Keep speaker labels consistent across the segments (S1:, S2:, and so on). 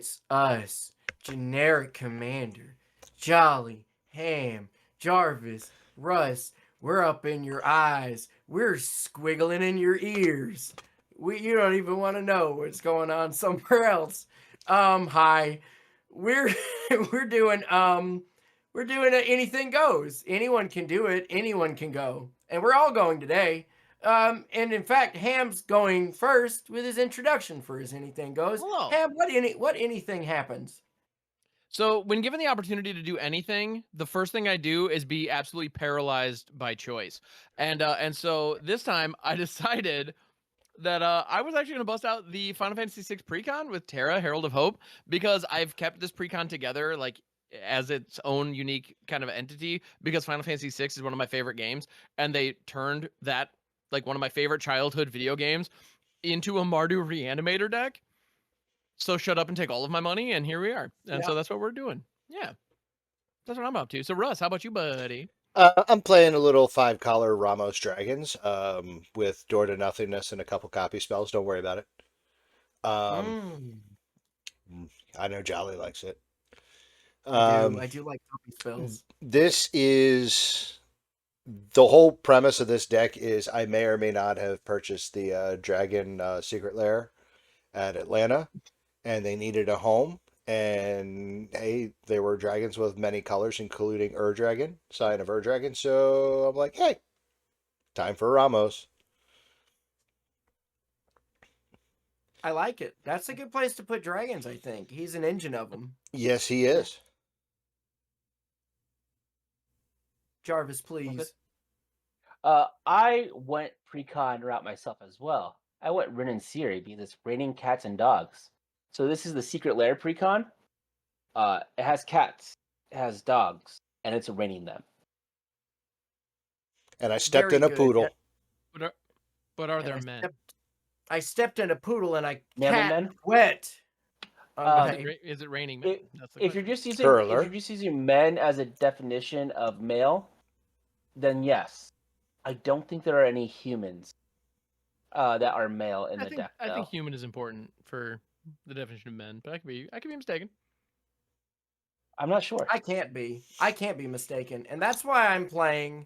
S1: It's us, generic commander, Jolly, Ham, Jarvis, Russ. We're up in your eyes. We're squiggling in your ears. You don't even want to know what's going on somewhere else. Hi. We're we're doing anything goes. Anyone can do it. Anyone can go. And we're all going today. And in fact, Ham's going first with his introduction for his anything goes.
S2: Hello.
S1: Ham, what anything happens?
S2: So, when given the opportunity to do anything, the first thing I do is be absolutely paralyzed by choice. And so this time I decided that I was actually going to bust out the Final Fantasy VI precon with Terra, Herald of Hope, because I've kept this precon together like as its own unique kind of entity because Final Fantasy VI is one of my favorite games, and they turned that like one of my favorite childhood video games into a Mardu Reanimator deck. So shut up and take all of my money, and here we are. And so that's what we're doing. Yeah, that's what I'm up to. So Russ, how about you, buddy?
S3: I'm playing a little 5-color Ramos Dragons with Door to Nothingness and a couple copy spells. Don't worry about it. I know Jolly likes it.
S1: I do like copy spells.
S3: This is the whole premise of this deck is I may or may not have purchased the Dragon Secret Lair at Atlanta, and they needed a home. And hey, there were dragons with many colors, including Ur-Dragon, Sign of Ur-Dragon. So I'm like, hey, time for Ramos.
S1: I like it. That's a good place to put dragons, I think. He's an engine of them.
S3: Yes, he is.
S1: Jarvis, please.
S4: I went precon route myself as well. I went Rin and Siri because it's raining cats and dogs. So this is the Secret Lair precon. It has cats, it has dogs, and it's raining them.
S3: And I stepped in a poodle.
S2: But are there men?
S1: I stepped in a poodle and I
S4: Men?
S1: wet.
S2: Is it raining men?
S4: If you're just using men as a definition of male, then yes. I don't think there are any humans that are male in the deck.
S2: I think human is important for the definition of men, but I could be mistaken.
S4: I'm not sure.
S1: I can't be mistaken, and that's why I'm playing.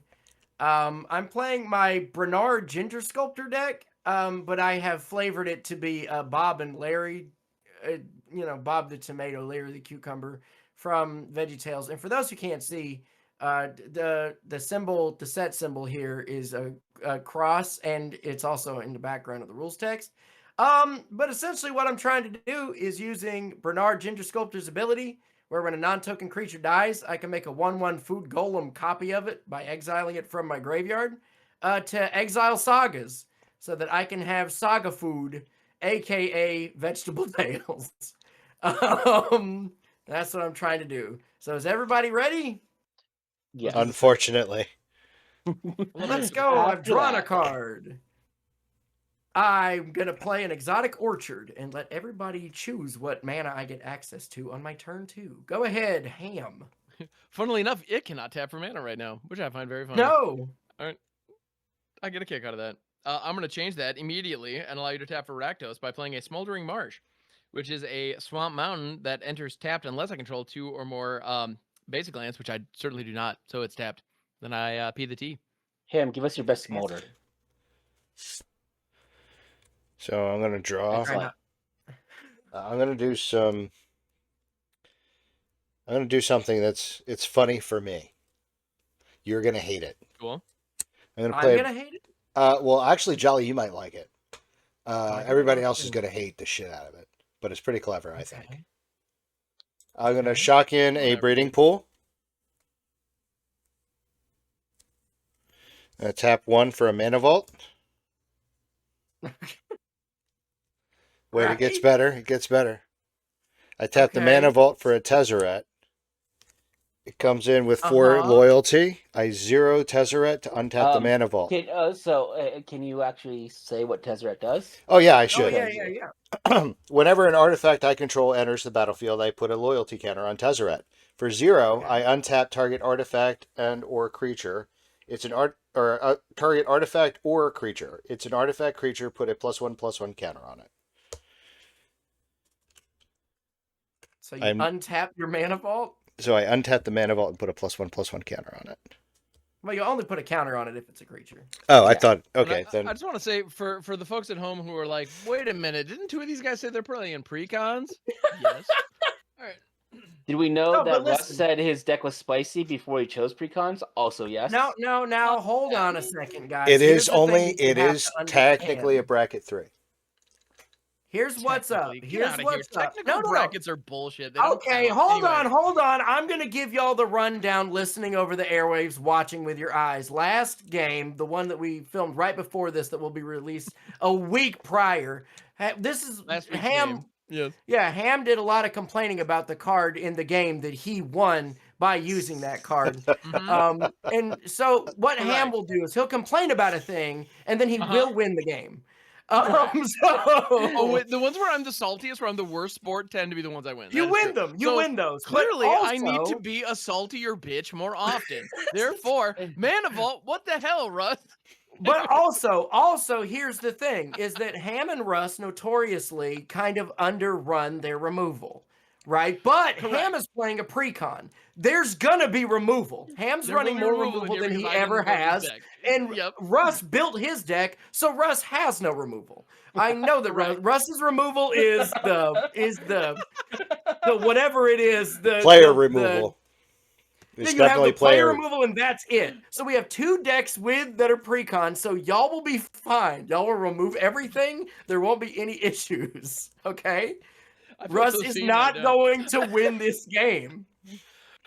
S1: I'm playing my Brenard Ginger Sculptor deck, but I have flavored it to be Bob and Larry. Bob the tomato, Larry the cucumber from VeggieTales. And for those who can't see, the symbol, the set symbol here is a cross, and it's also in the background of the rules text. But essentially what I'm trying to do is using Brenard Ginger Sculptor's ability, where when a non-token creature dies, I can make a 1/1 food golem copy of it by exiling it from my graveyard to exile sagas, so that I can have saga food, aka vegetable tails. That's what I'm trying to do. So is everybody ready?
S4: Yes.
S3: Unfortunately.
S1: Let's go. I've drawn a card. I'm going to play an Exotic Orchard and let everybody choose what mana I get access to on my turn 2. Go ahead, Ham.
S2: Funnily enough, it cannot tap for mana right now, which I find very funny.
S1: No.
S2: All right. I get a kick out of that. I'm going to change that immediately and allow you to tap for Rakdos by playing a Smoldering Marsh, which is a swamp mountain that enters tapped unless I control 2 or more basic lands, which I certainly do not. So it's tapped. Then I P the T.
S4: Ham, give us your best Smolder.
S3: So I'm going to draw. I'm going to do some. I'm going to do something it's funny for me. You're going to hate it.
S2: Cool.
S1: I'm going to hate it?
S3: Well, actually, Jolly, you might like it. Everybody else is going to hate the shit out of it. But it's pretty clever, I think. I'm going to shock in a breeding pool. Tap 1 for a mana vault. Wait, right. It gets better. It gets better. I tap the mana vault for a Tezzeret. It comes in with 4 loyalty. I 0 Tezzeret to untap the mana vault.
S4: Can you actually say what Tezzeret does?
S3: Oh, yeah, I should.
S1: Oh, yeah.
S3: Whenever an artifact I control enters the battlefield, I put a loyalty counter on Tezzeret. For 0, I untap target artifact and or creature. It's an target artifact or creature. It's an artifact creature. Put a +1/+1 counter on it.
S1: So you untap your mana vault?
S3: So I untap the mana vault and put a +1/+1 counter on it.
S1: Well, you only put a counter on it if it's a creature.
S3: Oh,
S4: Yeah.
S3: I thought,
S2: And
S3: okay, then
S2: I just want to say for the folks at home who are like, wait a minute, didn't two of these guys say they're playing precons? Yes. All right.
S4: Did we know
S1: No, but
S4: that Russ
S1: listen.
S4: said his deck was spicy before he chose precons? Also, yes.
S1: No, hold on a second, guys.
S3: it
S1: Here's
S3: is
S1: the thing
S3: only,
S1: that you
S3: it
S1: have
S3: is
S1: to
S3: technically a
S1: understand.
S3: bracket 3.
S1: Here's what's up.
S2: Technically, get
S1: Here's
S2: outta
S1: what's
S2: here.
S1: up.
S2: Technical
S1: No.
S2: brackets are bullshit. They don't
S1: Okay,
S2: count.
S1: hold
S2: Anyway.
S1: on. I'm going to give y'all the rundown listening over the airwaves, watching with your eyes. Last game, the one that we filmed right before this that will be released a week prior. This is
S2: Last week's
S1: Ham.
S2: game. Yes.
S1: Yeah, Ham did a lot of complaining about the card in the game that he won by using that card.
S2: Mhm.
S1: And so what Ham
S2: Correct.
S1: will do is he'll complain about a thing and then he
S2: Uh-huh.
S1: will win the game.
S2: Oh,
S1: So
S2: wait, the ones where I'm the saltiest, where I'm the worst sport, tend to be the ones I win.
S1: you
S2: That is
S1: win
S2: true.
S1: them. You
S2: So,
S1: win those. But
S2: Clearly, I need to
S1: also-
S2: be a saltier bitch more often. Therefore, Mana Vault, what the hell, Russ?
S1: But also, here's the thing: is that Ham and Russ notoriously kind of underrun their removal, right? But
S2: Correct.
S1: Ham is playing a precon. There's gonna be removal. Ham's
S2: There will
S1: running
S2: be
S1: more
S2: removal
S1: removal
S2: here
S1: than
S2: because
S1: he
S2: I didn't
S1: ever
S2: build this
S1: has,
S2: deck.
S1: and
S2: Yep.
S1: Russ built his deck, so Russ has no removal. I know that
S2: Correct.
S1: Russ's removal is the whatever it is, the
S3: Player
S1: the-
S3: removal.
S1: Yeah,
S3: It's
S1: you have
S3: definitely
S1: the player
S3: player.
S1: removal, and that's it. So we have 2 decks that are precon, so y'all will be fine. Y'all will remove everything. There won't be any issues. Okay?
S2: I feel
S1: Russ
S2: so
S1: is
S2: seen
S1: not
S2: right now.
S1: going to win this game.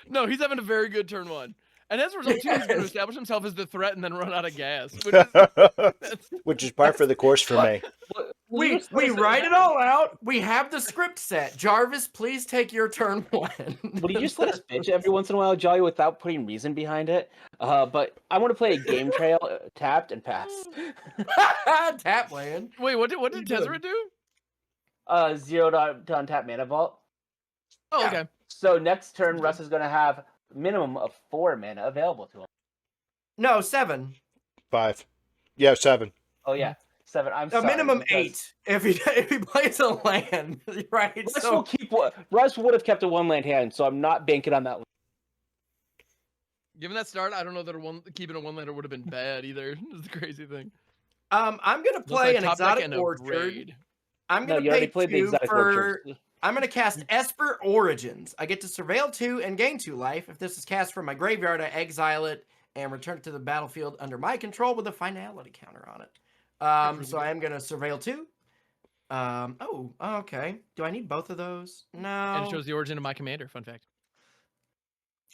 S2: No, he's having a very good turn 1. And as a result, too, he's going to
S1: Yes.
S2: establish himself as the threat and then run out of gas. That's
S3: Which is par for the course for me.
S1: We write it all out. We have the script set. Jarvis, please take your turn 1.
S4: Would you just let us bitch every once in a while, Jolly, without putting reason behind it? But I want to play a game trail, tapped and pass.
S1: Tap land.
S2: Wait, what did
S1: you
S2: Tezzeret do?
S4: 0 to untap mana vault.
S2: Oh,
S1: Yeah.
S2: okay.
S4: So next turn, Russ is going to have minimum of 4 mana available to him.
S1: No, 7.
S3: 5. Yeah, 7.
S4: Oh yeah, 7. I'm
S1: A
S4: sorry.
S1: minimum
S4: because
S1: 8 if he plays a land, right?
S4: Russ
S1: So
S4: will keep what Russ would have kept a 1-land hand, so I'm not banking on that.
S2: Given that start, I don't know that keeping a 1-lander would have been bad either. That's the crazy thing.
S1: I'm gonna
S2: Looks
S1: play
S2: like
S1: an
S2: top deck
S1: exotic
S2: and a
S1: orchard.
S2: raid.
S1: I'm
S4: No,
S1: gonna
S4: you already
S1: pay
S4: played the
S1: 2
S4: exotic
S1: for.
S4: orchard.
S1: I'm gonna cast Esper Origins. I get to surveil 2 and gain 2 life. If this is cast from my graveyard, I exile it and return it to the battlefield under my control with a finality counter on it. So I am gonna surveil 2. Oh, okay. Do I need both of those? No.
S2: And it shows the origin of my commander. Fun fact.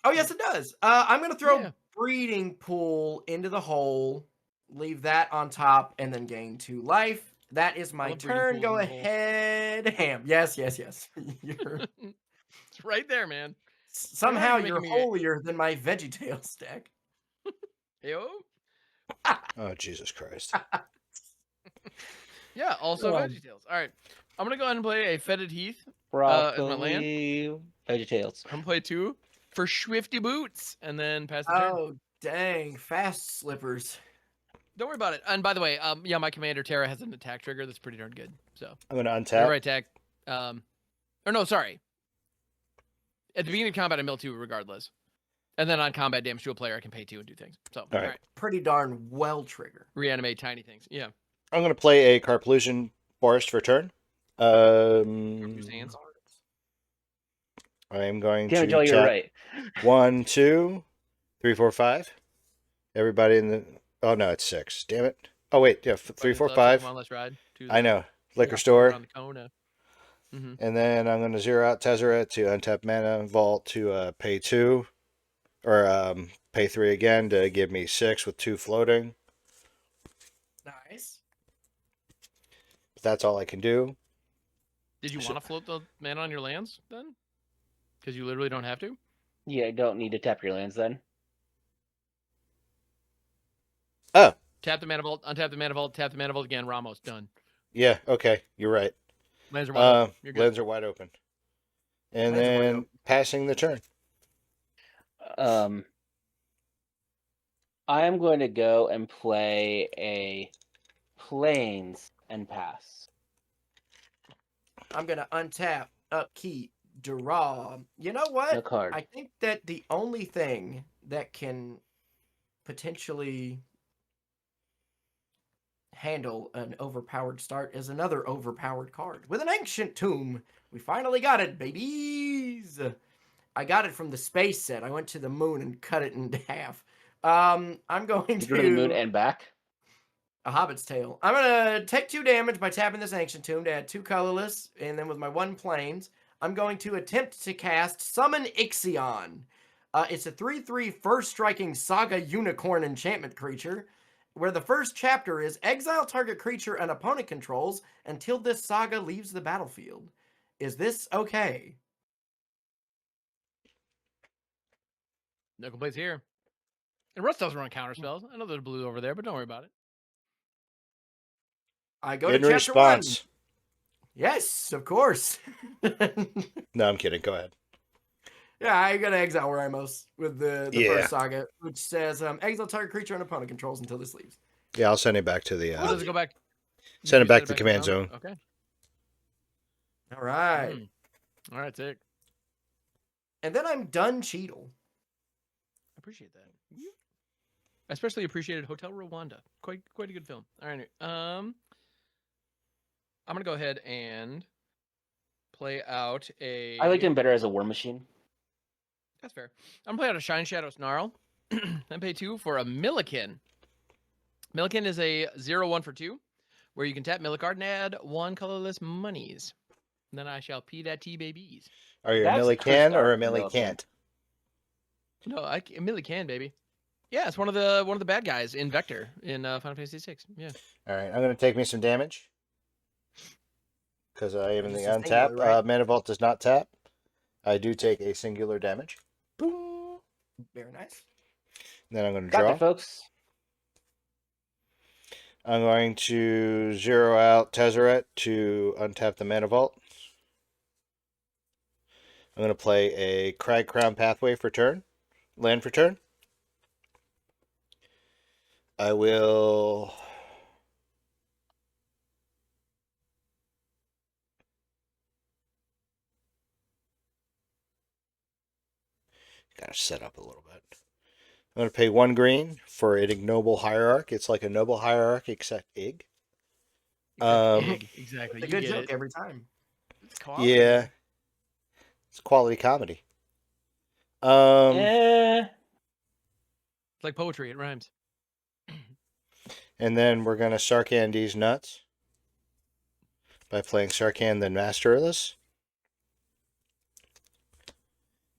S1: Oh, yes, it does. I'm going to throw
S2: Yeah.
S1: Breeding Pool into the hole, leave that on top, and then gain 2 life. That is my
S2: love Breeding
S1: turn.
S2: Pool
S1: Go
S2: in the hole.
S1: ahead, Ham. Yes. You're,
S2: It's right there, man.
S1: somehow
S2: you're
S1: you're
S2: making me-
S1: holier than my VeggieTales deck.
S2: Heyo.
S3: Oh, Jesus Christ.
S2: Yeah, also
S1: Um,
S2: VeggieTales. All right. I'm going to go ahead and play a Fetid Heath. as my
S4: Broccoli, VeggieTales.
S2: I'm going to play 2 for Swifty Boots and then pass the turn.
S1: Oh, dang. Fast slippers.
S2: Don't worry about it. And by the way, yeah, my commander Terra has an attack trigger that's pretty darn good. So
S3: I'm going to
S2: whenever I
S3: untap.
S2: attack, or no, sorry. At the beginning of combat, I mill 2 regardless, and then on combat damage to a player, I can pay 2 and do things. So all
S3: right.
S2: right,
S1: Pretty darn well trigger.
S2: reanimate tiny things. Yeah.
S3: I'm going to play a Carpolution Forest for turn.
S2: Use hands.
S3: I am going
S4: Damn it,
S3: to
S4: Jolly, you're
S3: tap
S4: right.
S3: 1, 2, 3, 4, 5. Everybody in the... Oh, no, it's 6. Damn it. Oh, wait. Yeah, 3, 4, 5.
S2: One less ride.
S3: I know. Liquor
S2: Yeah,
S3: store.
S2: around the corner. Mm-hmm.
S3: And then I'm going to zero out Tezzeret to untap mana vault to pay 2. Or pay 3 again to give me 6 with 2 floating.
S1: Nice.
S3: But that's all I can do.
S2: Did you
S3: So-
S2: want to float the mana on your lands then? Because you literally don't have to.
S4: Yeah, I don't need to tap your lands then.
S3: Oh,
S2: Tap the mana vault, untap the mana vault, tap the mana vault again. Ramos done.
S3: yeah. Okay. You're right.
S2: Lands are wide open. You're good.
S3: Lands are wide open. And
S1: Lands are wide
S3: then
S1: open.
S3: passing the turn.
S4: I am going to go and play a Plains and pass.
S1: I'm going to untap, upkeep, Draw. You know
S4: No
S1: what?
S4: card.
S1: I think that the only thing that can potentially handle an overpowered start is another overpowered card with an Ancient Tomb. We finally got it, babies. I got it from the space set. I went to the moon and cut it in half. I'm going
S4: You go to the moon
S1: to
S4: and back.
S1: a Hobbit's Tale. I'm gonna take 2 damage by tapping this Ancient Tomb to add 2 colorless, and then with my 1 planes, I'm going to attempt to cast Summon Ixion. It's a 3/3 first striking Saga Unicorn enchantment creature, where the first chapter is exile target creature an opponent controls until this saga leaves the battlefield. Is this okay?
S2: No complaints here. And Russ doesn't run counter spells. I know there's blue over there, but don't worry about it.
S1: I go
S3: In
S1: to chapter 1.
S3: response.
S1: Yes, of course.
S3: No, I'm kidding. Go ahead.
S1: Yeah, I gotta exile Ramos with the
S3: Yeah.
S1: first saga, which says exile target creature and opponent controls until this leaves.
S3: Yeah, I'll send it back to the.
S2: Oh, does it go back?
S3: Send it
S2: You
S3: back
S2: send
S3: to the command zone.
S2: Okay.
S1: All right.
S2: All right, sick.
S1: And then I'm done Cheadle.
S2: I appreciate that. I especially appreciated Hotel Rwanda. Quite a good film. All right. I'm gonna go ahead and play out a.
S4: I liked him better as a war machine.
S2: That's fair. I'm gonna play out a Shine Shadow Snarl. I pay 2 for a Milliken. Milliken is a 0/1 for 2, where you can tap Millicard and add 1 colorless monies. And then I shall pee that tea babies.
S3: Are you a
S4: That's
S3: Millie
S4: cursed
S3: can or
S4: art
S3: a
S4: for
S3: Millie
S4: Milliken.
S3: can't?
S2: No, a Milliken, baby. Yeah, it's one of the bad guys in Vector in Final Fantasy VI. Yeah.
S3: All right, I'm going to take me some damage because I am in the
S1: Just a
S3: untap.
S1: singular, right?
S3: Mana Vault does not tap. I do take a singular damage. Boom.
S1: Very nice.
S3: Then I'm going to
S4: Got
S3: draw.
S4: there, folks.
S3: I'm going to zero out Tezzeret to untap the Mana Vault. I'm going to play a Crag Crown Pathway for turn. Land for turn. I will... Gotta set up a little bit. I'm going to pay 1 green for an Ignoble Hierarch. It's like a Noble Hierarch, except Ig.
S2: Exactly.
S1: It's
S2: You
S1: a good
S2: get
S1: joke
S2: it.
S1: every time.
S2: It's quality.
S3: Yeah. It's quality comedy. Um,
S4: Eh.
S2: It's like poetry. It rhymes.
S3: And then we're going to Sarkhan these nuts by playing Sarkhan the Masterless.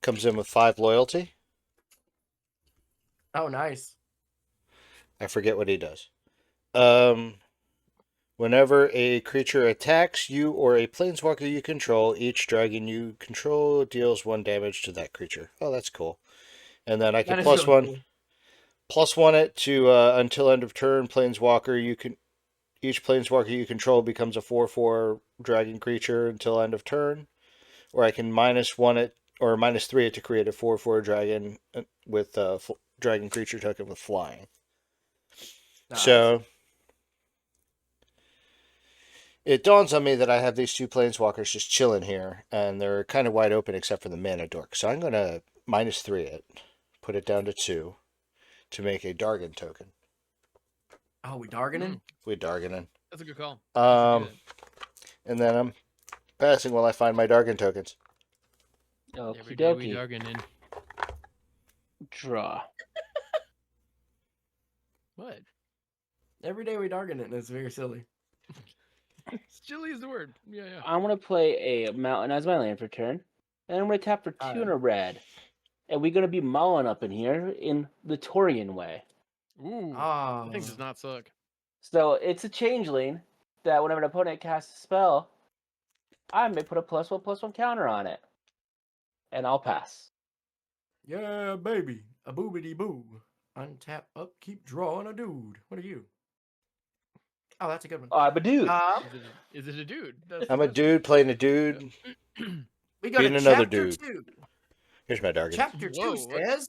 S3: Comes in with 5 loyalty.
S1: Oh, nice.
S3: I forget what he does. Whenever a creature attacks you or a planeswalker you control, each dragon you control deals 1 damage to that creature. Oh, that's cool. And then I can
S1: That is
S3: plus
S1: really
S3: 1.
S1: cool.
S3: +1 it to until end of turn. Planeswalker you can each planeswalker you control becomes a 4/4 dragon creature until end of turn. Or I can -1 it or -3 it to create a 4/4 dragon with dragon creature token with flying.
S1: Nice.
S3: So it dawns on me that I have these 2 planeswalkers just chilling here, and they're kind of wide open except for the mana dork. So I'm gonna -3 it, put it down to 2. To make a Dargon token.
S1: Oh, we Darganin?
S3: We Dargonin.
S2: That's a good call.
S3: And then I'm passing while I find my Dargon tokens.
S2: Every
S4: Okie
S2: day we
S4: dokie.
S2: Dargon in.
S4: Draw.
S2: What?
S1: Every day we Darganin. It's very silly.
S2: Chili is the word. Yeah, yeah.
S4: I'm gonna play a mountain as my land for turn, and I'm gonna tap for 2 and a red. And we're gonna be mauling up in here in the Torian way.
S2: Ooh.
S1: Oh.
S2: That thing does not suck.
S4: So it's a changeling that whenever an opponent casts a spell, I may put a +1/+1 counter on it. And I'll pass.
S1: Yeah, baby. A boobity boo. Untap, upkeep, drawing a dude. What are you? Oh, that's a good one.
S4: I'm a dude.
S2: Is it a dude? That's
S3: I'm a dude playing a dude.
S1: We go
S3: being
S1: to
S3: another
S1: chapter
S3: dude.
S1: 2.
S3: Here's my Dargon.
S1: Chapter 2
S2: Whoa, what?
S1: says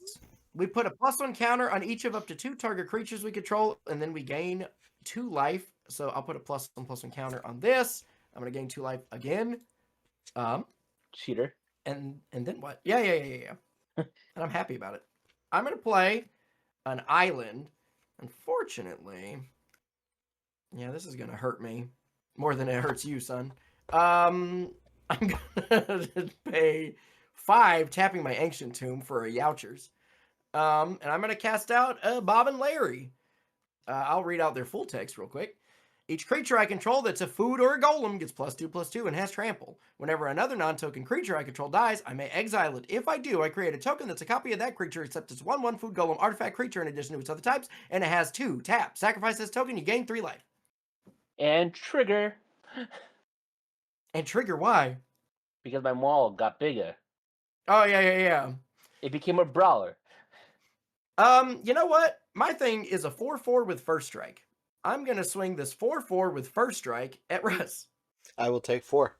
S1: we put a +1 counter on each of up to 2 target creatures we control, and then we gain 2 life. So I'll put a +1/+1 counter on this. I'm gonna gain 2 life again.
S4: Cheater.
S1: And then what? Yeah. And I'm happy about it. I'm gonna play an island. Unfortunately, yeah, this is gonna hurt me more than it hurts you, son. I'm gonna pay 5, tapping my ancient tomb for a Youchers. And I'm gonna cast out Bob and Larry. I'll read out their full text real quick. Each creature I control that's a food or a golem gets +2/+2 and has trample. Whenever another non-token creature I control dies, I may exile it. If I do, I create a token that's a copy of that creature, except it's 1/1 food golem artifact creature in addition to its other types, and it has 2 tap. Sacrifice this token, you gain 3 life.
S4: And trigger,
S1: And trigger why?
S4: because my wall got bigger.
S1: Oh yeah.
S4: It became a brawler.
S1: You know what? My thing is a 4/4 with first strike. I'm gonna swing this 4/4 with first strike at Russ.
S3: I will take 4.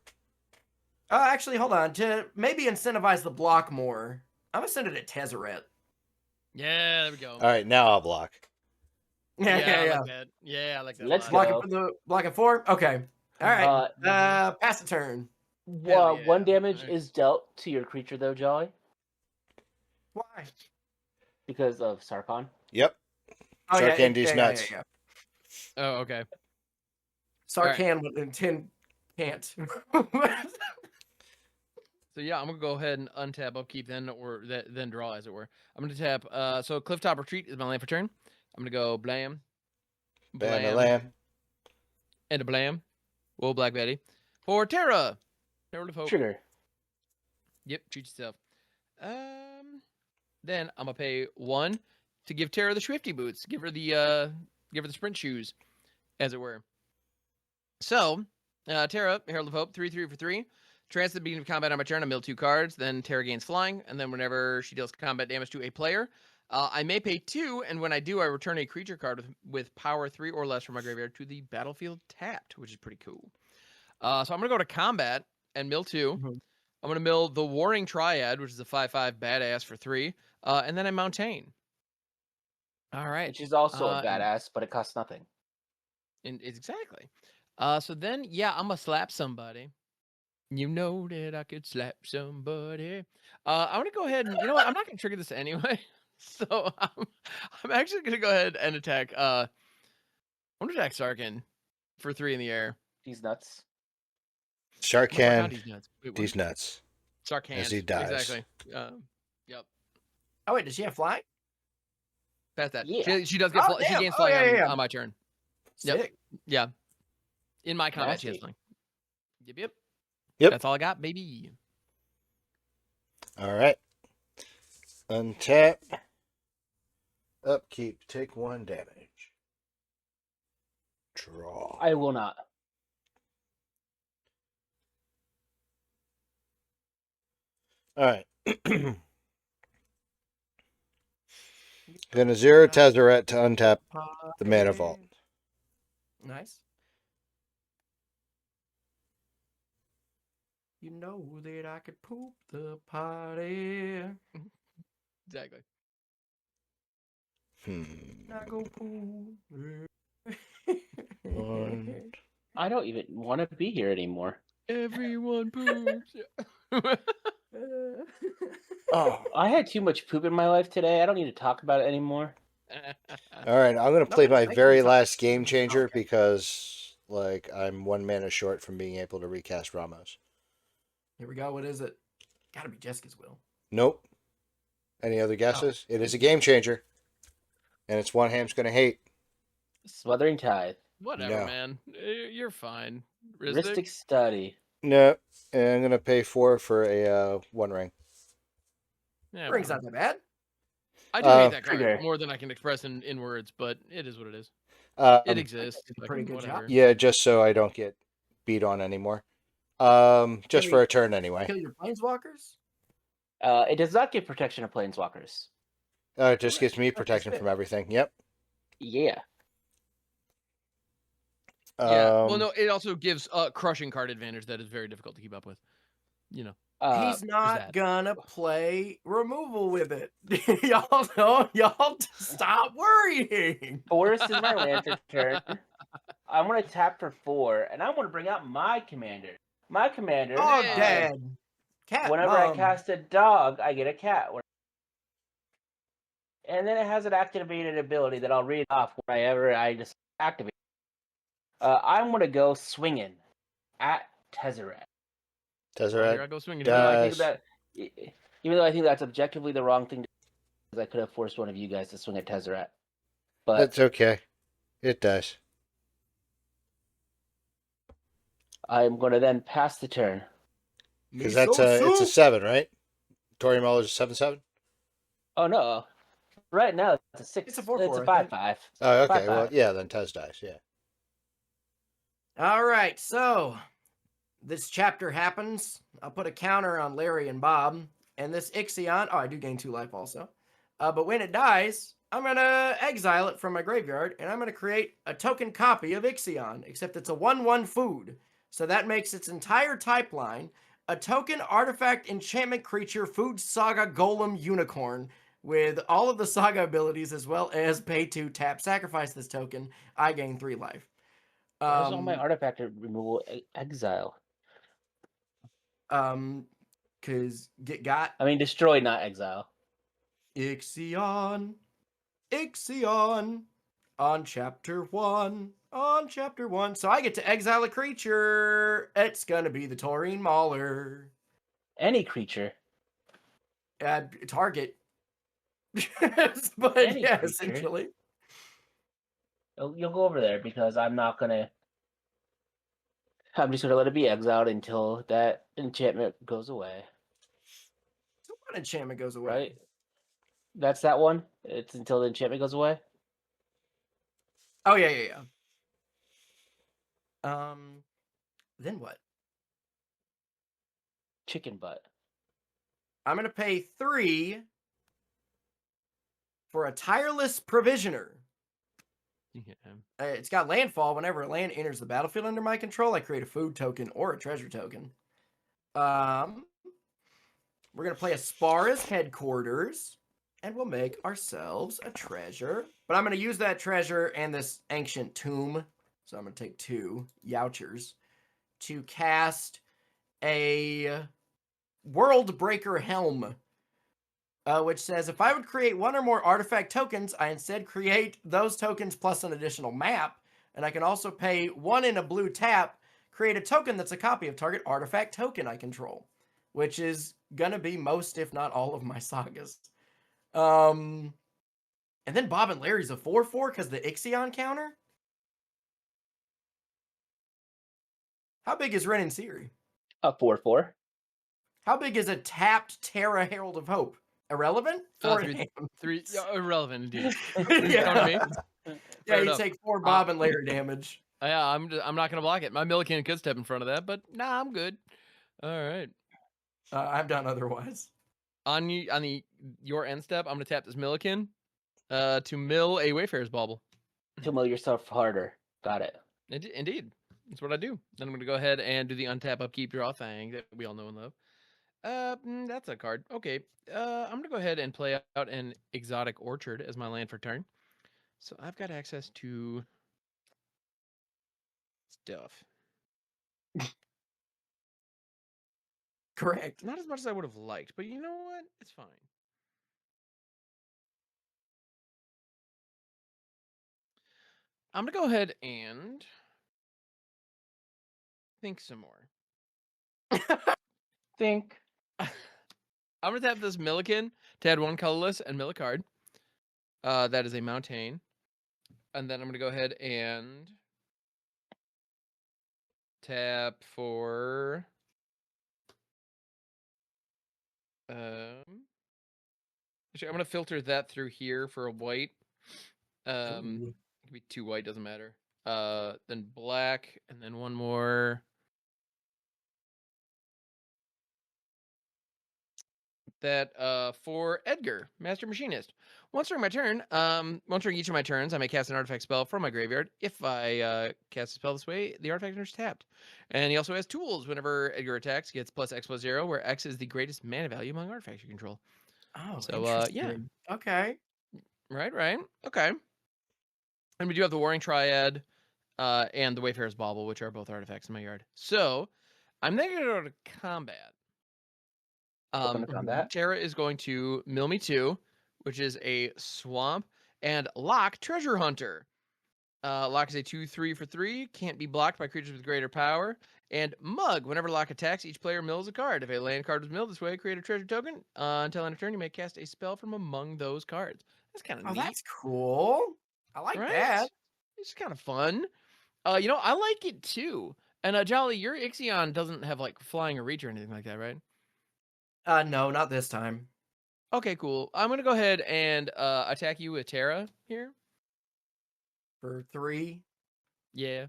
S1: Actually, hold on. To maybe incentivize the block more, I'm gonna send it at Tezzeret.
S2: Yeah, there we go.
S3: All right, now I'll block.
S1: Yeah.
S2: I like that. Yeah, I like that.
S4: Let's
S2: a lot.
S1: Blocking for the blocking 4. Okay. All right. Pass the turn.
S2: Hell yeah.
S4: 1 damage
S2: Nice.
S4: is dealt to your creature, though, Jolly,
S1: Why?
S4: because of Sarkon.
S3: Yep.
S1: Oh yeah.
S3: Sarkandy's nuts.
S1: Yeah.
S2: Oh, okay.
S1: Sarkan with intent can't.
S2: So yeah, I'm gonna go ahead and untap upkeep then then draw, as it were. I'm gonna tap so Clifftop Retreat is my land for turn. I'm gonna go blam.
S3: Bam a lamb.
S2: And a blam. Whoa, Black Betty. For Terra. Terra of Hope.
S4: Trigger.
S2: Yep, treat yourself. Then I'm gonna pay 1 to give Terra the Swifty boots. Give her the sprint shoes, as it were. So, Terra, Herald of Hope, 3/3 for 3. Trance at the beginning of combat on my turn, I mill 2 cards. Then Terra gains flying, and then whenever she deals combat damage to a player, I may pay 2, and when I do, I return a creature card with power 3 or less from my graveyard to the battlefield tapped, which is pretty cool. So I'm gonna go to combat and mill 2.
S1: Mhm.
S2: I'm gonna mill the Warring Triad, which is a 5/5 badass for 3, and then I Mountain. All right,
S4: Which is also a
S2: and-
S4: badass, but it costs nothing.
S2: And exactly. So then, yeah, I'm gonna slap somebody. You know that I could slap somebody. I'm gonna go ahead and you know what? I'm not gonna trigger this anyway. So I'm actually gonna go ahead and attack. I'm gonna attack Sarkin for 3 in the air.
S4: He's nuts.
S3: Sarkan,
S2: He's nuts. Wait, what?
S3: these nuts.
S2: Sarkan.
S3: as he dies.
S2: Exactly. Yep.
S1: Oh wait, does she have fly?
S2: Past that.
S4: Yeah.
S2: She does get.
S1: Oh,
S2: She
S1: damn.
S2: gains
S1: Oh,
S2: flying
S1: yeah.
S2: on my turn. Yep.
S1: Sick.
S2: Yeah. In my combat, she has
S4: Nasty.
S2: flying. Yep.
S3: Yep.
S2: That's all I got, baby.
S3: All right. Untap. Upkeep. Take 1 damage. Draw.
S4: I will not.
S3: All right. Gonna 0 Tezzeret to untap the Mana Vault.
S1: Nice. You know that I could poop the party.
S2: Exactly.
S1: I go poop.
S3: One.
S4: I don't even want to be here anymore.
S2: Everyone poops.
S4: Oh, I had too much poop in my life today. I don't need to talk about it anymore.
S3: All right, I'm gonna
S1: No,
S3: play
S1: it's
S3: my
S1: like
S3: very
S1: it's
S3: last
S1: like-
S3: game changer
S1: Okay.
S3: because, like, I'm 1 mana short from being able to recast Ramos.
S1: Here we go. What is it? Gotta be Jessica's will.
S3: Nope. Any other guesses? It is a game changer, and it's one Ham's gonna hate.
S4: Smothering Tithe.
S2: Whatever,
S3: No.
S2: man. You're fine.
S4: Ristic Study.
S3: No, and I'm gonna pay 4 for a 1 ring.
S2: Yeah,
S1: Ring's
S2: whatever.
S1: not that bad.
S2: I do hate that
S4: Trigger.
S2: card more than I can express in words, but it is what it is.
S3: Um,
S2: It exists.
S1: it's a
S2: like,
S1: pretty good job.
S2: whatever.
S3: yeah, just so I don't get beat on anymore. Just
S1: Can
S3: for
S1: we
S3: a turn anyway.
S1: Kill your planeswalkers.
S4: It does not give protection of Planeswalkers.
S3: It just gives me
S1: Correct.
S3: protection from everything. Yep.
S4: Yeah.
S2: Yeah. Well, no, it also gives crushing card advantage that is very difficult to keep up with. You know.
S1: He's not
S2: that.
S1: gonna play removal with it. Y'all know. Y'all just stop worrying.
S4: Forest is my land for turn. I want to tap for 4, and I want to bring out my commander. My commander.
S1: Oh,
S2: Yeah.
S1: Dad. Cat
S4: Whenever I
S1: mom.
S4: cast a dog, I get a cat. And then it has an activated ability that I'll read off whenever I just activate. I'm going to go swinging at Tezzeret.
S2: Oh, here
S3: Tezzeret
S2: I go swinging.
S4: Even though I think
S3: dash.
S4: that, even though I think that's objectively the wrong thing to do, because I could have forced one of you guys to swing at Tezzeret. But
S3: That's okay. It does.
S4: I'm going to then pass the turn.
S3: Because
S1: Miso
S3: it's a
S1: soup.
S3: 7, right? Tori Muller's a 7/7.
S4: Oh no! Right now it's a 6.
S1: It's a 4/4,
S4: It's a
S1: I think.
S4: 5/5.
S3: Oh, okay.
S4: 5/5.
S3: Well, yeah, then Tez dies. Yeah.
S1: All right, so this chapter happens. I'll put a counter on Larry and Bob, and this Ixion. Oh, I do gain 2 life also. But when it dies, I'm gonna exile it from my graveyard, and I'm gonna create a token copy of Ixion, except it's a 1/1 food. So that makes its entire type line a token artifact enchantment creature food saga golem unicorn with all of the saga abilities as well as pay 2 tap sacrifice this token. I gain 3 life.
S4: Where's all my artifact removal exile?
S1: Cause got
S4: I mean, destroy, not exile.
S1: Ixion on chapter 1. So I get to exile a creature. It's gonna be the Taurine Mauler.
S4: Any creature.
S1: Target. But
S4: Any
S1: yeah,
S4: creature.
S1: essentially.
S4: You'll go over there because I'm not gonna. I'm just gonna let it be exiled until that enchantment goes away.
S1: So what enchantment goes away?
S4: Right? That's that one. It's until the enchantment goes away.
S1: Oh yeah. Then what?
S4: Chicken butt.
S1: I'm gonna pay 3 for a tireless provisioner.
S2: Yeah.
S1: It's got landfall. Whenever a land enters the battlefield under my control, I create a food token or a treasure token. We're gonna play a Spara's headquarters, and we'll make ourselves a treasure. But I'm gonna use that treasure and this ancient tomb. So I'm gonna take 2 Youchers to cast a World Breaker Helm. Which says, if I would create 1 or more artifact tokens, I instead create those tokens plus an additional map. And I can also pay 1 in a blue tap, create a token that's a copy of target artifact token I control. Which is going to be most, if not all, of my sagas. And then Bob and Larry's a 4/4 because the Ixion counter? How big is Ren and Siri?
S4: A 4/4.
S1: How big is a tapped Terra Herald of Hope? Irrelevant? 4 in hand.
S2: 3 irrelevant indeed.
S1: Yeah.
S2: Fair
S1: Yeah, you
S2: enough.
S1: take 4 Bob and Larry damage.
S2: Yeah, I'm not gonna block it. My Milliken could step in front of that, but nah, I'm good. All right.
S1: I've done otherwise.
S2: On your end step, I'm gonna tap this Milliken to mill a Wayfarer's Bauble.
S4: To mill yourself harder. Got it.
S2: Indeed, that's what I do. Then I'm gonna go ahead and do the untap upkeep draw thing that we all know and love. That's a card. Okay. I'm gonna go ahead and play out an Exotic Orchard as my land for turn. So I've got access to stuff.
S1: Correct.
S2: Not as much as I would have liked, but you know what? It's fine. I'm gonna go ahead and think some more.
S4: Think.
S2: I'm gonna tap this Milliken to add 1 colorless and mill a card. That is a Mountain. And then I'm gonna go ahead and tap for actually I'm gonna filter that through here for a white. It can be 2 white, doesn't matter. Then black, and then 1 more. That for Edgar, Master Machinist. Once during each of my turns, I may cast an artifact spell from my graveyard. If I cast a spell this way, the artifact enters tapped. And he also has tools. Whenever Edgar attacks, gets plus X+0, where X is the greatest mana value among artifacts you control.
S1: Oh,
S2: So yeah.
S1: interesting. Okay.
S2: Right. Okay. And we do have the Warring Triad and the Wayfarer's Bauble, which are both artifacts in my yard. So I'm then going to go to combat.
S4: Welcome to combat.
S2: Terra is going to mill me 2, which is a swamp, and Lock Treasure Hunter. Lock is a 2/3 for 3, can't be blocked by creatures with greater power. And Mug, whenever Lock attacks, each player mills a card. If a land card was milled this way, create a treasure token. Until end of turn, you may cast a spell from among those cards. That's kind of
S1: Oh,
S2: neat,
S1: that's cool. I like
S2: right?
S1: that.
S2: It's kind of fun. I like it too. And Jolly, your Ixion doesn't have like flying or reach or anything like that, right?
S1: No, not this time.
S2: Okay, cool. I'm gonna go ahead and attack you with Terra here.
S1: For 3,
S2: Yeah.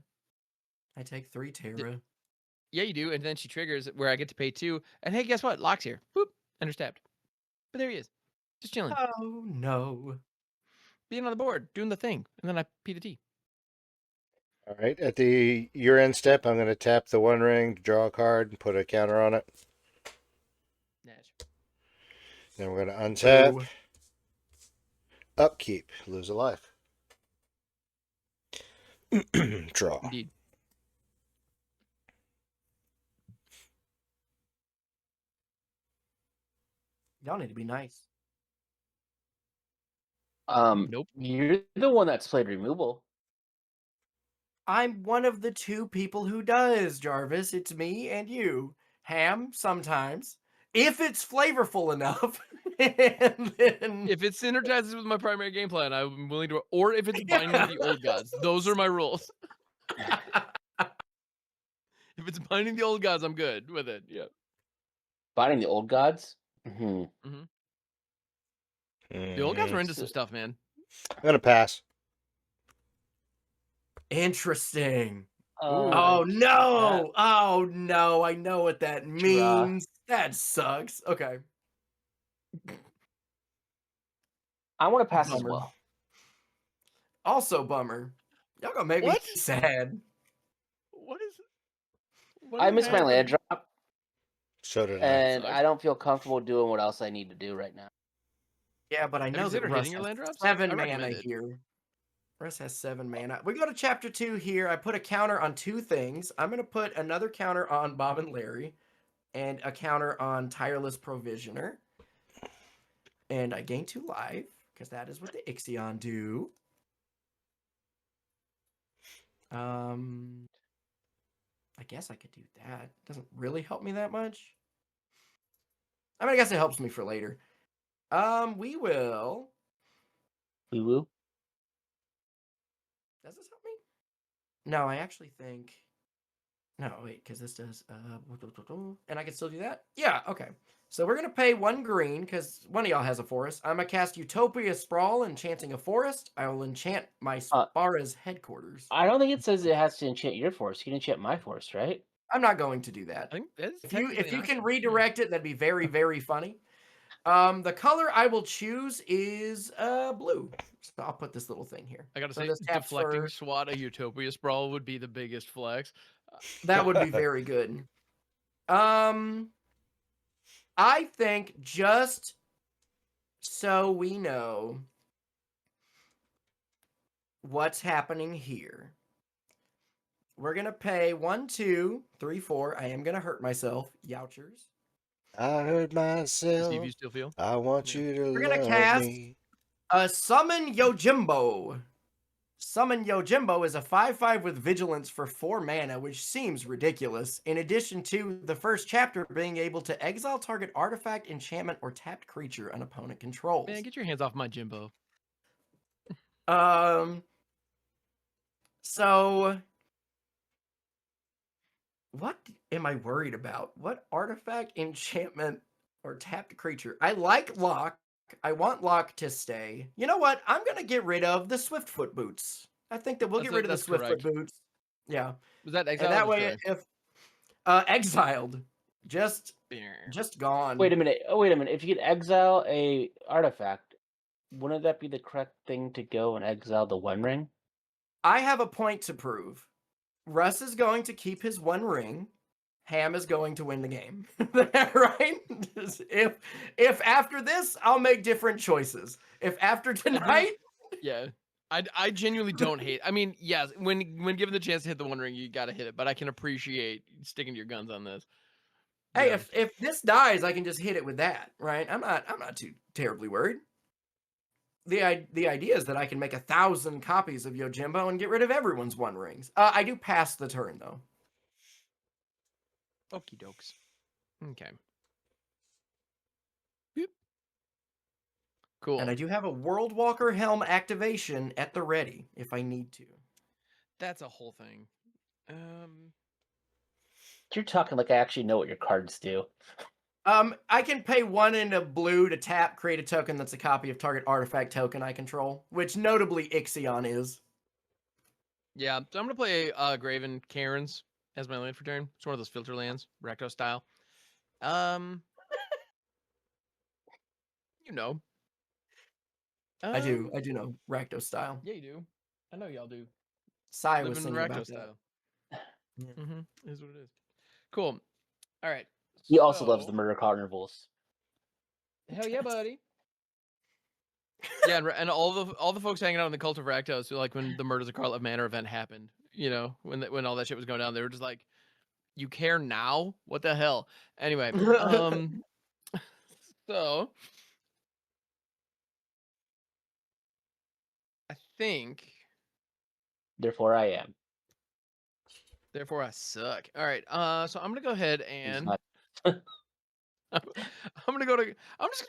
S1: I take 3 Terra.
S2: Yeah, you do. And then she triggers where I get to pay 2. And hey, guess what? Lock's here. Boop. Understabbed. But there he is. Just chilling.
S1: Oh no.
S2: Being on the board, doing the thing. And then I P the T.
S3: All right. At the year end step, I'm going to tap the One Ring, draw a card, and put a counter on it.
S2: Nash.
S3: Then we're going to untap,
S1: Ooh.
S3: upkeep, lose a life. Draw.
S2: Indeed.
S1: Y'all need to be nice.
S2: Nope.
S4: You're the one that's played removal.
S1: I'm one of the 2 people who does, Jarvis. It's me and you. Ham, sometimes. If it's flavorful enough. And then...
S2: If it synergizes with my primary game plan, I'm willing to. Or if it's binding to the old gods. Those are my rules. If it's binding the old gods, I'm good with it. Yeah.
S4: Binding the old gods.
S2: The old guys were into some stuff, man.
S3: I'm going to pass.
S1: Interesting.
S4: Oh,
S1: Oh no! Oh no! I know what that means. That sucks. Okay.
S4: I want to pass as
S1: Bummer.
S4: well.
S1: Also bummer. Y'all gonna make
S2: What?
S1: me sad.
S2: What is?
S4: I missed my land drop,
S3: So did I.
S4: and
S2: Sucks.
S4: I don't feel comfortable doing what else I need to do right now.
S1: Yeah, but I
S2: you
S1: know that
S2: considered
S1: Russ
S2: hitting your
S1: has
S2: land drops?
S1: 7
S2: I
S1: mana
S2: recommend it.
S1: here. Russ has 7 mana. We go to chapter 2 here. I put a counter on 2 things. I'm gonna put another counter on Bob and Larry, and a counter on Tireless Provisioner. And I gain 2 life, because that is what the Ixion do. I guess I could do that. Doesn't really help me that much. I mean, I guess it helps me for later. We will.
S4: Woo woo.
S1: Does this help me? No, I actually think. No, wait, because this does. And I can still do that? Yeah, okay. So we're going to pay 1 green, because one of y'all has a forest. I'm going to cast Utopia Sprawl, enchanting a forest. I will enchant my Spara's headquarters.
S4: I don't think it says it has to enchant your forest. You can enchant my forest, right?
S1: I'm not going to do that.
S2: I think that's
S1: If you
S2: technically an
S1: can
S2: option.
S1: redirect it, that'd be very, very funny. The color I will choose is blue. So I'll put this little thing here.
S2: I gotta
S1: So
S2: say,
S1: this taps
S2: deflecting
S1: for-
S2: SWAT a Utopia Sprawl would be the biggest flex.
S1: That would be very good. I think just so we know what's happening here, we're gonna pay 1, 2, 3, 4. I am gonna hurt myself, Youchers.
S3: I heard myself.
S2: Steve, you still feel?
S3: I want you to
S1: We're gonna
S3: love
S1: cast
S3: me.
S1: Summon Yojimbo. Summon Yojimbo is a 5/5 with vigilance for 4 mana, which seems ridiculous. In addition to the first chapter being able to exile target artifact, enchantment, or tapped creature an opponent controls.
S2: Man, get your hands off my Jimbo.
S1: So what am I worried about? What artifact, enchantment, or tapped creature? I like Lock. I want Lock to stay. You know what? I'm going to get rid of the Swiftfoot boots. I think that we'll get rid of the
S2: That's
S1: Swiftfoot
S2: correct.
S1: boots. Yeah.
S2: Was that
S1: And
S2: exile?
S1: that way, if exiled, just gone.
S4: Wait a minute. Oh, wait a minute. If you could exile a artifact, wouldn't that be the correct thing to go and exile the One Ring?
S1: I have a point to prove. Russ is going to keep his 1 ring. Ham is going to win the game. Right? If after this, I'll make different choices. If after tonight...
S2: Yeah. I genuinely don't hate. I mean, yes, when given the chance to hit the One Ring, you gotta hit it. But I can appreciate sticking to your guns on this.
S1: Hey,
S2: Yeah.
S1: if this dies, I can just hit it with that, right? I'm not too terribly worried. The idea is that I can make 1,000 copies of Yojimbo and get rid of everyone's One Rings. I do pass the turn though.
S2: Okie dokes. Okay. Boop. Cool.
S1: And I do have a World Walker Helm activation at the ready if I need to.
S2: That's a whole thing.
S4: You're talking like I actually know what your cards do.
S1: I can pay 1 into blue to tap, create a token that's a copy of target artifact token I control, which notably Ixion is.
S2: Yeah, so I'm gonna play Graven Cairns as my land for turn. It's one of those filter lands, Recto style. You know.
S1: I do know Rakdos style.
S2: Yeah, you do. I know y'all do.
S1: Sai
S2: Live
S1: was
S2: in
S1: thinking
S2: Recto
S1: about that.
S2: style.
S1: Yeah.
S2: Is what it is. Cool. All right.
S4: He also loves the
S2: So-
S4: murder carnivals.
S2: Hell yeah, buddy. Yeah, and all the folks hanging out in the Cult of Rakdos, so like when the Murders of Karlov Manor event happened, you know, when all that shit was going down, they were just like, "You care now? What the hell?" Anyway, so I think,
S4: Therefore, I am.
S2: therefore, I suck. All right, so I'm gonna go ahead
S4: He's
S2: and
S4: not.
S2: I'm just gonna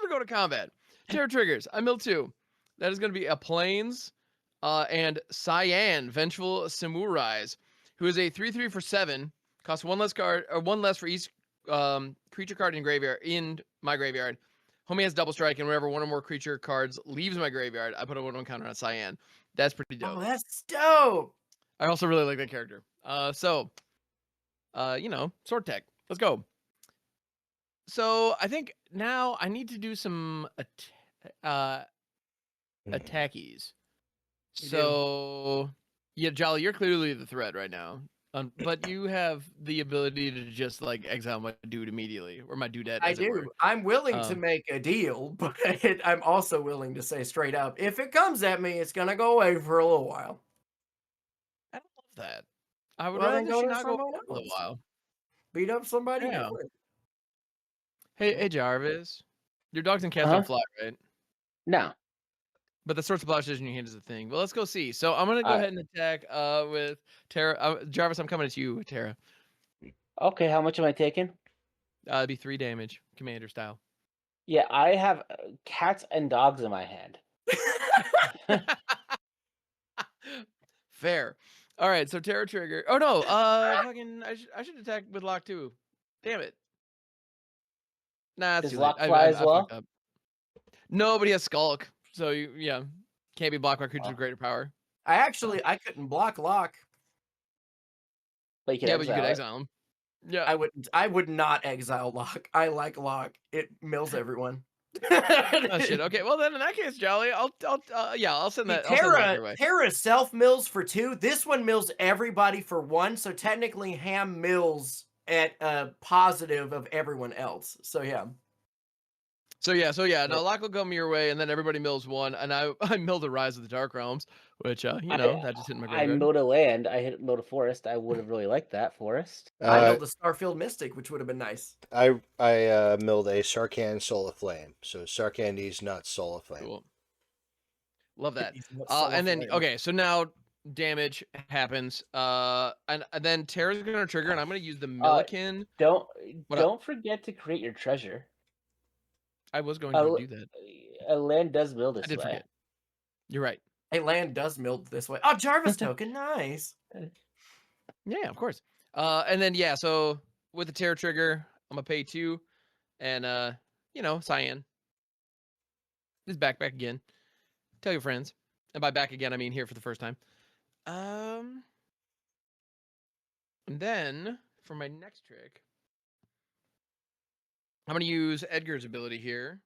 S2: go to combat. Terra triggers. I mill 2. That is gonna be a Plains, and Cyan, Vengeful Samurais, who is a 3/3 for 7. Costs 1 less card, or 1 less for each creature card in my graveyard. Homie has double strike, and whenever one or more creature cards leaves my graveyard, I put a 1/1 counter on Cyan. That's pretty dope.
S1: Oh, that's dope.
S2: I also really like that character. You know, sword tech. Let's go. So I think now I need to do some attackies.
S1: You do.
S2: So yeah, Jolly, you're clearly the threat right now. But you have the ability to just like exile my dude immediately, or my dudette.
S1: I
S2: As it were.
S1: do. I'm willing to
S2: Um,
S1: make a deal, but I'm also willing to say straight up, if it comes at me, it's gonna go away for a little while.
S2: I don't love that. I would
S1: Well, then
S2: rather
S1: go
S2: she
S1: to
S2: not go
S1: someone
S2: for a little
S1: else.
S2: while.
S1: Beat up somebody
S2: Yeah.
S1: different.
S2: Hey Jarvis, your dogs and cats
S4: Uh-huh.
S2: don't fly, right?
S4: No.
S2: But the source of blast in your hand is the thing. Well, let's go see. So I'm gonna go ahead and attack with Terra. Jarvis, I'm coming at you, Terra.
S4: Okay, how much am I taking?
S2: It'd be 3 damage, commander style.
S4: Yeah, I have cats and dogs in my hand.
S2: Fair. All right, so Terra trigger. Oh no, fucking, I should attack with lock too. Damn it. Nah, it's
S4: Does
S2: too late.
S4: lock fly as well?
S2: fucked up. No, but he has skulk, so yeah, can't be blocked by creatures
S4: Oh.
S2: of greater power.
S1: I couldn't block lock.
S4: But you can
S2: Yeah, but you could
S4: exile it.
S2: exile him. Yeah.
S1: I would not exile lock. I like lock. It mills everyone.
S2: Oh shit. Okay. Well then, in that case, Jolly, I'll send that. I'll send that your way.
S1: Terra self mills for 2. This one mills everybody for 1. So technically, Ham mills at a positive of everyone else. So yeah.
S2: So yeah. Now lock will come your way, and then everybody mills 1, and I milled the Rise of the Dark Realms, which that just hit my
S4: I
S2: graveyard.
S4: milled a land. I hit milled a forest. I would have really liked that forest.
S1: I milled a Starfield Mystic, which would have been nice.
S3: I milled a Sarkhan Soul of Flame. So Sarkhan needs not Soul of Flame.
S2: Cool. Love that.
S1: He's not Soul
S2: And
S1: of
S2: then
S1: Flame.
S2: okay, so now damage happens. And then Terra's gonna trigger, and I'm gonna use the Milliken.
S4: Don't forget to create your treasure.
S2: I was going to do that.
S4: A land does mill this
S2: I did
S4: way.
S2: forget. You're right.
S1: A land does milled this way. Oh, Jarvis token, nice.
S2: Yeah, of course. And then yeah, so with the Terra trigger, I'm gonna pay 2, and Cyan is back again. Tell your friends, and by back again I mean here for the first time. And then for my next trick, I'm gonna use Edgar's ability here.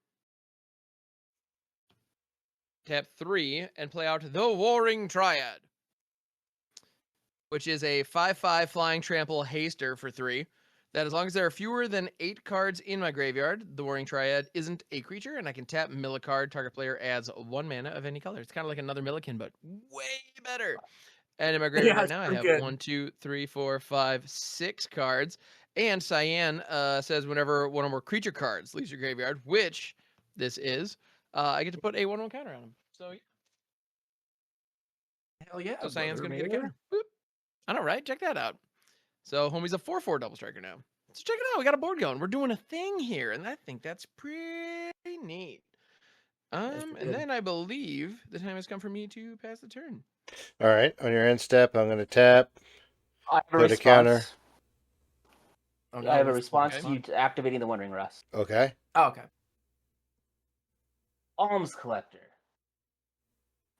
S2: Tap 3 and play out the Warring Triad, which is a 5/5 flying trample haster for 3. That as long as there are fewer than 8 cards in my graveyard, the Warring Triad isn't a creature, and I can tap mill a card. Target player adds 1 mana of any color. It's kind of like another Milliken, but way better. And in my graveyard right now, I have
S1: good.
S2: 1, 2, 3, 4, 5, 6 cards. And Cyan says whenever one or more creature cards leaves your graveyard, which this is, I get to put a 1/1 counter on them. So,
S1: Hell yeah.
S2: so Cyan's
S1: brother
S2: going to get a
S1: bear.
S2: counter. Boop. I know, right? Check that out. So homie's a 4/4 double striker now. So check it out. We got a board going. We're doing a thing here, and I think that's pretty neat. And then I believe the time has come for me to pass the turn.
S3: All right. On your end step, I'm going to tap.
S4: I have a
S3: Put a
S4: response.
S3: counter.
S1: Oh, no,
S4: I have a
S1: what's-
S4: response
S2: okay.
S4: to you activating the One Ring Russ.
S3: Okay.
S1: Oh, okay.
S4: Alms Collector.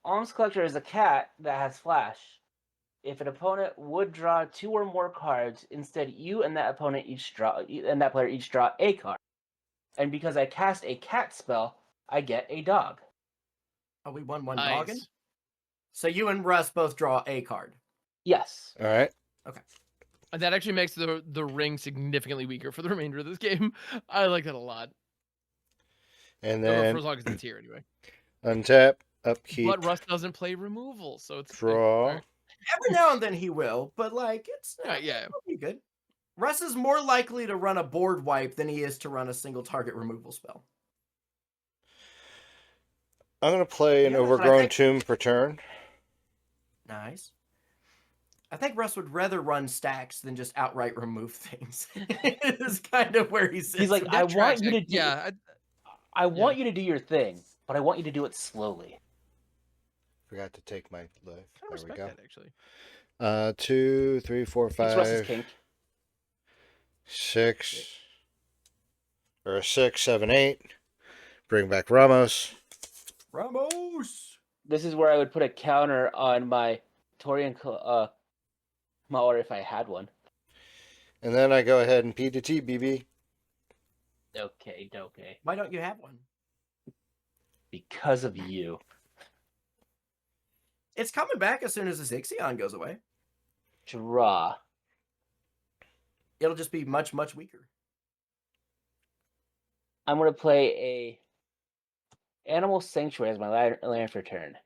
S4: Alms Collector is a cat that has flash. If an opponent would draw 2 or more cards, instead you and that opponent player each draw a card. And because I cast a cat spell, I get a dog.
S1: Oh, we won one
S2: Nice.
S1: dogging? So you and Russ both draw a card.
S4: Yes.
S3: All right.
S2: That actually makes the ring significantly weaker for the remainder of this game. I like that a lot.
S3: And
S2: For
S3: then
S2: as long as it's here anyway.
S3: untap, upkeep,
S2: But Russ doesn't play removal, so it's
S3: draw.
S2: Right.
S1: Every now and then he will, but like it's
S2: Yeah.
S1: it'll be good. Russ is more likely to run a board wipe than he is to run a single target removal spell.
S3: I'm going to play an
S1: Yeah, that's what I
S3: overgrown
S1: think.
S3: tomb per turn.
S1: Nice. I think Russ would rather run stacks than just outright remove things. Is kind of where he sits.
S4: He's like,
S1: with
S4: I
S1: that
S4: want
S1: trash
S4: you to
S1: deck.
S4: do.
S2: Yeah.
S4: I want you to do your thing, but I want you to do it slowly.
S3: Forgot to take my life.
S2: I
S3: There we
S2: respect
S3: go.
S2: that actually.
S3: 2, 3, 4,
S4: It's Russ's
S3: 5,
S4: kink.
S3: 6, or 6, 7, 8. Bring back Ramos.
S1: Ramos.
S4: This is where I would put a counter on my Torian Mauer if I had one.
S3: And then I go ahead and P to T, BB.
S4: Okay.
S1: Why don't you have one?
S4: Because of you.
S1: It's coming back as soon as this Ixion goes away.
S4: Draw.
S1: It'll just be much, much weaker.
S4: I'm going to play a Animal Sanctuary as my land for turn.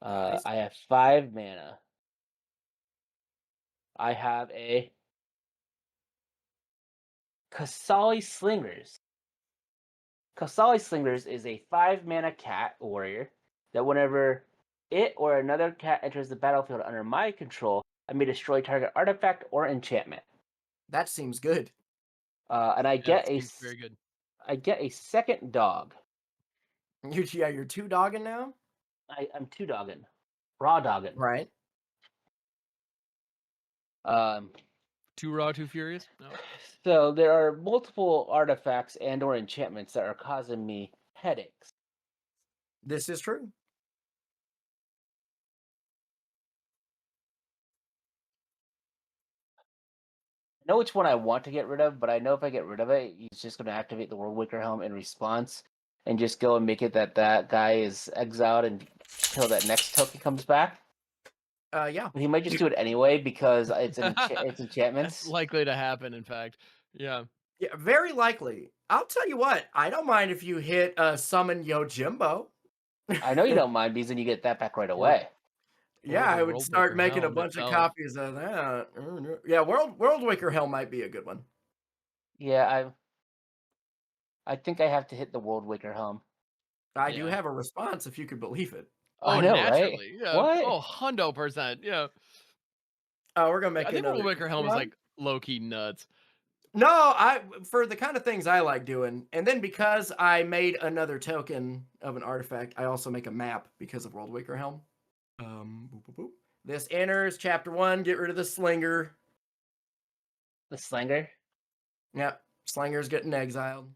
S1: Nice.
S4: I have 5 mana. I have a Kasali Slingers. Kasali Slingers is a 5 mana cat warrior that whenever it or another cat enters the battlefield under my control, I may destroy target artifact or enchantment.
S1: That seems good.
S4: And I
S2: Yeah,
S4: get
S2: that
S4: a
S2: seems very good.
S4: I get a second dog.
S1: You're 2 dogging now?
S4: I'm 2 dogging. Raw dogging.
S1: Right.
S2: 2 raw, 2 furious? No.
S4: So there are multiple artifacts and or enchantments that are causing me headaches.
S1: This is true.
S4: I know which one I want to get rid of, but I know if I get rid of it, he's just going to activate the World Waker Helm in response and just go and make it that guy is exiled until that next token comes back.
S1: Yeah.
S4: But he might just do it anyway because it's enchantments.
S2: That's likely to happen, in fact. Yeah.
S1: Yeah, very likely. I'll tell you what, I don't mind if you hit summon Yojimbo.
S4: I know you don't mind because then you get that back right away.
S1: Yeah,
S2: Or the
S1: I would
S2: World
S1: start
S2: Waker
S1: making a
S2: Helm
S1: bunch of
S2: itself.
S1: copies of that. Yeah, World Waker Hell might be a good one.
S4: Yeah, I think I have to hit the World Waker Helm.
S1: I do
S2: Yeah.
S1: have a response if you could believe it.
S4: I
S2: Oh,
S4: know,
S2: naturally.
S4: right?
S2: Yeah.
S4: What?
S2: Oh, 100%. Yeah.
S1: Oh, we're gonna make
S2: I think
S1: another
S2: World Waker Helm is
S1: one?
S2: like low key nuts.
S1: No, for the kind of things I like doing, and then because I made another token of an artifact, I also make a map because of World Waker Helm. Boop, boop, boop. This enters chapter 1. Get rid of the slinger.
S4: The Slinger?
S1: Yep, slinger's getting exiled.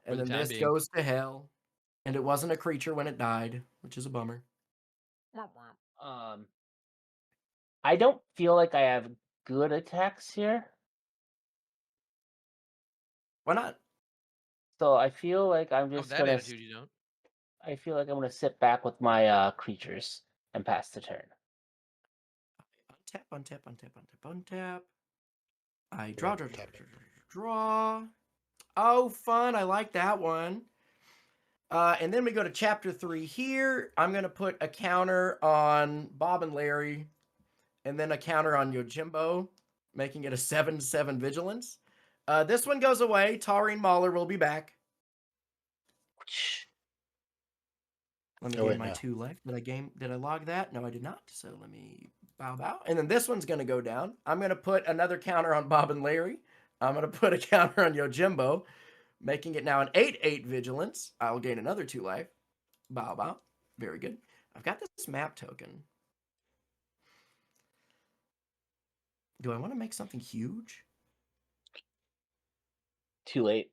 S2: For
S1: And
S2: the
S1: then
S2: time
S1: this
S2: being.
S1: goes to hell. And it wasn't a creature when it died, which is a bummer.
S4: I don't feel like I have good attacks here.
S1: Why not?
S4: So I feel like I'm
S2: Oh,
S4: just
S2: that
S4: gonna.
S2: attitude you don't.
S4: I feel like I'm gonna sit back with my creatures and pass the turn.
S1: Untap, untap, untap, untap, untap. I
S3: Draw,
S1: draw.
S3: tap it.
S1: Draw. Oh, fun. I like that one. And then we go to chapter 3 here. I'm going to put a counter on Bob and Larry. and then a counter on Yojimbo, making it a 7/7 vigilance. This one goes away. Taurine Mauler will be back. Let me gain my 2 left. Did I log that? No, I did not. So let me bow. And then this one's going to go down. I'm going to put another counter on Bob and Larry. I'm going to put a counter on Yojimbo, making it now an 8/8 vigilance. I'll gain another 2 life. Bow. Very good. I've got this map token. Do I want to make something huge?
S4: Too late.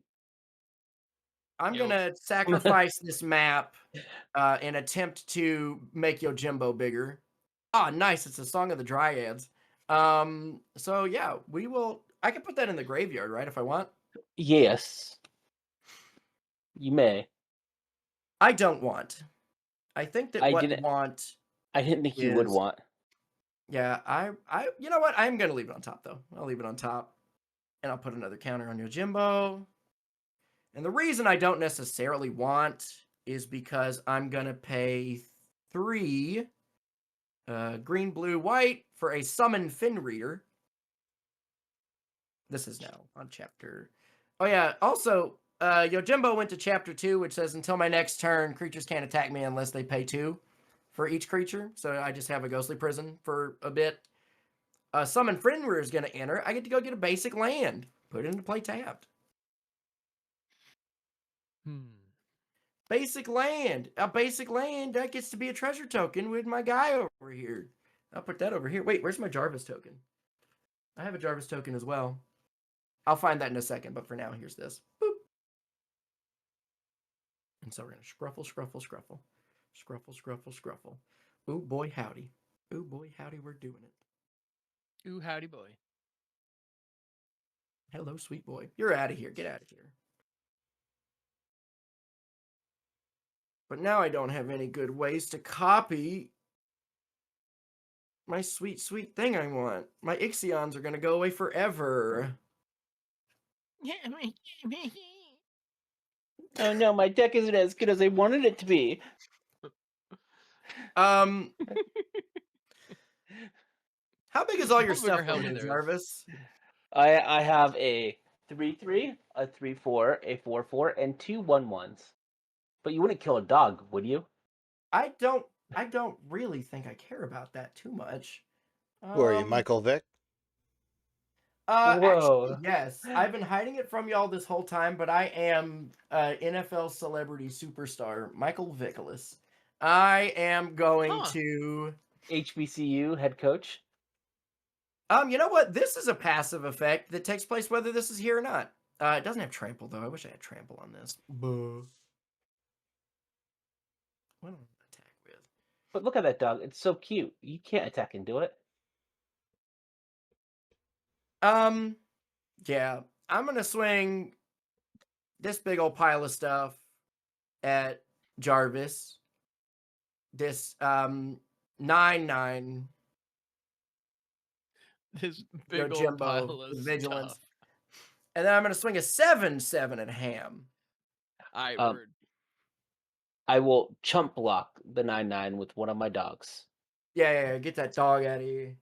S1: I'm
S2: Yo.
S1: going to sacrifice this map and attempt to make Yojimbo bigger. Ah, nice. It's a Song of the Dryads. So yeah, we will. I can put that in the graveyard, right? If I want.
S4: Yes. You may.
S1: I don't want. I think that
S4: I
S1: what
S4: didn't-
S1: want.
S4: I didn't think you would
S1: Is-
S4: want.
S1: Yeah, you know what? I'm gonna leave it on top though. I'll leave it on top, and I'll put another counter on Yojimbo. And the reason I don't necessarily want is because I'm gonna pay 3 green, blue, white for a summon Fin Reader. This is now on chapter. Oh yeah. Also, Yojimbo went to chapter 2, which says until my next turn, creatures can't attack me unless they pay 2 for each creature. So I just have a Ghostly Prison for a bit. Summon Finreader is going to enter. I get to go get a basic land. Put it into play tapped. Basic land. A basic land that gets to be a treasure token with my guy over here. I'll put that over here. Wait, where's my Jarvis token? I have a Jarvis token as well. I'll find that in a second, but for now, here's this. Boop. And so we're going to scruffle. Ooh, boy, howdy. We're doing it.
S2: Ooh, howdy, boy.
S1: Hello, sweet boy. You're out of here. Get out of here. But now I don't have any good ways to copy my sweet, sweet thing I want. My Ixions are going to go away forever.
S4: Oh no, my deck isn't as good as I wanted it to be.
S1: How big is all your
S2: How big or
S1: stuff
S2: how
S1: over
S2: many
S1: there,
S2: there is?
S1: Jarvis?
S4: I have a 3/3, a 3/4, a 4/4, and 2 1/1s. But you wouldn't kill a dog, would you?
S1: I don't really think I care about that too much.
S3: Who are you, Michael Vick?
S4: Whoa.
S1: Actually, yes. I've been hiding it from y'all this whole time, but I am NFL celebrity superstar Michael Vickolis. I am going to
S4: HBCU head coach.
S1: you know what? This is a passive effect that takes place whether this is here or not. It doesn't have trample though. I wish I had trample on this. Buh. What do I attack with?
S4: But look at that dog. It's so cute. You can't attack and do it.
S1: Yeah. I'm gonna swing this big old pile of stuff at Jarvis. This 9/9
S2: This big old
S1: Jimbo
S2: pile of
S1: vigilance.
S2: stuff.
S1: And then I'm gonna swing a 7/7 at Ham.
S2: I word.
S4: I will chump block the 9/9 with one of my dogs.
S1: Yeah, get that dog out of here.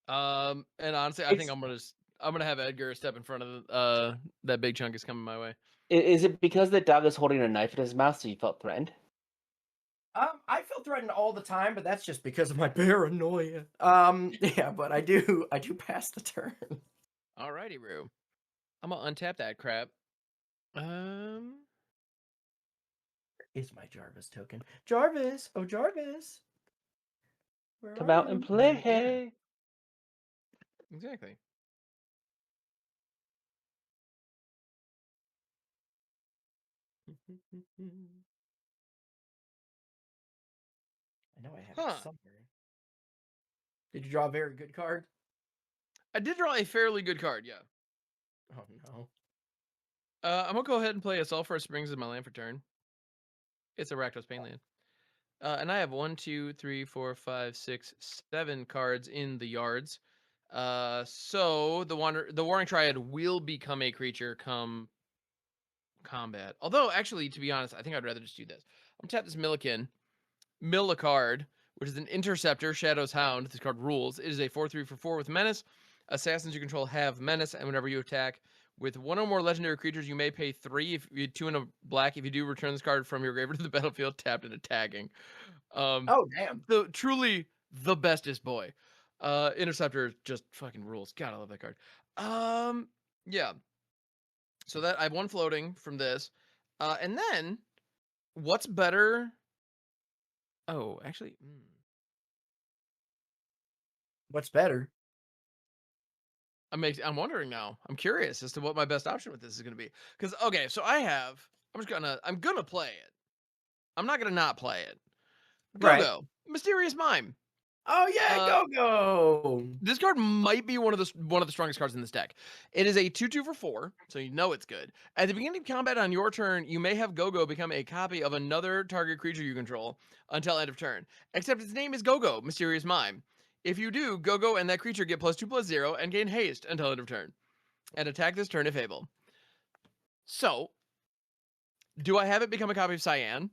S2: And honestly, I think I'm gonna have Edgar step in front of that big chunk is coming my way.
S4: Is it because the dog is holding a knife in his mouth, so you felt threatened?
S1: I feel threatened all the time, but that's just because of my paranoia. Yeah, but I do pass the turn.
S2: Alrighty, Roo. I'm gonna untap that crap.
S1: Is my Jarvis token. Jarvis! Oh, Jarvis! Where
S4: Come
S1: are
S4: out
S1: you?
S4: and play.
S2: Exactly.
S1: I know I have it somewhere. Did you draw a very good card?
S2: I did draw a fairly good card, yeah.
S1: Oh no.
S2: I'm gonna go ahead and play Assault for Springs in my land for turn. It's a Rakdos Pain land. And I have 1, 2, 3, 4, 5, 6, 7 cards in the yards. So the Warring Triad will become a creature come combat. Although, actually, to be honest, I think I'd rather just do this. I'm gonna tap this Milliken, mill a card, which is an Interceptor, Shadow's Hound. This card rules. It is a 4/3 for 4 with Menace. Assassins you control have Menace, and whenever you attack with one or more legendary creatures, you may pay 3. If you 2 in a black, if you do, return this card from your graveyard to the battlefield, tapped and attacking.
S1: Oh, damn.
S2: Truly the bestest boy. Interceptor just fucking rules. God, I love that card. Yeah. So that I have 1 floating from this. And then what's better? Oh, actually,
S1: What's better?
S2: I'm wondering now. I'm curious as to what my best option with this is going to be. Because okay, so I'm gonna play it. I'm not gonna not play it.
S1: Right.
S2: Go. Mysterious Mime.
S1: Oh yeah, go.
S2: This card might be one of the strongest cards in this deck. It is a 2/2 for 4, so you know it's good. At the beginning of combat on your turn, you may have Go-Go become a copy of another target creature you control until end of turn. Except its name is Go-Go, Mysterious Mime. If you do, Go-Go and that creature get +2/+0 and gain haste until end of turn. And attack this turn if able. So, do I have it become a copy of Cyan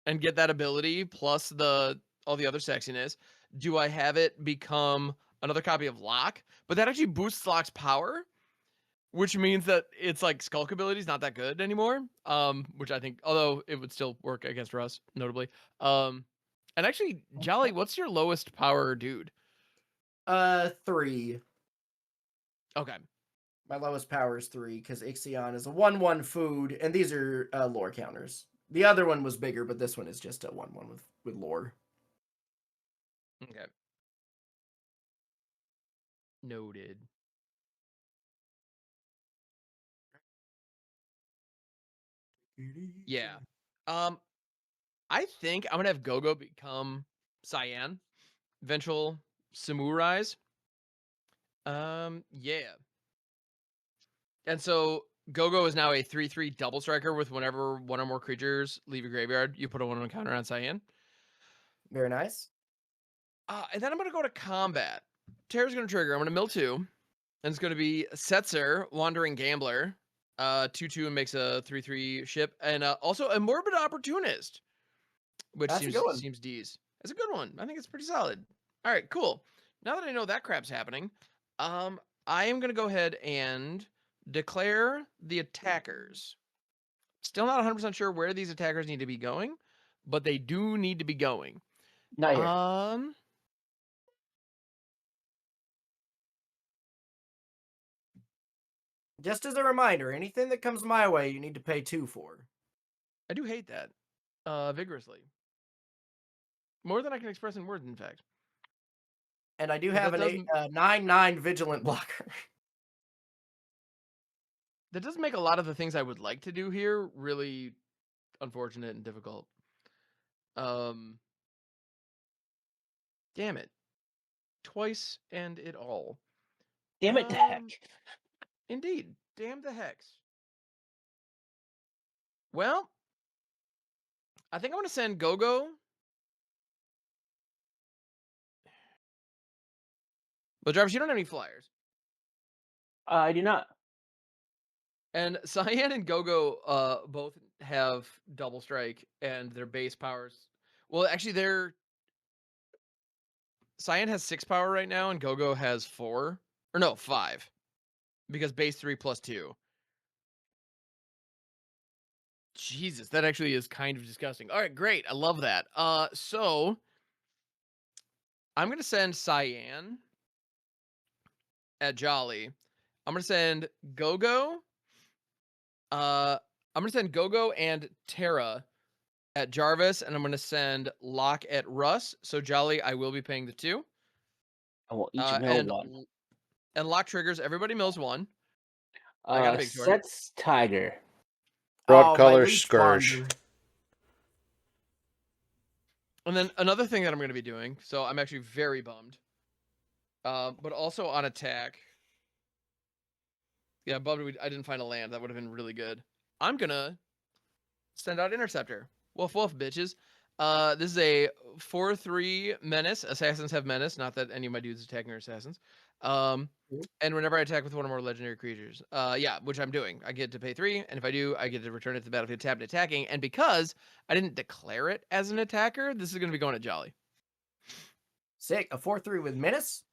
S2: and get that ability plus all the other sexiness? Do I have it become another copy of Locke? But that actually boosts Locke's power, which means that it's like Skulk ability is not that good anymore. Which I think, although it would still work against Russ, notably. And actually, Jolly, what's your lowest power dude?
S1: 3.
S2: Okay.
S1: My lowest power is 3 because Ixion is a 1/1 food, and these are lore counters. The other one was bigger, but this one is just a 1/1 with lore.
S2: Okay. Noted. Yeah. I think I'm gonna have Go-Go become Cyan. Eventual Samurais. Yeah. And so Go-Go is now a 3/3 double striker with whenever one or more creatures leave your graveyard, you put a 1/1 counter on Cyan.
S1: Very nice.
S2: And then I'm gonna go to combat. Terra's gonna trigger. I'm gonna mill 2. And it's gonna be Setzer, Wandering Gambler. 2/2 and makes a 3/3 ship. And also a Morbid Opportunist. Which
S1: That's a good one.
S2: seems D's. It's a good one. I think it's pretty solid. All right, cool. Now that I know that crap's happening, I am gonna go ahead and declare the attackers. Still not 100% sure where these attackers need to be going, but they do need to be going.
S4: Not here.
S1: Just as a reminder, anything that comes my way, you need to pay 2 for.
S2: I do hate that vigorously. More than I can express in words, in fact.
S1: And I do
S2: But
S1: have
S2: that
S1: an 9/9 vigilant blocker.
S2: That does make a lot of the things I would like to do here really unfortunate and difficult. Damn it. Twice and it all.
S4: Damn it to heck.
S2: Indeed. Damn the hex. Well, I think I'm going to send Go-Go. Well, Jarvis, you don't have any flyers.
S4: I do not.
S2: And Cyan and Go-Go both have double strike and their base powers. Well, actually, Cyan has 6 power right now and Go-Go has 4. Or no, 5. Because base 3 plus 2. Jesus, that actually is kind of disgusting. All right, great. I love that. So I'm going to send Cyan at Jolly. I'm going to send Go-Go. I'm going to send Go-Go and Terra at Jarvis, and I'm going to send Locke at Russ. So Jolly, I will be paying the 2.
S4: I will each mill 1.
S2: And Locke triggers. Everybody mills 1. I got a big sword.
S4: Sets Tiger.
S3: Broad
S1: my
S3: color
S1: leech
S3: Scourge.
S1: wander.
S2: And then another thing that I'm going to be doing, so I'm actually very bummed, but also on attack. Yeah, bummed I didn't find a land. That would have been really good. I'm going to send out Interceptor. Woof, woof, bitches. This is a 4/3 menace. Assassins have menace. Not that any of my dudes attacking are assassins. And whenever I attack with one or more legendary creatures, yeah, which I'm doing, I get to pay 3, and if I do, I get to return it to the battlefield tapped attacking. And because I didn't declare it as an attacker, this is going to be going to Jolly.
S1: Sick. A 4/3 with menace.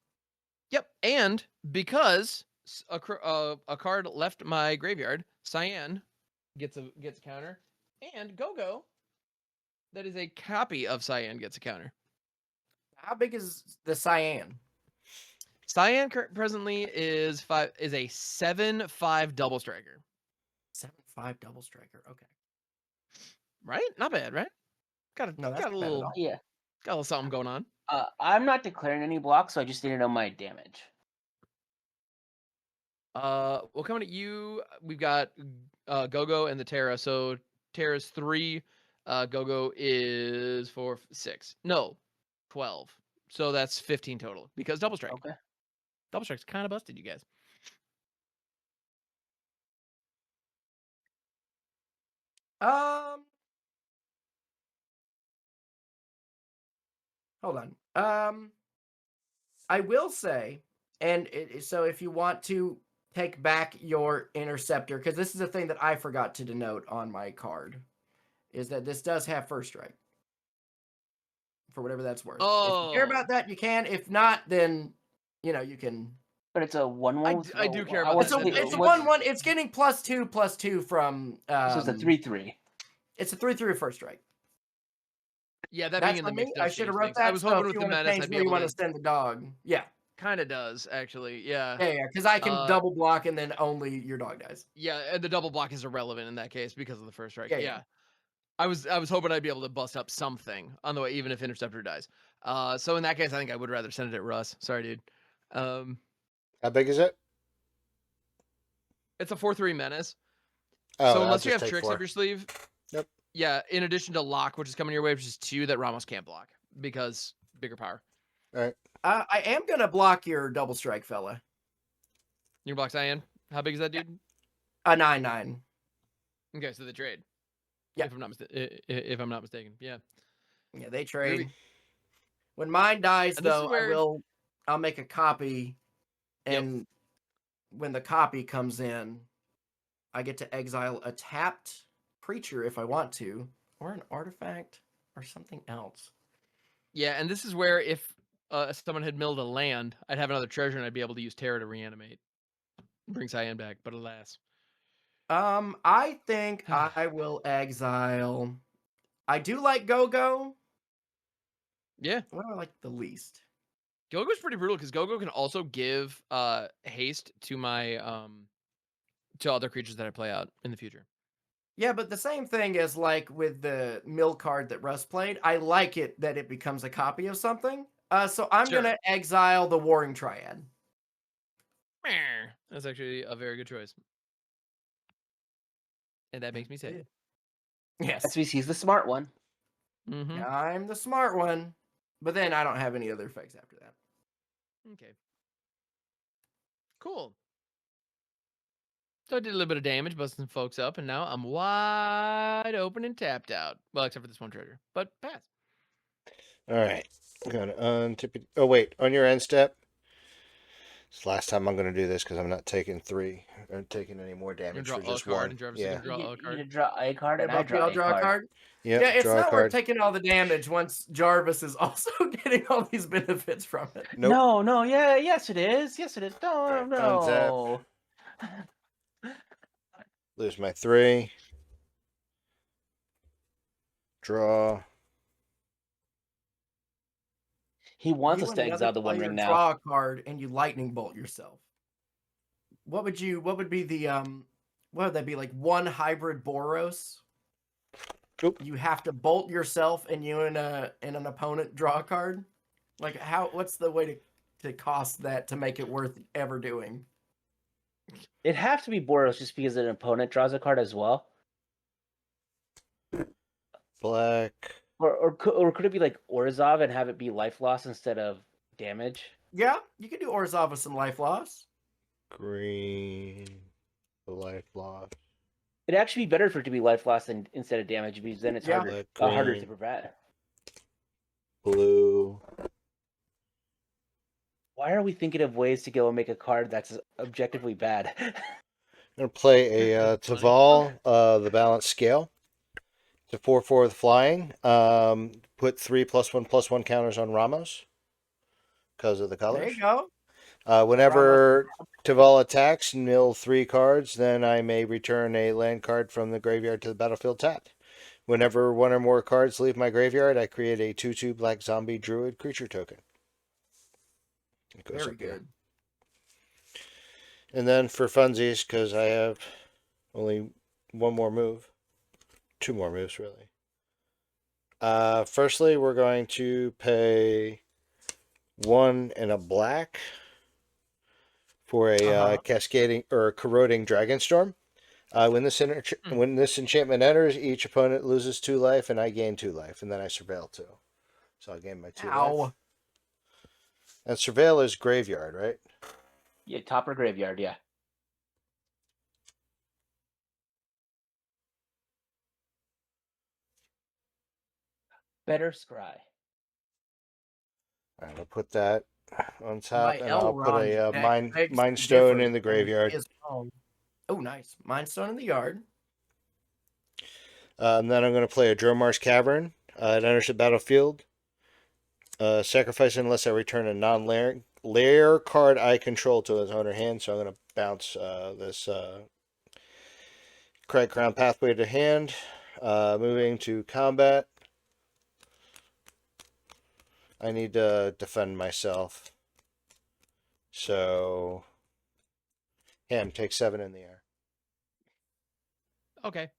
S2: Yep, and because a card left my graveyard, Cyan gets a counter, and Go-Go, that is a copy of Cyan, gets a counter.
S1: How big is the cyan?
S2: Cyan presently is a 7/5 double striker.
S1: 7/5 double striker. Okay.
S2: Right? Not bad, right?
S1: No, that's
S2: got a
S1: not bad at
S2: little
S1: all.
S4: Yeah.
S2: got a little something going on.
S4: I'm not declaring any blocks, so I just need to know my damage.
S2: Well, coming at you, we've got Go-Go and the Terra. So Terra's 3, Go-Go is 4, 6. No, 12. So that's 15 total because double strike.
S4: Okay.
S2: Double strike's kind of busted, you guys.
S1: Hold on. I will say, and so if you want to take back your interceptor, because this is a thing that I forgot to denote on my card, is that this does have first strike. For whatever that's worth. If you care about that, you can. If not, then you can.
S4: But it's a 1/1.
S2: I do care about
S1: It's a 1/1. It's getting +2/+2 from.
S4: So it's a 3/3.
S1: It's a 3/3 first strike.
S2: Yeah, that
S1: That's
S2: being in the
S1: for
S2: mix.
S1: me. I should have wrote that.
S2: I was hoping
S1: so
S2: with
S1: if you
S2: the
S1: want to
S2: menace,
S1: change
S2: I'd be
S1: where you
S2: able
S1: want
S2: to.
S1: to send the dog. Yeah.
S2: Kind of does actually. Yeah.
S1: Yeah. Because I can double block and then only your dog dies.
S2: Yeah, and the double block is irrelevant in that case because of the first strike.
S1: Yeah,
S2: Yeah. I was hoping I'd be able to bust up something on the way, even if Interceptor dies. So in that case, I think I would rather send it at Russ. Sorry, dude.
S3: How big is it?
S2: It's a 4/3 menace.
S3: Oh,
S2: So
S3: I'll
S2: unless you
S3: just
S2: have
S3: take
S2: tricks
S3: 4.
S2: up your sleeve,
S3: Yep.
S2: Yeah, in addition to lock, which is coming your way, which is 2 that Ramos can't block because bigger power.
S3: All right.
S1: I am gonna block your double strike, fella.
S2: Your block Cyan. How big is that, dude?
S1: A 9/9.
S2: Okay, so the trade.
S1: Yeah.
S2: If I'm not mistaken. Yeah.
S1: Yeah, they trade. When mine dies,
S2: And this is
S1: though,
S2: where-
S1: I'll make a copy, and when the copy comes in, I get to exile a tapped creature if I want to, or an artifact, or something else.
S2: Yeah, and this is where if someone had milled a land, I'd have another treasure and I'd be able to use Terra to reanimate. Bring Cyan back, but alas.
S1: I think I will exile. I do like Go-Go.
S2: Yeah.
S1: What do I like the least?
S2: Go-Go's pretty brutal because Go-Go can also give haste to my to other creatures that I play out in the future.
S1: Yeah, but the same thing as like with the mill card that Russ played. I like it that it becomes a copy of something. So I'm gonna exile the Warring Triad.
S2: That's actually a very good choice. And that makes me sad.
S1: Yes.
S4: SVC's the smart one.
S2: Mm-hmm.
S1: I'm the smart one. But then I don't have any other effects after that.
S2: Okay. Cool. So I did a little bit of damage, busting some folks up, and now I'm wide open and tapped out. Well, except for this one treasure. But pass.
S3: All right. I'm going to untip it. Oh, wait. On your end step. It's the last time I'm going to do this because I'm not taking 3. I'm taking any more damage for just 1.
S2: And Jarvis
S3: Yeah.
S2: draw a
S4: You
S2: card.
S4: need to draw a card, and I
S1: I'll
S4: draw
S1: draw a card.
S3: Yep,
S1: Yeah, it's
S3: draw a
S1: not worth
S3: card.
S1: taking all the damage once Jarvis is also getting all these benefits from it.
S3: Nope.
S4: No, yeah, yes it is. Yes it is. No,
S3: Right,
S4: no.
S3: Lose my 3. Draw.
S4: He wants
S1: You
S4: us
S1: and
S4: to
S1: the
S4: exile
S1: other
S4: the One
S1: player
S4: Ring now.
S1: draw a card and you lightning bolt yourself. What would be the what would that be, like 1 hybrid Boros?
S3: Oop.
S1: You have to bolt yourself and you and an opponent draw a card? Like what's the way to cost that to make it worth ever doing?
S4: It'd have to be Boros just because an opponent draws a card as well.
S3: Black.
S4: Or could it be like Orzhov and have it be life loss instead of damage?
S1: Yeah, you can do Orzhov with some life loss.
S3: Green. The life loss.
S4: It'd actually be better for it to be life loss instead of damage because then it's harder to prevent.
S3: Blue.
S4: Why are we thinking of ways to go and make a card that's objectively bad?
S3: I'm going to play a Taval, the Balanced Scale. It's a 4/4 with flying. Put 3 +1/+1 counters on Ramos. because of the
S1: There
S3: colors.
S1: you go.
S3: Whenever Taval attacks, mill 3 cards, then I may return a land card from the graveyard to the battlefield tapped. Whenever one or more cards leave my graveyard, I create a 2/2 black zombie druid creature token. It goes
S1: Very
S3: up here.
S1: good.
S3: And then for funsies, because I have only one more move, 2 more moves really. Firstly, we're going to pay 1 and a black for a cascading or corroding Dragonstorm. When this enchantment enters, each opponent loses 2 life, and I gain 2 life, and then I surveil 2. So I gain my 2 life. And surveil is graveyard, right?
S4: Yeah, top or graveyard, yeah. Better scry.
S3: All right, I'll put that on top,
S1: My
S3: and I'll put a
S1: Elrond deck
S3: Mind
S1: begs to
S3: Stone
S1: differ
S3: in the
S1: from
S3: graveyard.
S1: his own. Oh, nice. Mind Stone in the yard.
S3: And then I'm going to play a Dromar's Cavern. It enters the battlefield. Sacrifice unless I return a non-lair card I control to its owner hand. So I'm going to bounce this Craig Crown Pathway to hand. Moving to combat. I need to defend myself. So Ham takes 7 in the air.
S2: Okay.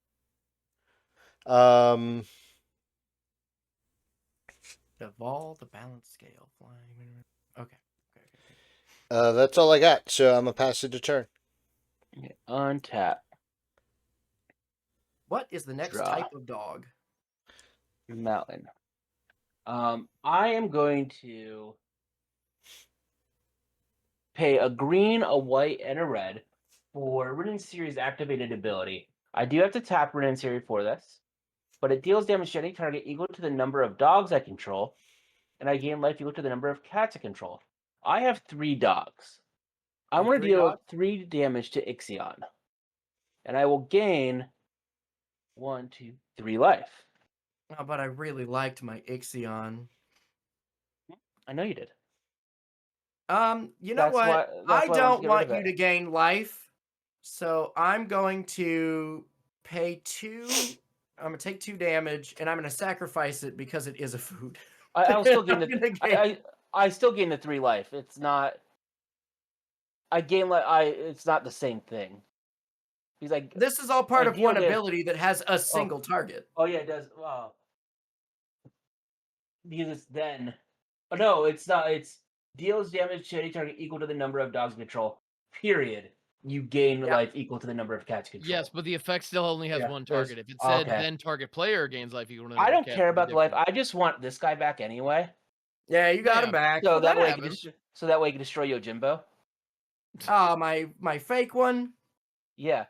S1: Devolve the balance scale. Flying. Okay.
S3: That's all I got. So I'm gonna pass it to turn.
S4: Untap.
S1: What is the next
S4: Draw.
S1: type of dog?
S4: Mountain. I am going to pay a green, a white, and a red for Rin Series activated ability. I do have to tap Rin Series for this, but it deals damage to any target equal to the number of dogs I control, and I gain life equal to the number of cats I control. I have 3 dogs. I want to
S1: 3
S4: deal
S1: dogs?
S4: 3 damage to Ixion, and I will gain 1, 2, 3 life.
S1: Oh, but I really liked my Ixion.
S4: I know you did.
S1: You know what? I don't want you to gain life, so I'm going to pay 2. I'm gonna take 2 damage, and I'm gonna sacrifice it because it is a food.
S4: I'll still gain the. I still gain the 3 life. It's not. I gain like It's not the same thing. He's like.
S1: This is all part of one ability that has a single target.
S4: Oh yeah, it does. Wow. Because it's then. Oh no, it's not. It's deals damage to any target equal to the number of dogs you control. Period. You gain life equal to the number of cats you control.
S2: Yes, but the effect still only has 1 target. If it said then target player gains life equal to the number
S4: I don't
S2: of cats,
S4: care about the life. I just want this guy back anyway.
S1: Yeah, you got him back.
S4: So that way, you can destroy Yojimbo.
S1: My fake one.
S4: Yeah,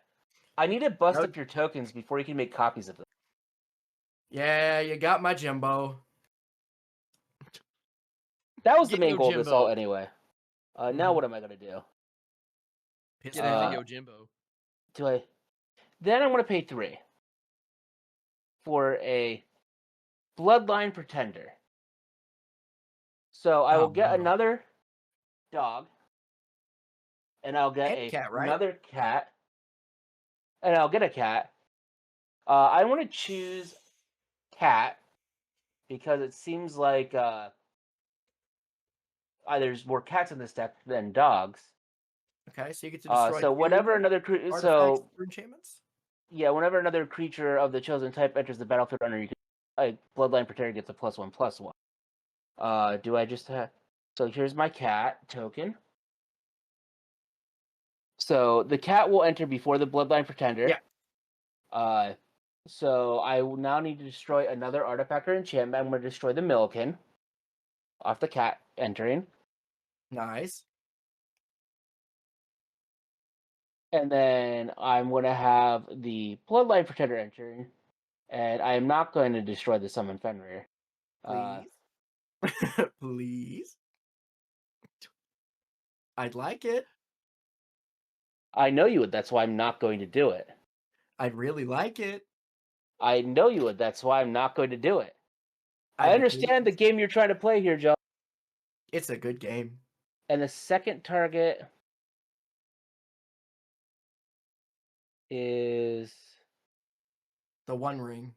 S4: I need to bust up your tokens before you can make copies of them.
S1: Yeah, you got my Jimbo.
S4: That was the main goal of this all anyway. Now what am I gonna do?
S2: Get into Yojimbo.
S4: Do I? Then I'm gonna pay 3 for a Bloodline Pretender. So I will get another dog, and I'll get another cat, and I'll get a cat. I want to choose cat because it seems like there's more cats in this deck than dogs.
S1: Okay, so you get to destroy.
S4: So whenever another
S1: enchantments.
S4: Yeah, whenever another creature of the chosen type enters the battlefield under you, Bloodline Pretender gets a +1/+1. Do I just have? So here's my cat token. So the cat will enter before the Bloodline Pretender.
S1: Yeah.
S4: So I will now need to destroy another artifact or enchantment. I'm going to destroy the Milliken off the cat entering.
S1: Nice.
S4: And then I'm going to have the Bloodline Pretender entering, and I am not going to destroy the Summon Fenrir.
S1: Please. Please. I'd like it.
S4: I know you would. That's why I'm not going to do it.
S1: I'd really like it.
S4: I know you would. That's why I'm not going to do it. I understand the game you're trying to play here, Joe.
S1: It's a good game.
S4: And the second target is...
S1: The One Ring.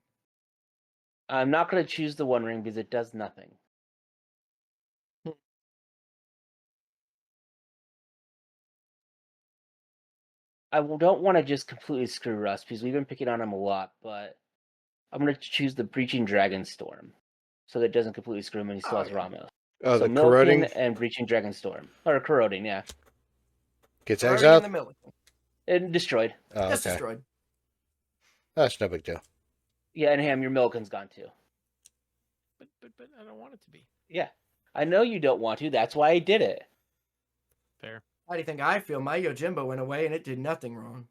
S4: I'm not going to choose the One Ring because it does nothing. I don't want to just completely screw Russ because we've been picking on him a lot, but I'm going to choose the Breaching Dragon Storm so that it doesn't completely screw him and he still
S1: Oh,
S4: has
S1: yeah.
S4: Ramos.
S3: Oh,
S4: So
S3: the
S4: Milliken
S3: corroding
S4: and Breaching Dragon Storm. Or Corroding, yeah.
S3: gets
S1: Already
S3: exiled.
S1: in the Milliken.
S4: And destroyed.
S3: Oh,
S1: Just
S3: okay.
S1: destroyed.
S3: That's no big deal.
S4: Yeah, and Ham, your Milliken's gone too.
S2: But I don't want it to be.
S4: Yeah. I know you don't want to. That's why I did it.
S2: Fair.
S1: How do you think I feel? My Yojimbo went away and it did nothing wrong.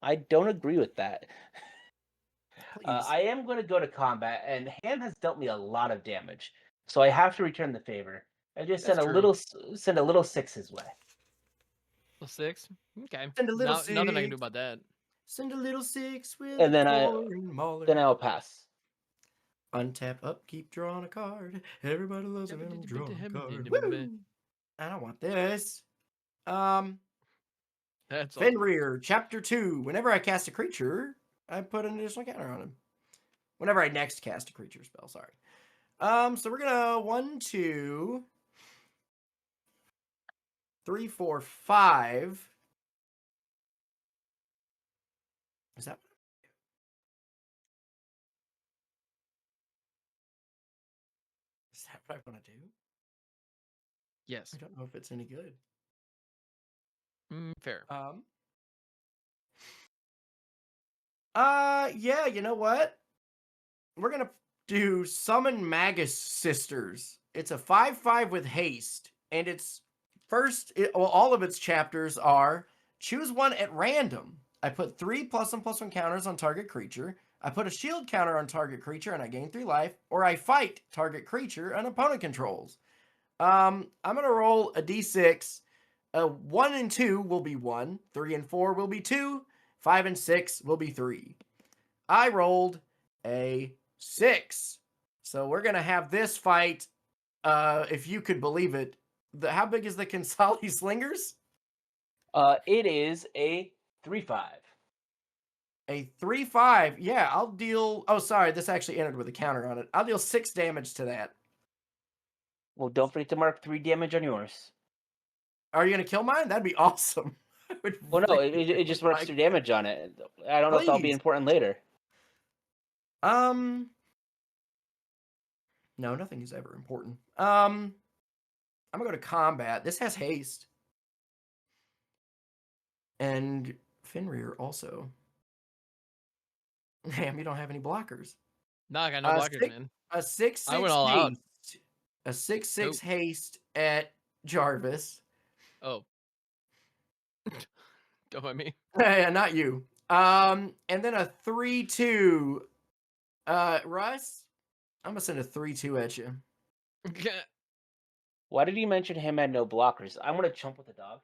S4: I don't agree with that.
S1: Please.
S4: I am going to go to combat, and Ham has dealt me a lot of damage, so I have to return the favor. I just
S2: That's
S4: send a little 6 his way.
S2: Well, 6. Okay.
S1: Send a little
S2: Nothing I can do
S1: 6.
S2: about that.
S1: Send a little 6 with
S4: And
S1: a
S4: then
S1: pouring mauler.
S4: Then I'll pass.
S1: Untap, upkeep, drawing a card. Everybody loves it when I'm drawing a card. Woo! I don't want this.
S2: That's all.
S1: Fenrir, Chapter 2. Whenever I cast a creature, I put an additional counter on him. Whenever I next cast a creature spell, sorry. So we're gonna 1, 2, 3, 4, 5. Is that what I want to do?
S2: Yes.
S1: I don't know if it's any good.
S2: Fair.
S1: Yeah, you know what? We're gonna do Summon Magus Sisters. It's a 5/5 with haste, and it's all of its chapters are choose one at random. I put 3 +1/+1 counters on target creature. I put a shield counter on target creature and I gain 3 life, or I fight target creature an opponent controls. I'm gonna roll a d6. 1 and 2 will be 1, 3 and 4 will be 2, 5 and 6 will be 3. I rolled a 6. So we're gonna have this fight. If you could believe it, how big is the Consali Slingers?
S4: It is a 3/5.
S1: A 3/5. Yeah, I'll deal. Oh, sorry, this actually ended with a counter on it. I'll deal 6 damage to that.
S4: Well, don't forget to mark 3 damage on yours.
S1: Are you gonna kill mine? That'd be awesome.
S4: Well, no, it just marks 3 damage on it. I don't know if that'll be
S1: Please.
S4: important later.
S1: No, nothing is ever important. I'm gonna go to combat. This has haste. And Fenrir also. Damn, you don't have any blockers.
S2: No, I got no blockers, man.
S1: A 6/6
S2: I went all out.
S1: haste. A 6/6
S2: Nope.
S1: haste at Jarvis.
S2: Oh. Don't mind me.
S1: Yeah, not you. And then a 3/2. Russ, I'm gonna send a 3/2 at you.
S4: Why did you mention him had no blockers? I'm gonna chump with the dog.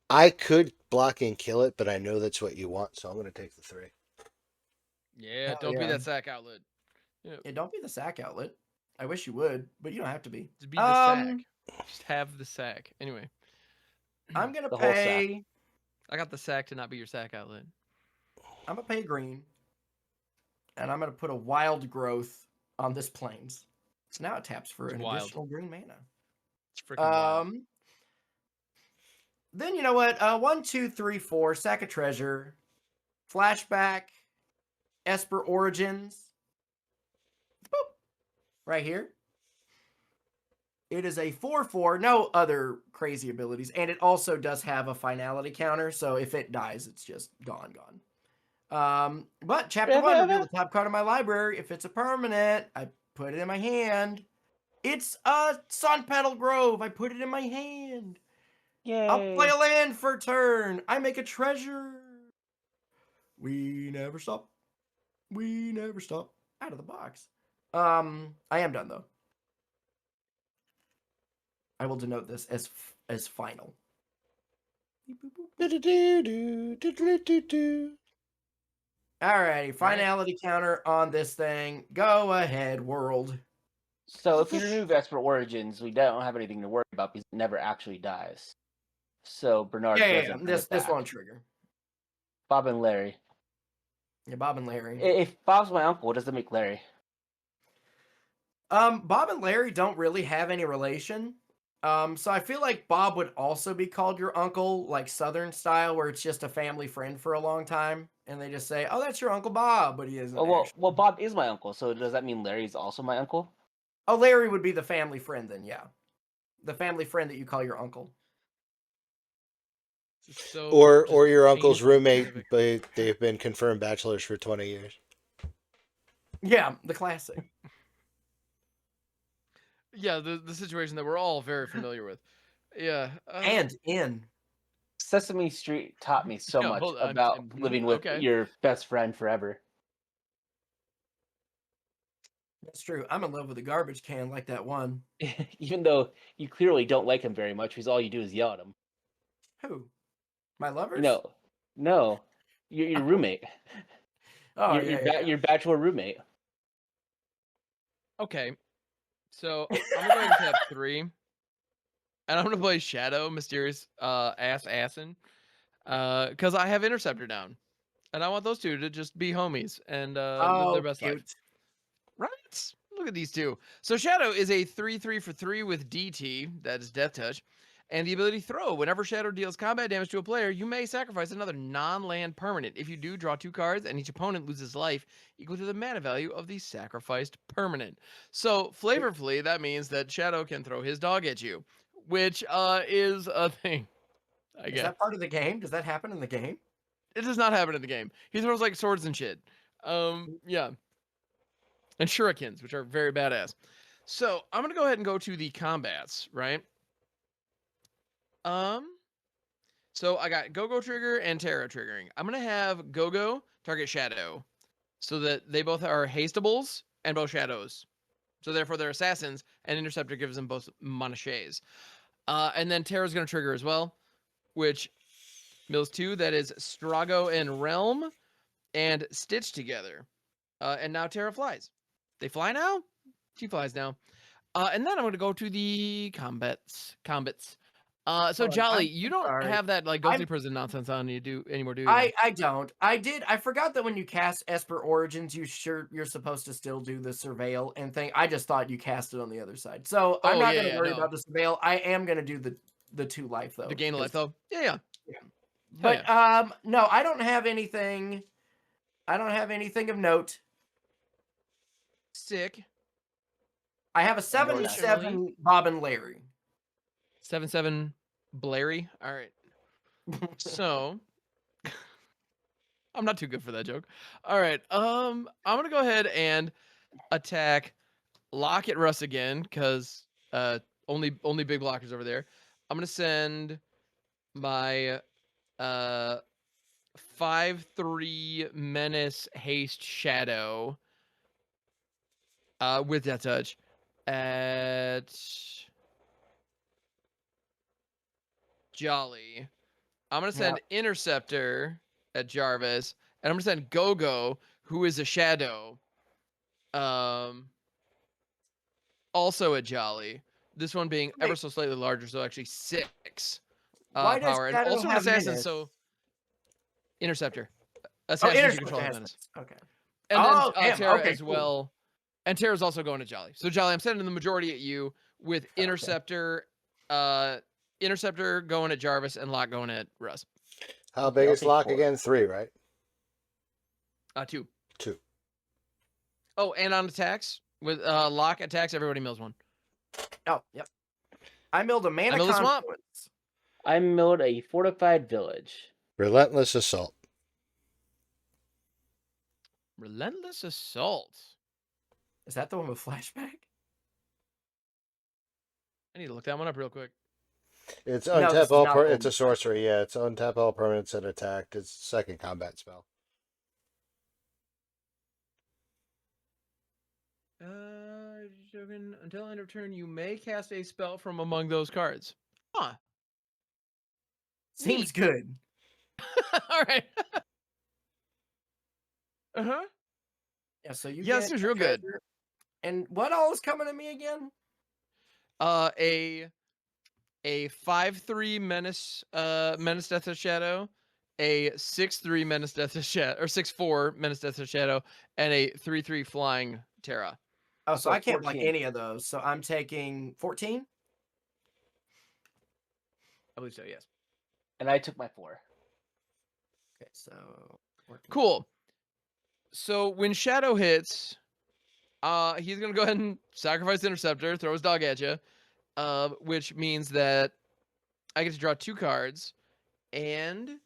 S3: I could block and kill it, but I know that's what you want, so I'm going to take the 3.
S2: Yeah,
S1: Hell
S2: don't be
S1: yeah.
S2: that sack outlet.
S1: Yeah, don't be the sack outlet. I wish you would, but you don't have to be.
S2: Just be the sack. Just have the sack. Anyway.
S1: I'm gonna
S4: The whole sack.
S1: pay.
S2: I got the sack to not be your sack outlet.
S1: I'm gonna pay green, and I'm gonna put a wild growth on this plains. So now it taps for
S2: It's
S1: an
S2: wild.
S1: additional green mana.
S2: It's freaking wild.
S1: Then you know what? 1, 2, 3, 4. Sack of treasure. Flashback. Esper Origins. Boop. Right here. It is a 4/4. No other crazy abilities, and it also does have a finality counter. So if it dies, it's just gone. But chapter 1, reveal the top card of my library. If it's a permanent, I put it in my hand. It's a Sun Petal Grove. I put it in my hand.
S4: Yay.
S1: I'll play a land for turn. I make a treasure. We never stop. We never stop. Out of the box. I am done though. I will denote this as final. Alrighty, finality counter on this thing. Go ahead, world.
S4: So if you remove Vesper Origins, we don't have anything to worry about because it never actually dies. So Bernard doesn't have
S1: This
S4: it back.
S1: won't trigger.
S4: Bob and Larry.
S1: Yeah, Bob and Larry.
S4: If Bob's my uncle, what does that make Larry?
S1: Bob and Larry don't really have any relation. So I feel like Bob would also be called your uncle, like Southern style, where it's just a family friend for a long time, and they just say, "Oh, that's your Uncle Bob," but he isn't.
S4: Oh,
S1: actually.
S4: well, Bob is my uncle, so does that mean Larry's also my uncle?
S1: Oh, Larry would be the family friend then, yeah. The family friend that you call your uncle.
S2: So
S3: Or your
S2: being
S3: uncle's roommate,
S2: specific.
S3: but they've been confirmed bachelors for 20 years.
S1: Yeah, the classic.
S2: Yeah, the situation that we're all very familiar with. Yeah.
S1: And in.
S4: Sesame Street taught me so
S2: Yeah,
S4: much
S2: hold on,
S4: about
S2: and-
S4: living with
S2: okay.
S4: your best friend forever.
S1: That's true. I'm in love with a garbage can like that one.
S4: Even though you clearly don't like him very much, because all you do is yell at him.
S1: Who? My lovers?
S4: No, your roommate.
S1: Oh,
S4: Your bachelor roommate.
S2: Okay. So I'm gonna go ahead and tap 3. And I'm gonna play Shadow, Mysterious Assin. Because I have Interceptor down. And I want those two to just be homies and live their best life.
S1: Cute.
S2: Right? Look at these two. So Shadow is a 3/3 for 3 with DT, that is Death Touch, and the ability Throw. Whenever Shadow deals combat damage to a player, you may sacrifice another non-land permanent. If you do, draw 2 cards, and each opponent loses life equal to the mana value of the sacrificed permanent. So flavorfully, that means that Shadow can throw his dog at you, which is a thing. I
S1: Is
S2: guess
S1: that part of the game? Does that happen in the game?
S2: it does not happen in the game. He throws like swords and shit. Yeah. And shurikens, which are very badass. So I'm gonna go ahead and go to the combats, right? So I got Go-Go trigger and Terra triggering. I'm gonna have Go-Go target Shadow, so that they both are hastables and both shadows. So therefore they're assassins, and Interceptor gives them both monaches. And then Terra's gonna trigger as well, which mills 2. That is Strago and Realm, and Stitch together. And now Terra flies. They fly now? She flies now. And then I'm going to go to the combats. So Jolly, you don't
S1: sorry.
S2: have that like ghostly prison nonsense on you anymore, do you?
S1: I don't. I forgot that when you cast Esper Origins, you're supposed to still do the surveil and thing. I just thought you cast it on the other side. So I'm not going to worry about the surveil. I am going to do the 2 life though.
S2: The gain of life though. Yeah.
S1: But no, I don't have anything. I don't have anything of note.
S2: Sick.
S1: I have a 7-7 Bob and Larry.
S2: 7/7 Blairy. All right. So I'm not too good for that joke. All right. I'm gonna go ahead and attack Lock at Russ again, because only big blockers over there. I'm gonna send my 5/3 Menace Haste Shadow with Death Touch at Jolly. I'm gonna send Interceptor at Jarvis, and I'm gonna send Go-Go, who is a shadow, also at Jolly. This one being ever so slightly larger, so actually 6
S1: Why does
S2: power, and
S1: Shadow
S2: also an
S1: have
S2: assassin.
S1: menace?
S2: So Interceptor,
S1: Oh,
S2: assassins you control have menace.
S1: Okay.
S2: And then
S1: damn.
S2: Terra
S1: Okay,
S2: as
S1: cool.
S2: well. And Terra's also going to Jolly. So Jolly, I'm sending the majority at you with Interceptor, Interceptor going at Jarvis, and Lock going at Russ.
S3: How big is Lock
S4: 4.
S3: again? 3, right?
S2: 2.
S3: 2.
S2: Oh, and on attacks with Lock attacks, everybody mills 1.
S1: Oh, yep. I milled a mana
S2: milled a swamp.
S1: confluence.
S4: I milled a fortified village.
S3: Relentless Assault.
S2: Relentless Assault.
S1: Is that the one with flashback?
S2: I need to look that one up real quick.
S3: It's
S1: No, this
S3: untap
S1: is
S3: all.
S1: not
S3: It's
S1: one.
S3: a sorcery. Yeah, it's untap all permanents and attacked. It's a second combat spell.
S2: Until end of turn, you may cast a spell from among those cards. Huh.
S1: Seems good.
S2: All right. Uh-huh.
S1: Yeah, so you
S2: Yeah, that
S1: get
S2: seems
S1: a
S2: real good.
S1: treasure. And what all is coming to me again?
S2: A 5/3 Menace Death of Shadow, a 6/3 Menace Death of Shadow, or 6/4 Menace Death of Shadow, and a 3/3 Flying Terra.
S1: Oh, so
S4: So
S1: I can't block
S4: 14.
S1: any of those. So I'm taking 14.
S2: I believe so, yes.
S4: And I took my 4.
S1: Okay, so 14.
S2: Cool. So when Shadow hits, he's gonna go ahead and sacrifice the Interceptor, throw his dog at you, which means that I get to draw 2 cards, and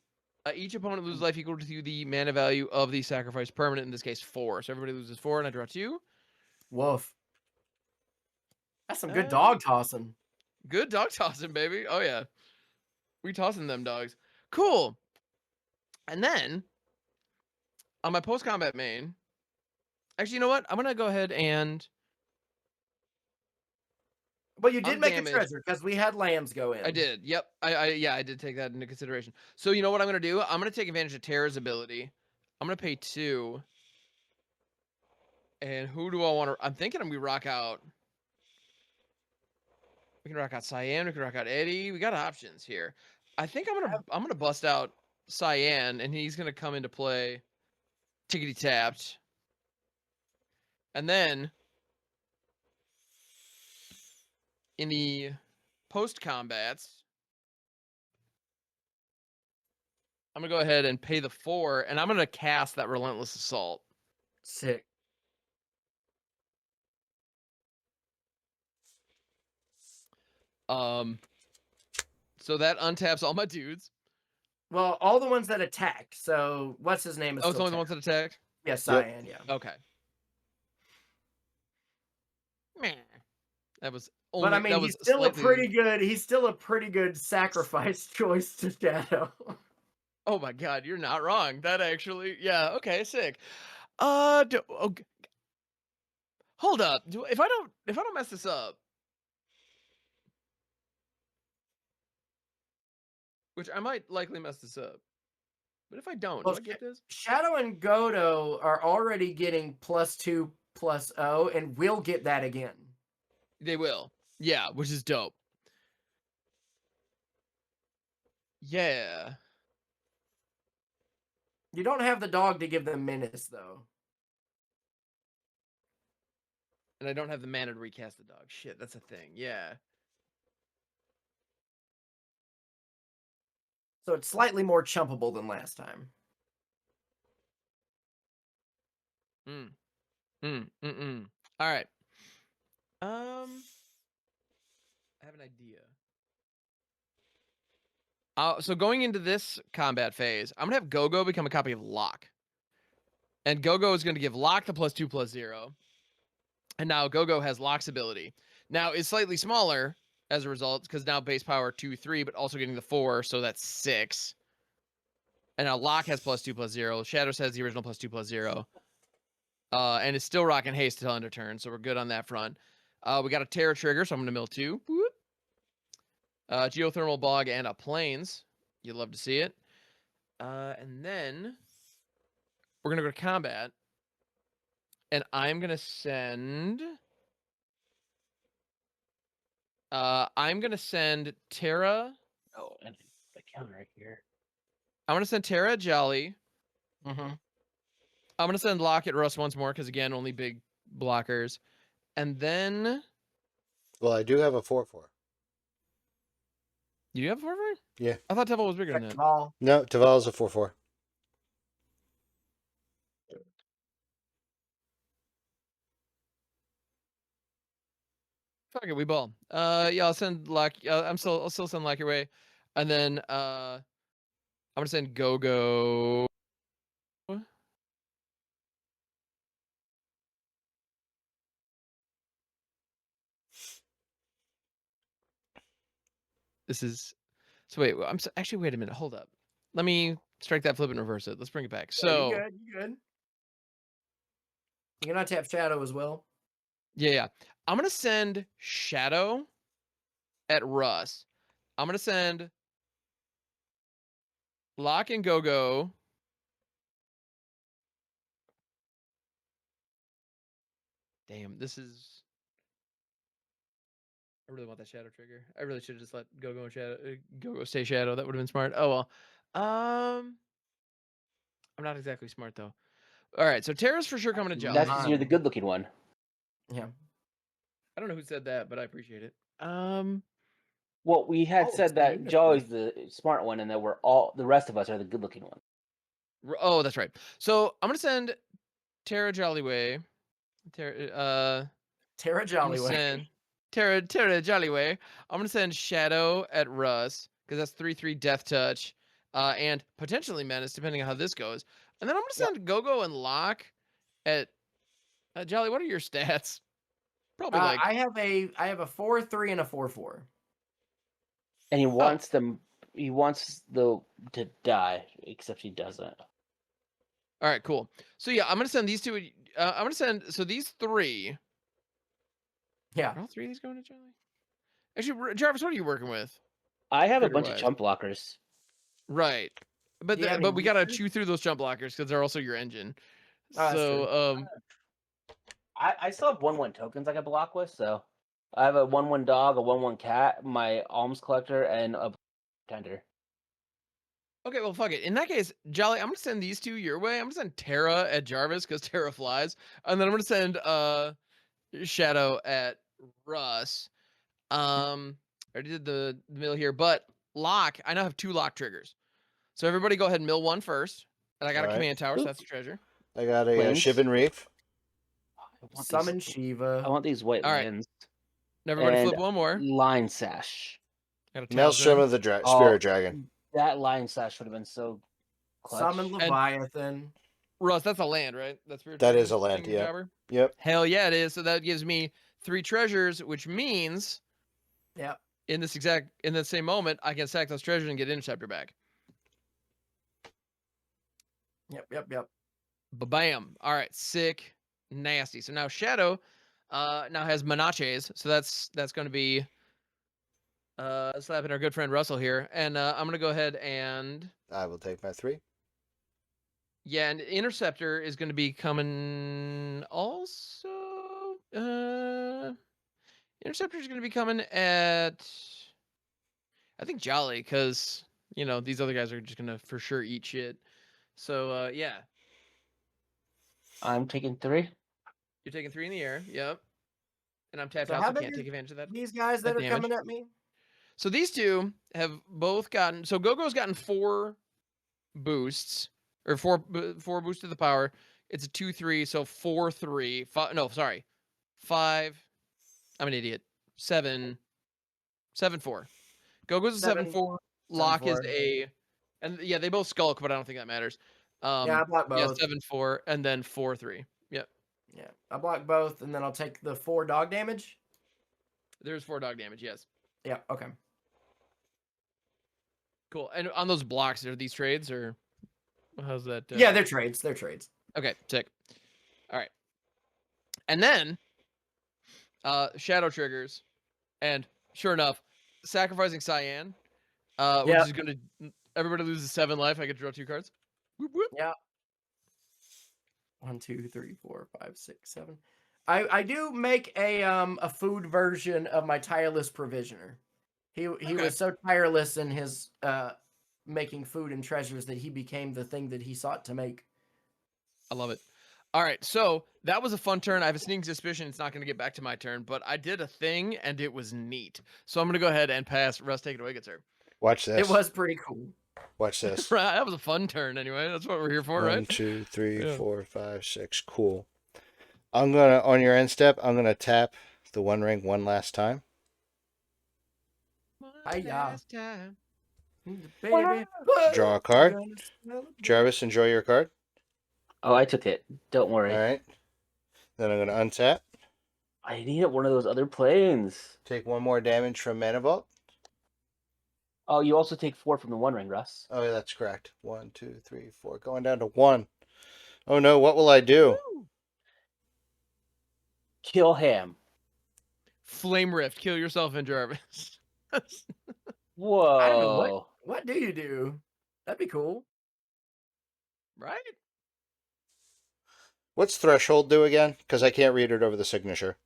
S2: each opponent loses life equal to the mana value of the sacrifice permanent, in this case 4. So everybody loses 4, and I draw 2.
S1: Woof. That's some good
S2: Uh,
S1: dog tossing.
S2: Good dog tossing, baby. Oh yeah, we tossing them dogs. Cool. And then on my post combat main, actually, you know what? I'm gonna go ahead and
S1: But you did make a
S2: undamage.
S1: treasure because we had lambs go in.
S2: I did. Yep. I did take that into consideration. So you know what I'm gonna do? I'm gonna take advantage of Terra's ability. I'm gonna pay 2. And who do I want to? I'm thinking we rock out. We can rock out Cyan. We can rock out Eddie. We got options here. I think I'm gonna bust out Cyan, and he's gonna come into play. Tickety tapped. And then in the post combats, I'm gonna go ahead and pay the 4, and I'm gonna cast that Relentless Assault.
S1: Sick.
S2: So that untaps all my dudes.
S1: Well, all the ones that attacked. So what's his name is
S2: Oh, it's
S1: still
S2: only the ones that attacked?
S1: Yeah, Cyan, yeah.
S2: Okay. Meh. That was
S1: But I
S2: only
S1: mean,
S2: that
S1: he's
S2: was
S1: still
S2: slightly.
S1: he's still a pretty good sacrifice choice to Shadow.
S2: Oh my god, you're not wrong. That actually, yeah, okay, sick. Okay. Hold up. If I don't mess this up, which I might likely mess this up, but if I don't, do
S1: Well,
S2: I get this?
S1: Shadow and Godo are already getting +2/+0, and we'll get that again.
S2: They will. Yeah, which is dope. Yeah.
S1: You don't have the dog to give them menace, though.
S2: And I don't have the mana to recast the dog. Shit, that's a thing. Yeah.
S1: So it's slightly more chumpable than last time.
S2: All right. I have an idea. So going into this combat phase, I'm gonna have Gogo become a copy of Locke. And Gogo is gonna give Locke the +2/+0. And now Gogo has Locke's ability. Now it's slightly smaller as a result, because now base power 2/3, but also getting the 4, so that's 6. And now Locke has +2/+0. Shadows has the original +2/+0. And it's still rocking haste until end of turn, so we're good on that front. We got a Terra trigger, so I'm gonna mill 2. Whoop. Geothermal bog and a plains. You'd love to see it. And then we're gonna go to combat, and I'm gonna send. I'm gonna send Terra.
S4: Oh, and the counter right here.
S2: I'm gonna send Terra Jolly.
S1: Mm-hmm.
S2: I'm gonna send Lock at Russ once more, because again, only big blockers. And then
S3: Well, I do have a 4/4.
S2: you have a 4/4?
S3: Yeah.
S2: I thought Temple was bigger than that.
S1: Ball.
S3: No, Taval's a 4/4.
S2: Fuck it, we ball. Yeah, I'll send Lock. I'll still send Lock your way, and then I'm gonna send Go. This is so. Wait, actually wait a minute. Hold up. Let me strike that flip and reverse it. Let's bring it back.
S1: Yeah,
S2: So
S1: you good? You good? You can untap Shadow as well.
S2: yeah. I'm gonna send Shadow at Russ. I'm gonna send Lock and Go Damn, this is. I really want that shadow trigger. I really should have just let Go and shadow Go stay shadow. That would have been smart. Oh well. I'm not exactly smart though. All right, so Terra's for sure coming to Jolly.
S4: That's because you're the good-looking one.
S1: Yeah.
S2: I don't know who said that, but I appreciate it.
S4: Well, we had
S1: Oh,
S4: said that
S1: same
S4: Jolly's
S1: difference.
S4: the smart one, and that we're all the rest of us are the good-looking one.
S2: Oh, that's right. So I'm gonna send Terra Jollyway.
S1: Terra
S2: I'm gonna
S1: Jollyway.
S2: send Terra Jollyway. I'm gonna send Shadow at Russ because that's 3/3 Death Touch, and potentially Menace depending on how this goes. And then I'm gonna send Go and Lock at Jolly. What are your stats? Probably like
S1: I have a 4/3 and a 4/4.
S4: And he wants them. He wants to die, except he doesn't.
S2: all right, cool. So yeah, I'm gonna send these two. I'm gonna send these three.
S1: Yeah.
S2: Are all three of these going to Jolly? Actually, Jarvis, what are you working with?
S4: I have a bunch of
S2: Critter-wise.
S4: jump blockers.
S2: Right, but
S1: Do you have
S2: but
S1: any
S2: we gotta
S1: uses?
S2: chew through those jump blockers because they're also your engine.
S1: Oh, that's
S2: So
S4: I still have 1/1 tokens I can block with, so I have a 1/1 dog, a 1/1 cat, my alms collector, and a tender.
S2: okay, well, fuck it. In that case, Jolly, I'm gonna send these two your way. I'm gonna send Terra at Jarvis because Terra flies, and then I'm gonna send Shadow at Russ. I already did the mill here, but lock. I now have 2 lock triggers. So everybody, go ahead and mill one first. And I got a
S3: Alright.
S2: command tower, so that's a treasure.
S3: I got a
S4: Planes.
S3: Shivan Reef.
S1: Summon Shiva.
S4: I want these white
S2: All right.
S4: lands.
S2: And everybody
S4: And
S2: flip one more.
S4: Line Sash.
S2: Got a
S3: Maelstrom
S2: Talisman.
S3: of the
S4: Oh,
S3: Spirit Dragon.
S4: That Line Sash would have been so clutch.
S1: Summon Leviathan.
S2: Russ, that's a land, right? That's
S3: That is a land, yeah. Yep.
S2: Hell yeah, it is. So that gives me 3 treasures, which means
S1: Yep.
S2: in the same moment, I can sack those treasures and get Interceptor back.
S1: Yep.
S2: Ba-bam. All right, sick, nasty. So now Shadow now has Menaches, so that's going to be slapping our good friend Russell here. And I'm going to go ahead and
S3: I will take my 3.
S2: yeah, and Interceptor is going to be coming also. Interceptor is going to be coming at, I think, Jolly, because, you know, these other guys are just going to for sure eat shit. So, yeah.
S4: I'm taking 3.
S2: You're taking 3 in the air. Yep. And I'm tapped
S1: So
S2: out,
S1: how
S2: so
S1: big
S2: can't
S1: is
S2: take advantage of that.
S1: These guys that
S2: that
S1: are
S2: damage.
S1: coming at me.
S2: So these two have both gotten, so Gogo's gotten 4 boosts, or 4 boosts to the power. It's a 2/3, so 4/3. 5. I'm an idiot. 7/4. Gogo's a 7/4. Lock is
S1: 7/4.
S2: a, and yeah, they both skulk, but I don't think that matters.
S1: Yeah, I block
S2: Yeah,
S1: both.
S2: 7/4, and then 4/3. Yep.
S1: Yeah, I block both, and then I'll take the 4 dog damage.
S2: There's 4 dog damage. Yes.
S1: Yeah. Okay.
S2: Cool. And on those blocks, are these trades or how's that?
S1: Yeah, they're trades. They're trades.
S2: Okay, sick. All right. And then shadow triggers, and sure enough, sacrificing Cyan, which is going to, everybody loses 7 life. I get to draw 2 cards. Whoop, whoop.
S1: Yeah. 1, 2, 3, 4, 5, 6, 7. I do make a food version of my tireless provisioner. He was so tireless in his making food and treasures that he became the thing that he sought to make.
S2: I love it. All right, so that was a fun turn. I have a sneaking suspicion it's not going to get back to my turn, but I did a thing and it was neat. So I'm going to go ahead and pass. Russ, take it away, good sir.
S3: Watch this.
S1: It was pretty cool.
S3: Watch this.
S2: That was a fun turn anyway. That's what we're here for,
S3: 1,
S2: right?
S3: 2, 3,
S2: Yeah.
S3: 4, 5, 6. Cool. I'm gonna, on your end step, I'm gonna tap the 1 ring one last time.
S2: Last time.
S1: Baby,
S3: Draw a card. Jarvis, enjoy your card.
S4: Oh, I took it. Don't worry.
S3: All right. Then I'm gonna untap.
S4: I needed one of those other planes.
S3: Take 1 more damage from Mana Vault.
S4: Oh, you also take 4 from the 1 ring, Russ.
S3: Oh, yeah, that's correct. 1, 2, 3, 4. Going down to 1. Oh no, what will I do?
S4: Kill him.
S2: Flame Rift. Kill yourself in Jarvis.
S4: Whoa.
S1: I don't know what do you do? That'd be cool.
S2: Right?
S3: What's threshold do again? Because I can't read it over the signature.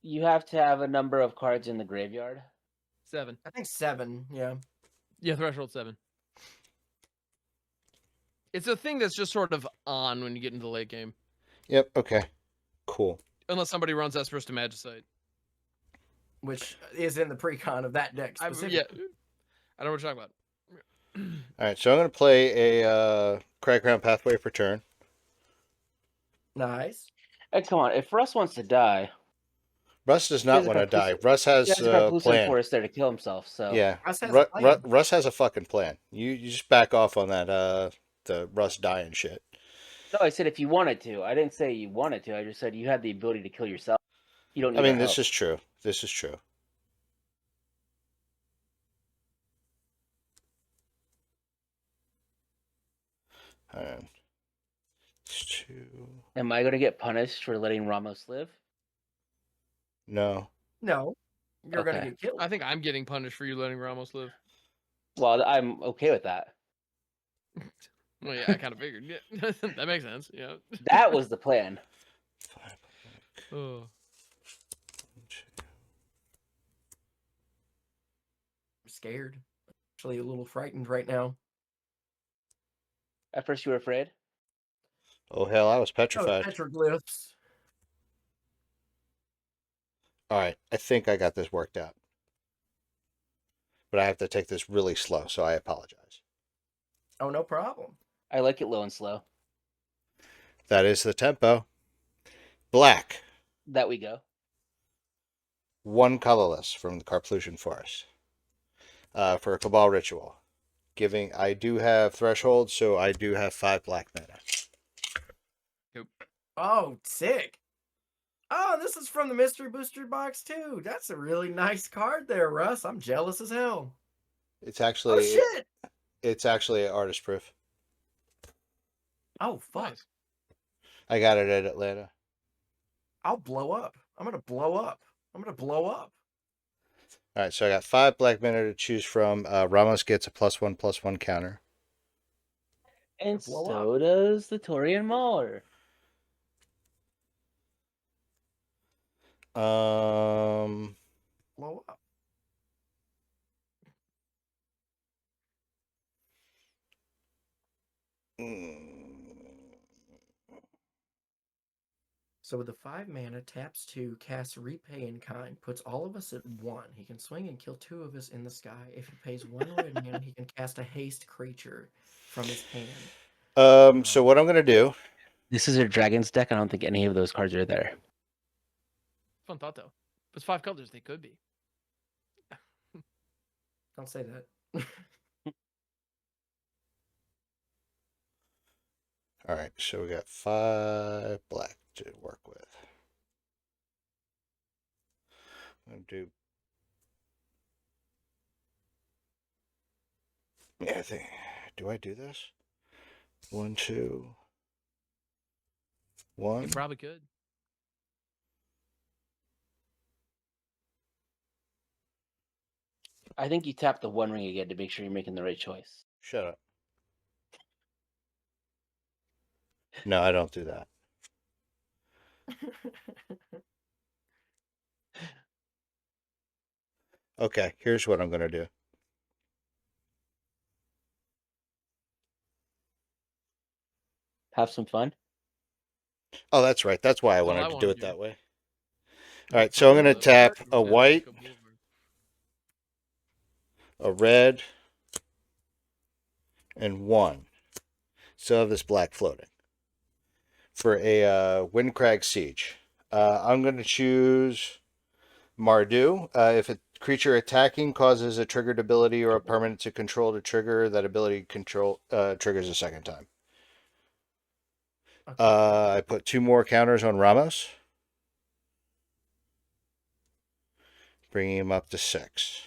S4: You have to have a number of cards in the graveyard.
S2: 7.
S1: I think 7. Yeah.
S2: Yeah, threshold 7. It's a thing that's just sort of on when you get into the late game.
S3: Yep. Okay. Cool.
S2: Unless somebody runs Esper's to Magicite.
S1: Which is in the precon of that deck specifically.
S2: Yeah. I know what you're talking about.
S3: All right. So I'm going to play a Crackground Pathway for turn.
S1: Nice.
S4: Hey, come on. If Russ wants to die,
S3: Russ does not want to die. Russ has
S4: he has a
S3: a
S4: Carplucent
S3: plan.
S4: Forest there to kill himself. So
S3: Yeah.
S1: Russ has a plan.
S3: Russ has a fucking plan. You just back off on that the Russ dying shit.
S4: No, I said if you wanted to. I didn't say you wanted to. I just said you had the ability to kill yourself. You don't need
S3: I mean,
S4: our
S3: this
S4: help.
S3: is true. This is true. It's 2.
S4: Am I going to get punished for letting Ramos live?
S3: No.
S1: No. You're going to
S4: Okay.
S1: get killed.
S2: I think I'm getting punished for you letting Ramos live.
S4: Well, I'm okay with that.
S2: Well, yeah, I kind of figured. Yeah, that makes sense. Yeah.
S4: That was the plan.
S3: 5 black.
S2: Oh.
S3: 2.
S1: I'm scared. Actually, a little frightened right now.
S4: At first, you were afraid.
S3: Oh hell, I was
S1: Oh,
S3: petrified.
S1: petroglyphs.
S3: All right, I think I got this worked out. But I have to take this really slow, so I apologize.
S1: Oh, no problem.
S4: I like it low and slow.
S3: That is the tempo. Black.
S4: That we go.
S3: 1 colorless from the Carplusion Forest. For a Cabal Ritual. I do have Threshold, so I do have 5 black mana.
S1: Oh, sick. Oh, this is from the Mystery Booster box, too. That's a really nice card there, Russ. I'm jealous as hell.
S3: It's actually
S1: Oh, shit.
S3: It's actually artist proof.
S1: Oh, fuck.
S2: Nice.
S3: I got it at Atlanta.
S1: I'll blow up. I'm going to blow up. I'm going to blow up.
S3: All right, so I got 5 black mana to choose from. Ramos gets a +1/+1 counter.
S4: And
S1: Blow
S4: so does the Torian Mauler.
S1: Blow up. So with the 5 mana, taps 2, casts Repay in Kind, puts all of us at 1. He can swing and kill 2 of us in the sky. If he pays 1 red mana, he can cast a haste creature from his hand.
S3: So what I'm gonna do?
S4: This is a Dragons deck. I don't think any of those cards are there.
S2: Fun thought, though. If it's 5 colors, they could be.
S1: Don't say that.
S3: All right, so we got 5 black to work with. I'm gonna do. Yeah, I think. Do I do this? 1, 2, 1.
S2: You probably could.
S4: I think you tap the One Ring again to make sure you're making the right choice.
S3: Shut up. No, I don't do that. Okay, here's what I'm gonna do.
S4: Have some fun.
S3: Oh, that's right. That's why I
S2: That's all
S3: wanted
S2: I
S3: to
S2: wanted
S3: do it
S2: to do.
S3: that way. All right, so I'm gonna tap a white, a red, and 1. Still have this black floating. For a Windcrag Siege. I'm going to choose Mardu. If a creature attacking causes a triggered ability or a permanent to control the trigger, that ability triggers a second time.
S1: Okay.
S3: I put 2 more counters on Ramos. Bringing him up to 6.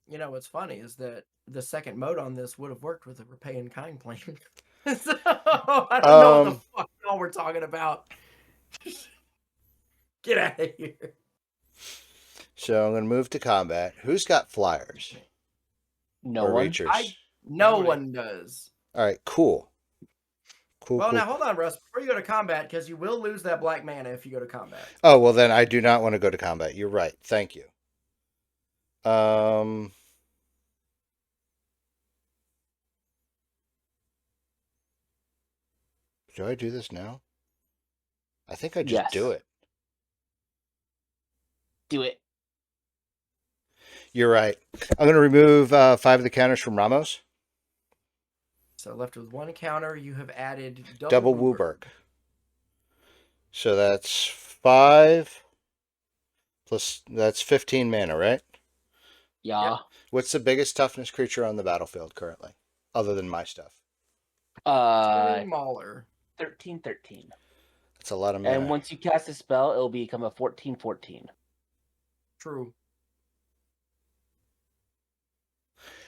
S1: You know what's funny is that the second mode on this would have worked with a Repay in Kind plan. So I don't know what the fuck y'all were talking about. Get out of here.
S3: So I'm going to move to combat. Who's got flyers?
S4: No
S3: or
S4: one.
S3: reachers?
S1: No
S2: Nobody.
S1: one does.
S3: All right, cool. Cool,
S1: Well,
S3: cool.
S1: now hold on, Russ. Before you go to combat, because you will lose that black mana if you go to combat.
S3: Oh, well, then I do not want to go to combat. You're right. Thank you. Do I do this now? I think I just do
S4: Yes.
S3: it.
S4: Do it.
S3: You're right. I'm going to remove 5 of the counters from Ramos.
S1: So left with 1 counter, you have added
S3: Double
S1: Wooburg.
S3: Wooburg. So that's 5 plus, that's 15 mana, right?
S4: Yeah.
S3: What's the biggest toughness creature on the battlefield currently, other than my stuff?
S1: Mauler.
S4: 13/13.
S3: That's a lot of mana.
S4: And once you cast a spell, it'll become a 14/14.
S1: True.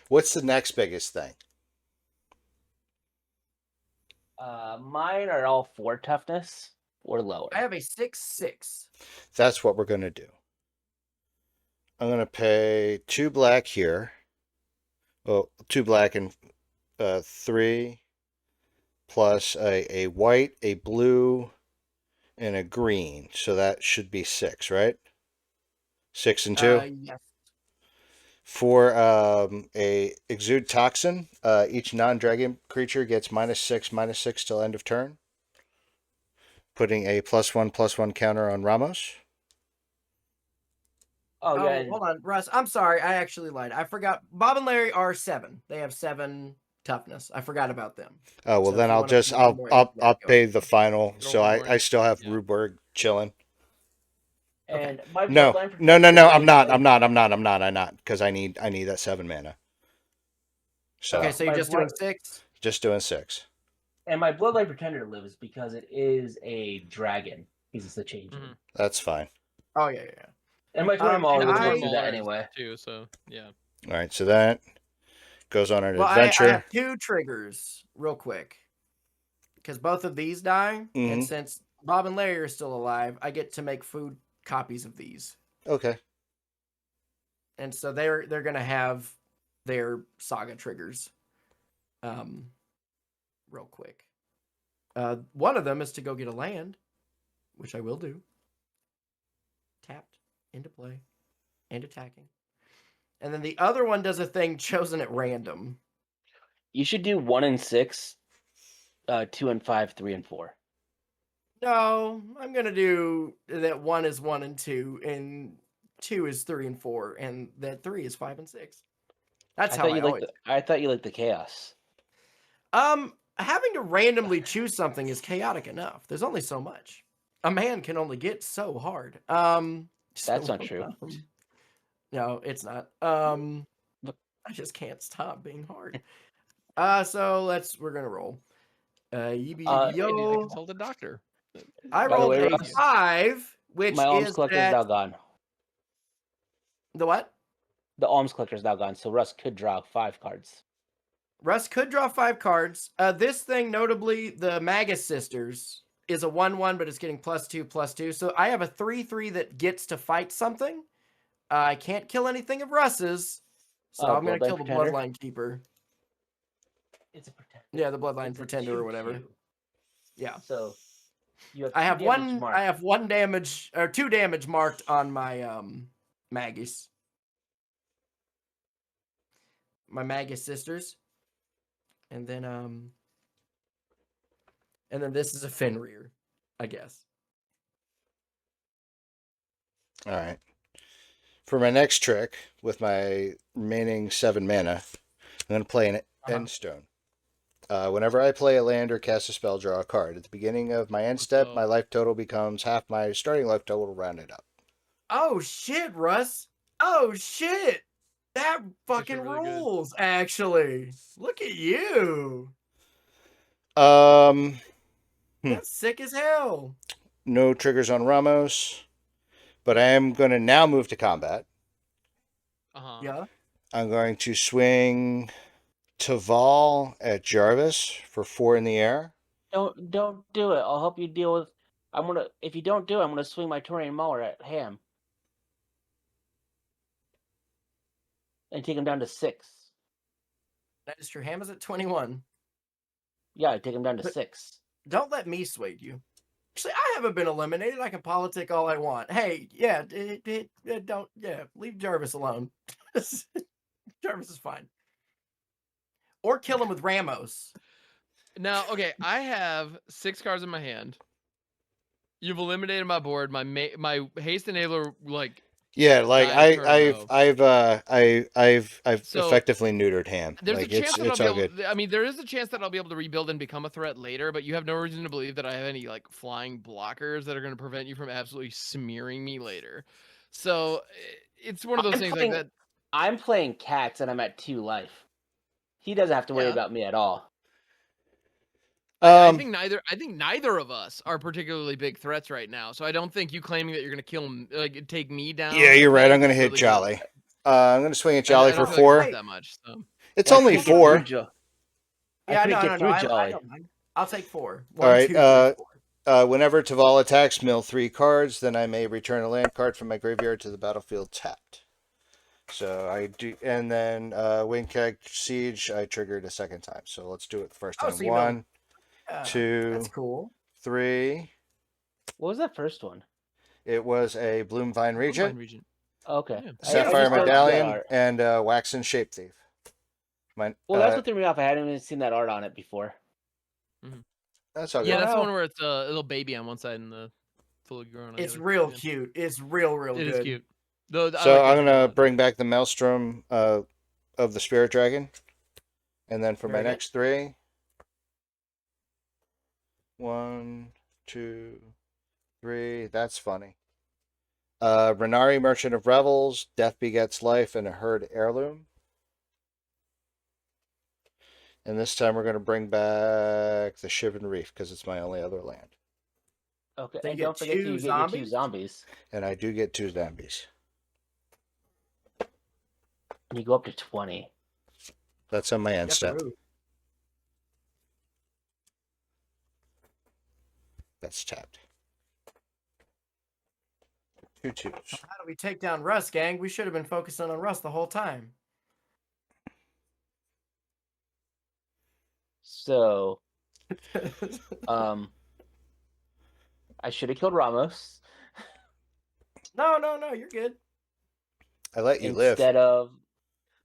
S3: What's the next biggest thing?
S4: Mine are all 4 toughness or lower.
S1: I have a 6/6.
S3: That's what we're going to do. I'm going to pay 2 black here. Well, 2 black and 3 plus a white, a blue, and a green. So that should be 6, right? 6 and 2?
S1: Yes.
S3: For a exude toxin, each non-dragon creature gets -6/-6 till end of turn. Putting a +1/+1 counter on Ramos.
S4: Oh, yeah.
S1: Hold on, Russ. I'm sorry. I actually lied. I forgot. Bob and Larry are 7. They have 7 toughness. I forgot about them.
S3: Oh well,
S1: So
S3: then
S1: if you
S3: I'll
S1: wanna
S3: just
S1: put one more into
S3: I'll
S1: that, go
S3: pay
S1: ahead.
S3: the final.
S2: Throw
S3: So
S2: one
S3: I
S2: more
S3: I
S2: in.
S3: still have
S2: Yeah.
S3: Ruberg chilling.
S4: And my
S3: No,
S4: bloodline
S3: no,
S4: protector
S3: I'm
S4: is
S3: not.
S4: like-
S3: I'm not because I need that 7 mana. So
S1: Okay, so you're
S4: My
S1: just doing
S4: blood-
S1: 6?
S3: just doing 6.
S4: And my bloodline pretender lives because it is a dragon. Because it's a change.
S2: Mhm.
S3: That's fine.
S1: Oh, yeah.
S4: And my Totem
S1: and
S4: Mauler would
S1: I-
S4: go through that
S2: Mauler is
S4: anyway.
S2: too. So yeah.
S3: All right, so that goes on an
S1: Well, I
S3: adventure.
S1: have 2 triggers real quick. Because both of these die.
S3: Mhm.
S1: And since Bob and Larry are still alive, I get to make food copies of these.
S3: Okay.
S1: And so they're going to have their saga triggers. Real quick. One of them is to go get a land, which I will do. Tapped, into play, and attacking. And then the other one does a thing chosen at random.
S4: You should do 1 and 6, 2 and 5, 3 and 4.
S1: No, I'm going to do that 1 is 1 and 2, and 2 is 3 and 4, and that 3 is 5 and 6. That's how I always...
S4: I thought you liked the chaos.
S1: Having to randomly choose something is chaotic enough. There's only so much. A man can only get so hard.
S4: That's not true.
S1: No, it's not. I just can't stop being hard. So we're gonna roll.
S2: Hey, need to
S1: Yo,
S2: consult a doctor.
S1: I
S4: By the
S1: rolled
S4: way,
S1: a
S4: Russ,
S1: 5, which
S4: My alms
S1: is
S4: collector is
S1: that
S4: now gone.
S1: the what?
S4: The alms collector is now gone, so Russ could draw 5 cards.
S1: Russ could draw 5 cards. This thing, notably, the Magus Sisters, is a 1/1, but it's getting +2/+2. So I have a 3/3 that gets to fight something. I can't kill anything of Russ's, so I'm going to
S4: Bloodline
S1: kill the
S4: Pretender?
S1: Bloodline Keeper.
S4: It's a pretender.
S1: Yeah, the Bloodline
S4: It's a
S1: Pretender or whatever.
S4: 2/2.
S1: Yeah.
S4: So you have
S1: I have
S4: 2 damage marked.
S1: I have 1 damage or 2 damage marked on my Magus. My Magus Sisters. And then this is a Fenrir, I guess.
S3: All right. For my next trick, with my remaining 7 mana, I'm going to play an Endstone. Whenever I play a land or cast a spell, draw a card. At the beginning of my end step, my life total becomes half my starting life total rounded up.
S1: Oh shit, Russ. Oh shit. That fucking
S2: really good.
S1: rules, actually. Look at you. That's sick as hell.
S3: No triggers on Ramos, but I am going to now move to combat.
S1: Yeah.
S4: Uh-huh.
S3: I'm going to swing Taval at Jarvis for 4 in the air.
S4: Don't do it. I'll help you deal with. If you don't do it, I'm gonna swing my Torian Mauler at Ham and take him down to 6.
S1: That is true. Ham is at 21.
S4: Yeah, I take him down to
S1: But-
S4: 6.
S1: Don't let me sway you. Actually, I haven't been eliminated. I can politic all I want. Hey, yeah, don't, leave Jarvis alone. Jarvis is fine. Or kill him with Ramos.
S2: Now, okay, I have 6 cards in my hand. You've eliminated my board. My haste enabler, like,
S3: Yeah, like
S2: died a turn ago.
S3: I've
S2: So,
S3: effectively neutered Ham.
S2: There's
S3: Like
S2: a chance that I'll
S3: it's
S2: be
S3: all
S2: able.
S3: good.
S2: I mean, there is a chance that I'll be able to rebuild and become a threat later, but you have no reason to believe that I have any like flying blockers that are going to prevent you from absolutely smearing me later. So it's one of those things like that.
S4: I'm playing cats and I'm at 2 life. He doesn't have to worry
S2: Yeah.
S4: about me at all.
S2: I think neither of us are particularly big threats right now. So I don't think you claiming that you're going to kill him, like take me down.
S3: Yeah, you're right. I'm
S2: going
S3: gonna
S2: to
S3: hit Jolly. I'm gonna swing at
S2: I
S3: Jolly
S2: don't
S3: for
S2: feel like it
S3: 4.
S2: hurts that much. So.
S3: It's
S4: Well, I
S3: only
S4: couldn't get through
S3: 4.
S1: Yeah,
S4: I couldn't get through
S1: I
S4: Jolly.
S1: don't mind. I'll take 4.
S3: All right.
S1: 1, 2, 3, 4.
S3: Whenever Taval attacks, mill 3 cards. Then I may return a land card from my graveyard to the battlefield tapped. So I do, and then Wingkeg Siege, I triggered a second time. So let's do it the first time.
S1: So you
S3: 1,
S1: Yeah,
S3: 2,
S1: that's cool.
S3: 3.
S4: What was that first one?
S3: It was a Bloomvine Regent,
S4: Okay.
S2: Yeah.
S3: Sapphire
S4: just noticed that
S3: Medallion,
S4: art.
S3: and Waxen Shape Thief.
S4: Well, that's what threw me off. I hadn't even seen that art on it before.
S3: That's all good.
S2: Yeah, that's the
S1: Wow.
S2: one where it's a little baby on one side and the fully grown on the
S1: It's
S2: other.
S1: real
S2: Yeah.
S1: cute. It's real
S2: It
S1: good.
S2: is cute. Though,
S3: So I'm gonna bring back the Maelstrom of the Spirit Dragon, and then for my
S1: Very good.
S3: next 3, 1, 2, 3. That's funny. Renari, Merchant of Revels, Death Begets Life, and a Herd Heirloom. And this time we're going to bring back the Shivan Reef because it's my only other land.
S4: Okay,
S1: So you
S4: and
S1: get
S4: don't forget
S1: two
S4: you get your 2
S1: zombies?
S4: zombies.
S3: And I do get 2 zombies.
S4: And you go up to 20.
S3: That's on my end
S1: Got the
S3: step.
S1: move.
S3: That's tapped. 2 2s.
S1: How do we take down Russ, gang? We should have been focusing on Russ the whole time.
S4: So, I should have killed Ramos
S1: No, you're good.
S3: I let you live.
S4: instead of.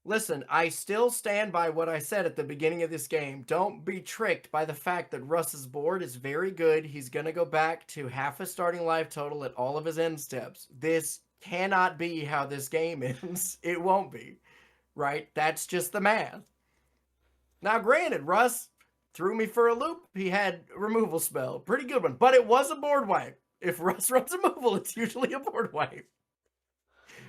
S1: Listen, I still stand by what I said at the beginning of this game. Don't be tricked by the fact that Russ's board is very good. He's going to go back to half a starting life total at all of his end steps. This cannot be how this game ends. It won't be, right? That's just the math. Now, granted, Russ threw me for a loop. He had a removal spell. Pretty good one, but it was a board wipe. If Russ runs removal, it's usually a board wipe.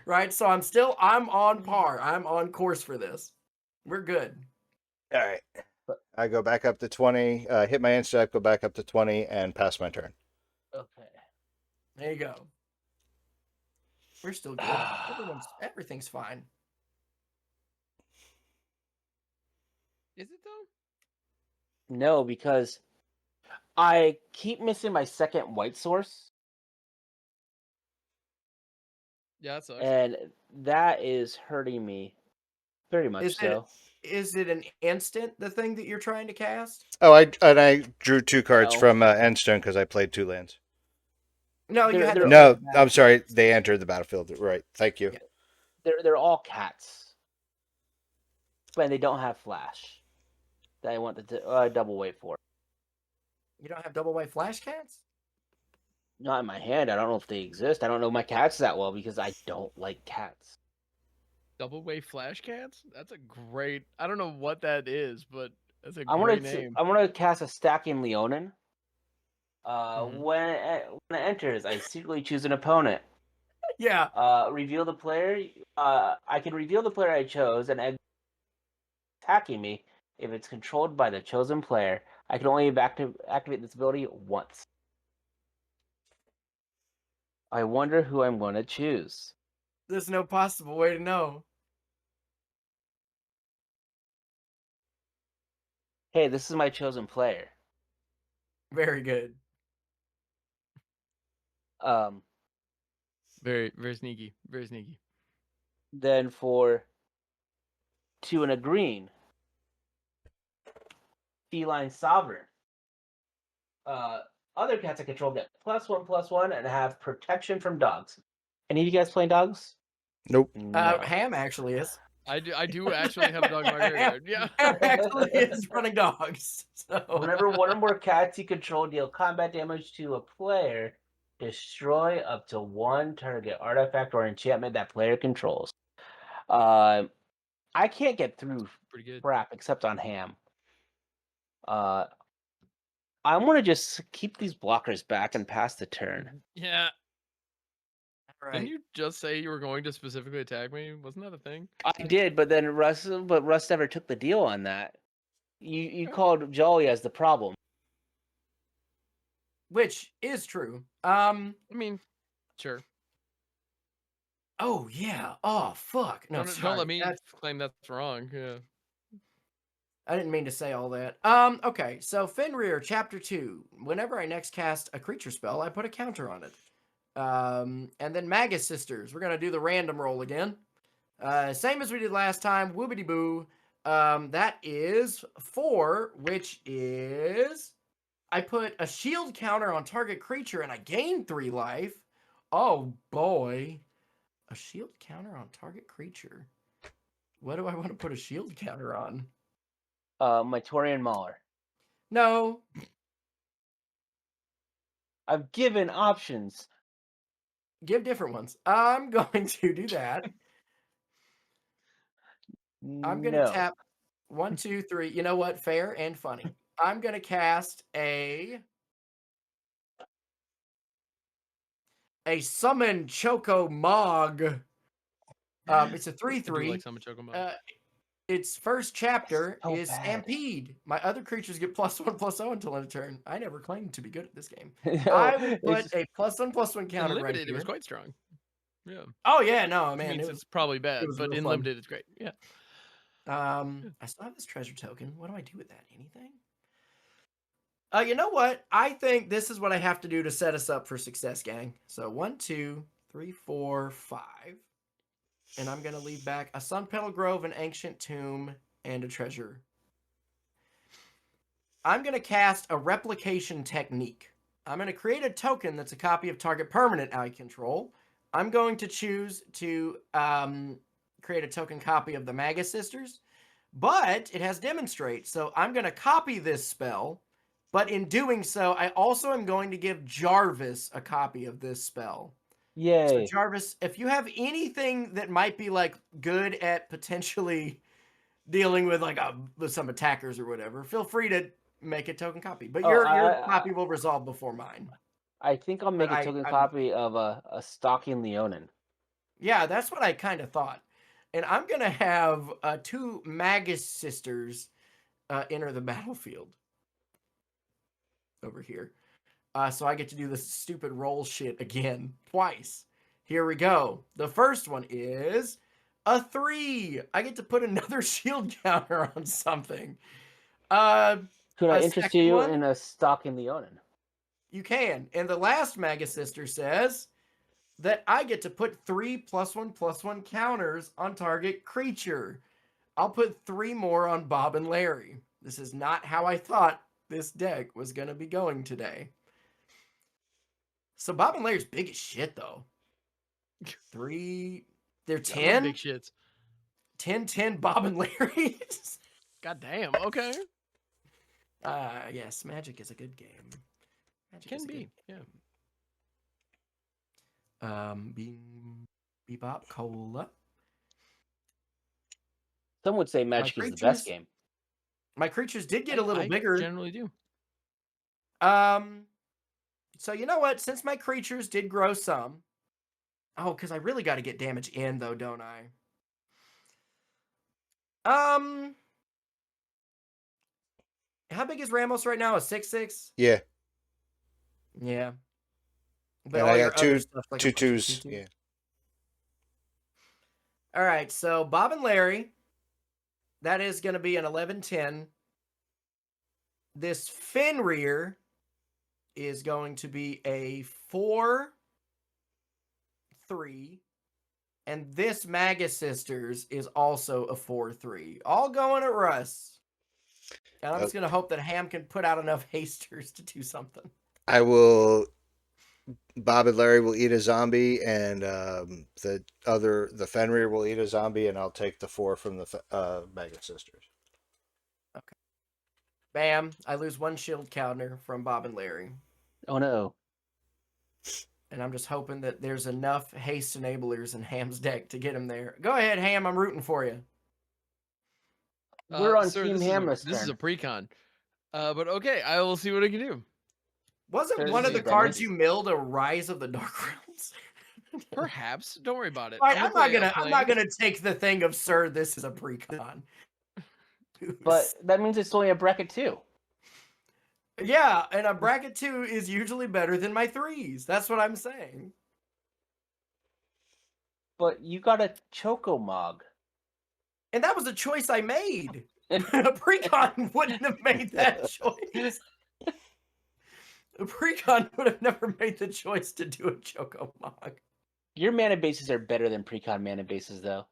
S1: Right? So I'm on par. I'm on course for this. We're good.
S3: All right. I go back up to 20, hit my end step, go back up to 20, and pass my turn.
S4: Okay.
S1: There you go. We're still good. Everything's fine.
S2: Is it though?
S4: No, because I keep missing my second white source,
S2: Yeah, that sucks.
S4: and that is hurting me very much so.
S1: Is it an instant, the thing that you're trying to cast?
S3: Oh, I drew 2 cards
S4: No.
S3: from Endstone because I played 2 lands.
S1: No, you
S4: They're-
S1: had
S4: they're-
S1: to
S3: No, I'm sorry. They entered the battlefield. Right. Thank you.
S1: Yeah.
S4: They're all cats, but they don't have flash. That I want to double wait for.
S1: You don't have double white flash cats?
S4: Not in my hand. I don't know if they exist. I don't know my cats that well because I don't like cats.
S2: Double wave flash cats? That's a great. I don't know what that is, but that's a
S4: I
S2: great
S4: want
S2: name.
S4: to cast a stacking Leonin.
S2: Mhm.
S4: When it enters, I secretly choose an opponent.
S1: Yeah.
S4: Reveal the player. I can reveal the player I chose and attacking me if it's controlled by the chosen player. I can only activate this ability once. I wonder who I'm going to choose.
S1: There's no possible way to know.
S4: Hey, this is my chosen player.
S1: Very good.
S2: Very, very sneaky. Very sneaky.
S4: Then for 2 and a green, Feline Sovereign. Other cats I control get +1/+1 and have protection from dogs. Any of you guys playing dogs?
S3: Nope.
S4: No.
S1: Ham actually is.
S2: I do actually have a dog in my graveyard. Yeah.
S1: Ham actually is running dogs. So
S4: Whenever one or more cats you control deal combat damage to a player, destroy up to one target artifact or enchantment that player controls. I can't get through
S2: Pretty good.
S4: crap except on Ham. I'm gonna just keep these blockers back and pass the turn.
S2: Yeah.
S1: right.
S2: Didn't you just say you were going to specifically attack me? Wasn't that a thing?
S4: I did, but then Russ never took the deal on that. You
S2: Okay.
S4: called Jolly as the problem.
S1: Which is true.
S2: I mean, sure.
S1: Oh yeah. Oh fuck. No,
S2: Don't
S1: sorry.
S2: let me claim that's wrong. Yeah.
S1: I didn't mean to say all that. Okay, so Fenrir, Chapter 2. Whenever I next cast a creature spell, I put a counter on it. And then Magus Sisters. We're gonna do the random roll again. Same as we did last time. Whoopity boo. That is 4, which is I put a shield counter on target creature and I gain 3 life. Oh boy. A shield counter on target creature. What do I want to put a shield counter on?
S4: My Torian Mauler.
S1: No.
S4: I've given options.
S1: Give different ones. I'm going to do that. I'm going to
S4: No.
S1: tap 1, 2, 3. You know what? Fair and funny. I'm going to cast a Summon Choco Mog. It's a
S2: I do
S1: 3/3.
S2: like Summon Chocobo.
S1: Its first chapter
S4: So
S1: is
S4: bad.
S1: Stampede. My other creatures get +1/+0 until end of turn. I never claimed to be good at this game.
S4: No,
S1: I will
S4: it's
S1: put a +1/+1
S2: In
S1: counter right
S2: limited, it was
S1: here.
S2: quite strong. Yeah.
S1: Oh yeah, no
S2: Which
S1: man,
S2: means
S1: it was
S2: it's probably bad,
S1: was
S2: but
S1: real
S2: in
S1: fun.
S2: limited, it's great. Yeah.
S1: I still have this treasure token. What do I do with that? Anything? You know what? I think this is what I have to do to set us up for success, gang. So 1, 2, 3, 4, 5. And I'm gonna leave back a Sun Petal Grove, an Ancient Tomb, and a treasure. I'm gonna cast a Replication Technique. I'm gonna create a token that's a copy of target permanent I control. I'm going to choose to create a token copy of the Magus Sisters, but it has Demonstrate. So I'm going to copy this spell, but in doing so, I also am going to give Jarvis a copy of this spell.
S4: Yay.
S1: So Jarvis, if you have anything that might be like good at potentially dealing with like with some attackers or whatever, feel free to make a token copy. But your copy will resolve before mine.
S4: I think I'll make a token copy of a Stalking Leonin.
S1: Yeah, that's what I kind of thought. And I'm going to have 2 Magus Sisters enter the battlefield over here. So I get to do this stupid roll shit again twice. Here we go. The first one is a 3. I get to put another shield counter on something.
S4: Could I interest you
S1: one?
S4: in a Stalking Leonin?
S1: You can. And the last Magus Sister says that I get to put 3 +1/+1 counters on target creature. I'll put 3 more on Bob and Larry. This is not how I thought this deck was going to be going today. So Bob and Larry's big as shit, though. 3, they're 10?
S2: Big shits.
S1: 10, Bob and Larry.
S2: God damn. Okay.
S1: Yes, Magic is a good game. Magic
S2: Can be. Yeah.
S1: Bebop Cola.
S4: Some would say Magic is the best game.
S1: My creatures did get a little bigger.
S2: Generally do.
S1: So you know what? Since my creatures did grow some. Oh, because I really got to get damage in, though, don't I? How big is Ramos right now? A 6/6?
S3: Yeah.
S1: Yeah. But
S3: And
S1: all
S3: I
S1: your
S3: got
S1: other
S3: two
S1: stuff's like
S3: two
S1: a bunch of
S3: twos.
S1: 2/2.
S3: Yeah.
S1: All right, so Bob and Larry, that is going to be an 11/10. This Fenrir is going to be a 4/3. And this Magus Sisters is also a 4/3. All going at Russ. And I'm just going to hope that Ham can put out enough hasters to do something.
S3: I will. Bob and Larry will eat a zombie, and the Fenrir will eat a zombie, and I'll take the 4 from the Mega Sisters.
S1: Okay. Bam! I lose 1 shield counter from Bob and Larry.
S4: Oh no!
S1: And I'm just hoping that there's enough haste enablers in Ham's deck to get him there. Go ahead, Ham. I'm rooting for you.
S4: We're on
S2: sir,
S4: Team Ham this
S2: This is a
S4: turn.
S2: pre-con. But okay, I will see what I can do.
S1: Wasn't
S4: There's
S1: one of the
S4: the
S1: cards
S4: Dennis.
S1: you milled a Rise of the Dark Realms?
S2: Perhaps. Don't worry about it.
S1: All right, I'm
S2: play a
S1: not
S2: plane.
S1: gonna take the thing of sir. This is a pre-con.
S4: But that means it's only a bracket 2.
S1: Yeah, and a bracket 2 is usually better than my 3s. That's what I'm saying.
S4: But you got a Choco Mog.
S1: And that was a choice I made. A precon wouldn't have made that choice. A precon would have never made the choice to do a Choco Mog.
S4: Your mana bases are better than precon mana bases, though.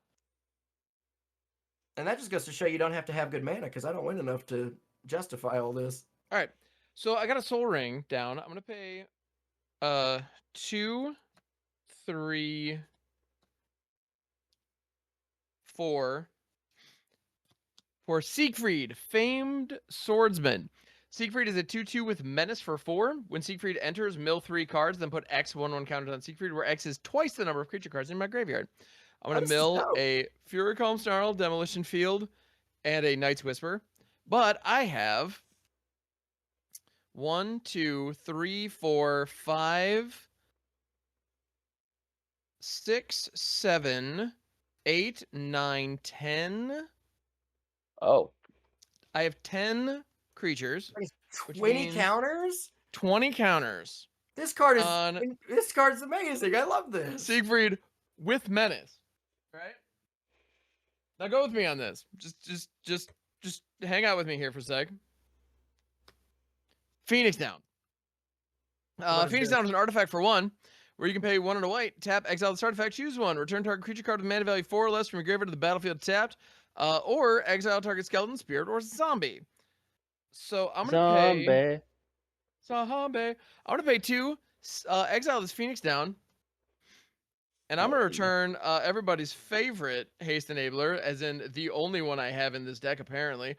S1: And that just goes to show you don't have to have good mana, because I don't win enough to justify all this.
S2: All right. So I got a soul ring down. I'm gonna pay 2, 3, 4 for Siegfried, famed swordsman. Siegfried is a 2/2 with menace for 4. When Siegfried enters, mill 3 cards, then put X 1/1 counters on Siegfried, where X is twice the number of creature cards in my graveyard. I'm gonna
S1: That's
S2: mill
S1: dope.
S2: a Fury Calm Snarl, Demolition Field, and a Knight's Whisper. But I have 1, 2, 3, 4, 5, 6, 7, 8, 9, 10.
S4: Oh.
S2: I have 10 creatures. Which
S1: 20
S2: means-
S1: counters?
S2: 20 counters.
S1: This card is
S2: On-
S1: this card's amazing. I love this.
S2: Siegfried with menace. Right? Now go with me on this. Just hang out with me here for a sec. Phoenix Down.
S1: What is
S2: Phoenix
S1: this?
S2: Down is an artifact for 1, where you can pay 1 and a white, tap, exile this artifact, choose 1, return target creature card with mana value 4 or less from your graveyard to the battlefield tapped, or exile target skeleton, spirit, or zombie. So I'm gonna pay zombie. I'm gonna pay 2, exile this Phoenix Down, and I'm gonna return everybody's favorite haste enabler, as in the only one I have in this deck apparently.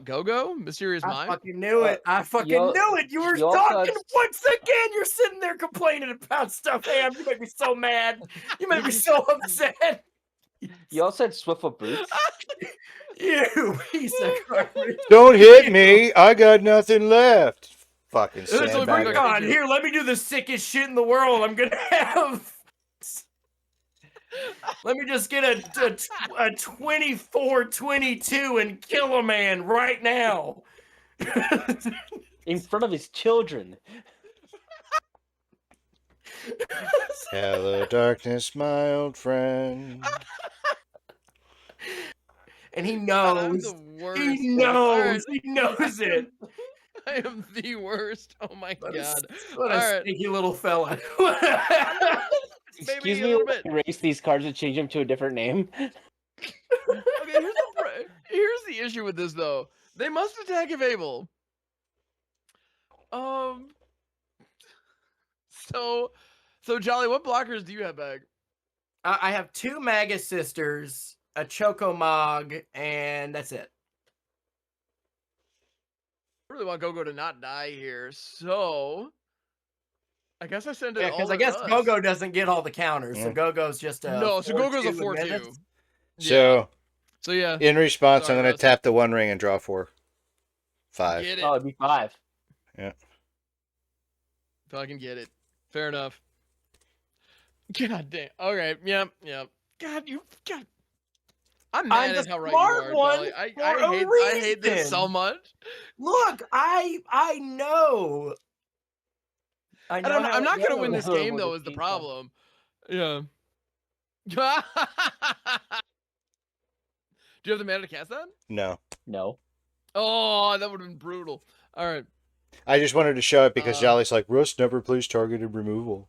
S2: Go-Go, Mysterious
S1: I
S2: Mind.
S1: fucking knew it. I fucking knew it. You were
S4: you also
S1: talking
S4: had-
S1: once again. You're sitting there complaining about stuff. Ham, you make me so mad. You make me so upset.
S4: You also had Swiftfoot Boots.
S1: You piece of garbage.
S3: Don't hit me! I got nothing left. Fucking
S2: It's only
S3: sandbagger.
S2: pretty
S1: God, here, let me do the sickest shit in the world. I'm gonna have. Let me just get a 24-22 and kill a man right now.
S4: In front of his children.
S3: Hello, darkness, my old friend.
S1: And he
S2: I'm
S1: knows.
S2: the worst.
S1: He
S2: All
S1: knows.
S2: right.
S1: He knows it.
S2: I am the worst. Oh my
S1: What
S2: god.
S1: a
S2: All right.
S1: sneaky little fella.
S4: Excuse
S2: a
S4: me,
S2: little
S4: let's
S2: bit.
S4: erase these cards and change them to a different name.
S2: Okay, here's the issue with this though. They must attack if able. So Jolly, what blockers do you have back?
S1: I have 2 Magus Sisters, a Choco Mog, and that's it.
S2: I really want Go-Go to not die here, so I guess I send it
S1: Yeah,
S2: all
S1: because
S2: to
S1: I guess
S2: Russ.
S1: Go-Go doesn't get all the counters, so
S3: Yeah.
S1: Go-Go's just a
S2: No, so Go-Go's a
S1: 4/2 with
S2: 4/2.
S1: menace.
S3: So,
S2: So yeah,
S3: in response,
S2: Sorry,
S3: I'm going
S2: Russ.
S3: to tap the 1 ring and draw 4. 5.
S2: get it.
S4: Oh, it'd be 5.
S2: Fucking get it. Fair enough. God damn. Okay. Yep. God, I'm mad
S1: the
S2: at how right
S1: smart
S2: you are,
S1: one
S2: Jolly.
S1: for a
S2: I hate this so
S1: reason.
S2: much.
S1: Look, I know. I know.
S2: I'm not gonna
S1: how
S2: win
S1: it
S2: this
S1: goes.
S2: game though. Is the problem? Yeah. Do you have the mana to cast that?
S3: No.
S4: No.
S2: Oh, that would have been brutal. All right.
S3: I just wanted to show it because
S2: Uh,
S3: Jolly's like, Russ never plays targeted removal.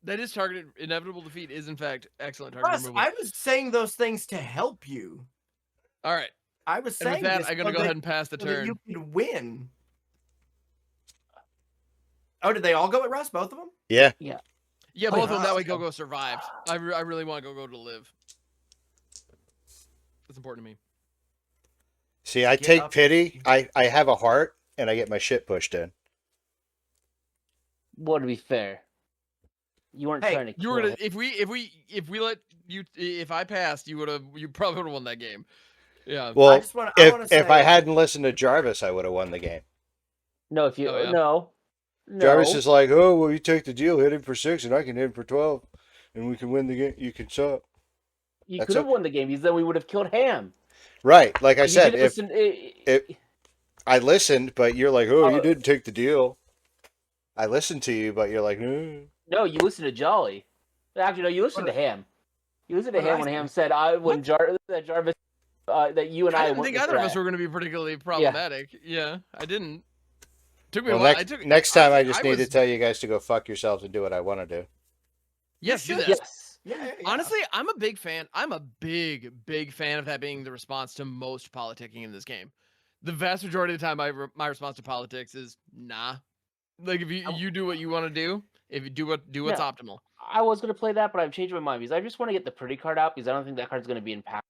S2: That is targeted. Inevitable defeat is in fact excellent target
S1: Russ,
S2: removal.
S1: I was saying those things to help you.
S2: All right.
S1: I was
S2: And
S1: saying
S2: with that,
S1: this
S2: I'm gonna
S1: so
S2: go
S1: that-
S2: ahead and pass the
S1: so that you
S2: turn.
S1: could win. Oh, did they all go at Russ? Both of them?
S3: Yeah.
S2: Yeah,
S1: Oh,
S2: both of them.
S1: yeah.
S2: That way, Go survived. I really want Go to live. That's important to me.
S3: See, I
S1: Get
S3: take
S1: up.
S3: pity. I have a heart, and I get my shit pushed in.
S4: Well, to be fair, you weren't
S1: Hey,
S4: trying to
S2: You
S4: kill
S2: were
S4: him.
S2: to if we let you if I passed, you probably would have won that game. Yeah.
S3: Well,
S1: I want to say
S3: if I hadn't listened to Jarvis, I would have won the game.
S4: No, if you
S2: Oh, yeah.
S4: no,
S3: Jarvis is like, oh, well, you take the deal, hit him for 6, and I can hit him for 12, and we can win the game. You can suck.
S4: you
S3: That's
S4: could have
S3: okay.
S4: won the game because then we would have killed Ham.
S3: Right. Like I
S4: You
S3: said,
S4: didn't
S3: if
S4: listen,
S3: I listened, but you're like, oh, you
S4: Oh.
S3: didn't take the deal. I listened to you, but you're like, no.
S4: no, you listened to Jolly. Actually, no, you listened
S1: What-
S4: to Ham. You listened to
S1: what did
S4: Ham
S1: I
S4: when
S1: say?
S4: Ham said, that Jarvis, that you and
S2: I
S4: I
S2: didn't
S4: went
S2: think
S4: with
S2: either of
S4: that.
S2: us were going to be particularly problematic. Yeah, I didn't. Took me
S3: Well,
S2: a while.
S3: next time I
S2: honestly,
S3: just need to tell you guys to go fuck yourselves and do what I want to do.
S2: Yes, do
S1: should.
S2: that.
S4: Yes.
S1: Yeah.
S2: Honestly, I'm a big fan. I'm a big fan of that being the response to most politicking in this game. The vast majority of the time, my response to politics is nah. Like if you do what you want to do, if you do what's
S4: No.
S2: optimal.
S4: I was going to play that, but I've changed my mind because I just want to get the pretty card out because I don't think that card's going to be in pack.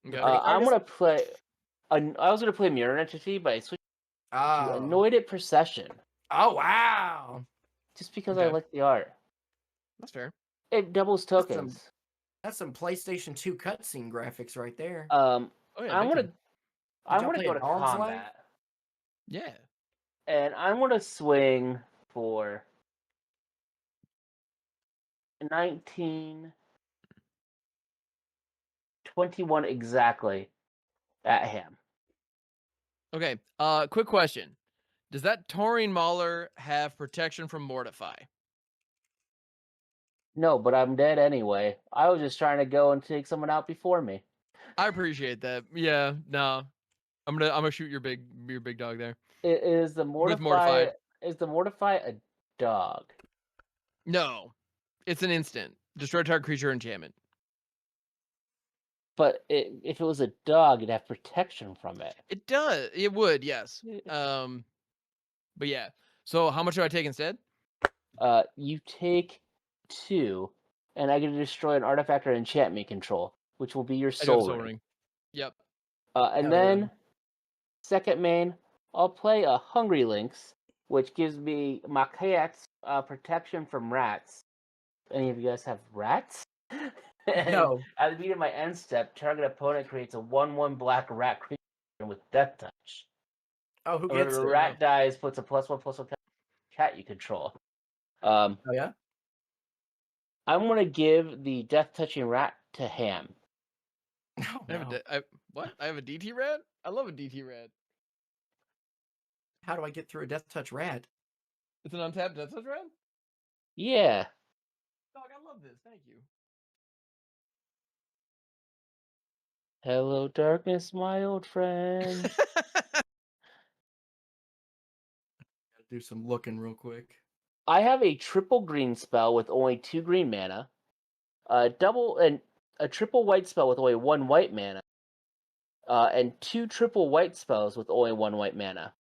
S2: Okay.
S4: I'm going to play. I was going to play Mirror Entity, but I switched to
S1: Oh.
S4: Anointed Procession
S1: Oh, wow.
S4: just because I
S2: Okay.
S4: like the art.
S2: That's fair.
S4: It doubles
S1: That's
S4: tokens.
S1: That's some PlayStation 2 cutscene graphics right there.
S2: Oh yeah.
S4: I'm
S2: big
S4: gonna
S1: y'all play
S4: go
S1: a
S4: to
S1: Dog's Life?
S4: combat,
S2: time. Yeah.
S4: and I'm gonna swing for 1921 exactly at him.
S2: Okay. Quick question. Does that Taurine Mauler have protection from Mortify?
S4: No, but I'm dead anyway. I was just trying to go and take someone out before me.
S2: I appreciate that. Yeah. No. I'm gonna shoot your big dog there.
S4: Is the
S2: With
S4: mortify?
S2: Mortify.
S4: Is the mortify a dog?
S2: No. It's an instant. Destroy target creature enchantment.
S4: But if it was a dog, it'd have protection from it.
S2: It does. It would, yes. But yeah. So how much do I take instead?
S4: You take 2, and I get to destroy an artifact or enchantment control, which will be your
S2: I do have
S4: soul
S2: Soul
S4: ring.
S2: Ring. Yep.
S4: And
S1: Hell
S4: then
S1: yeah.
S4: second main, I'll play a Hungry Lynx, which gives me my cat's protection from rats. Any of you guys have rats? And
S1: No.
S4: at the beginning of my end step, target opponent creates a 1/1 black rat creature with Death Touch.
S1: Oh, who
S4: Whenever
S1: gets
S4: the
S1: it?
S4: rat dies, puts a +1/+1 cat you control.
S1: Oh, yeah?
S4: I'm gonna give the Death Touching rat to Ham.
S1: Oh,
S2: I have
S1: no.
S2: what? I have a DT rat? I love a DT rat.
S1: How do I get through a Death Touch rat?
S2: It's an untapped Death Touch rat?
S4: Yeah.
S2: Dog, I love this. Thank you.
S4: Hello, darkness, my old friend.
S1: Gotta do some looking real quick.
S4: I have a triple green spell with only 2 green mana, a triple white spell with only 1 white mana, and 2 triple white spells with only 1 white mana.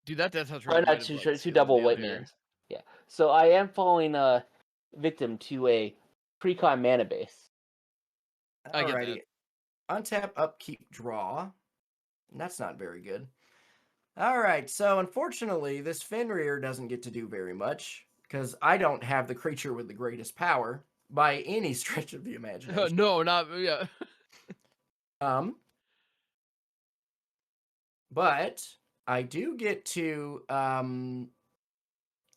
S2: Dude, that Death Touch
S4: Or
S2: rat.
S4: not
S2: might have,
S4: 2
S2: like,
S4: two
S2: sealed
S4: double
S2: the
S4: white
S2: deal here.
S4: manas. Yeah. So I am falling victim to a precon mana base.
S2: I get
S1: Alrighty. Untap, upkeep, draw. And that's not very good. Alright, so unfortunately, this Fenrir doesn't get to do very much, because I don't have the creature with the greatest power, by any stretch of the imagination.
S2: No, not yeah.
S1: But I do get to all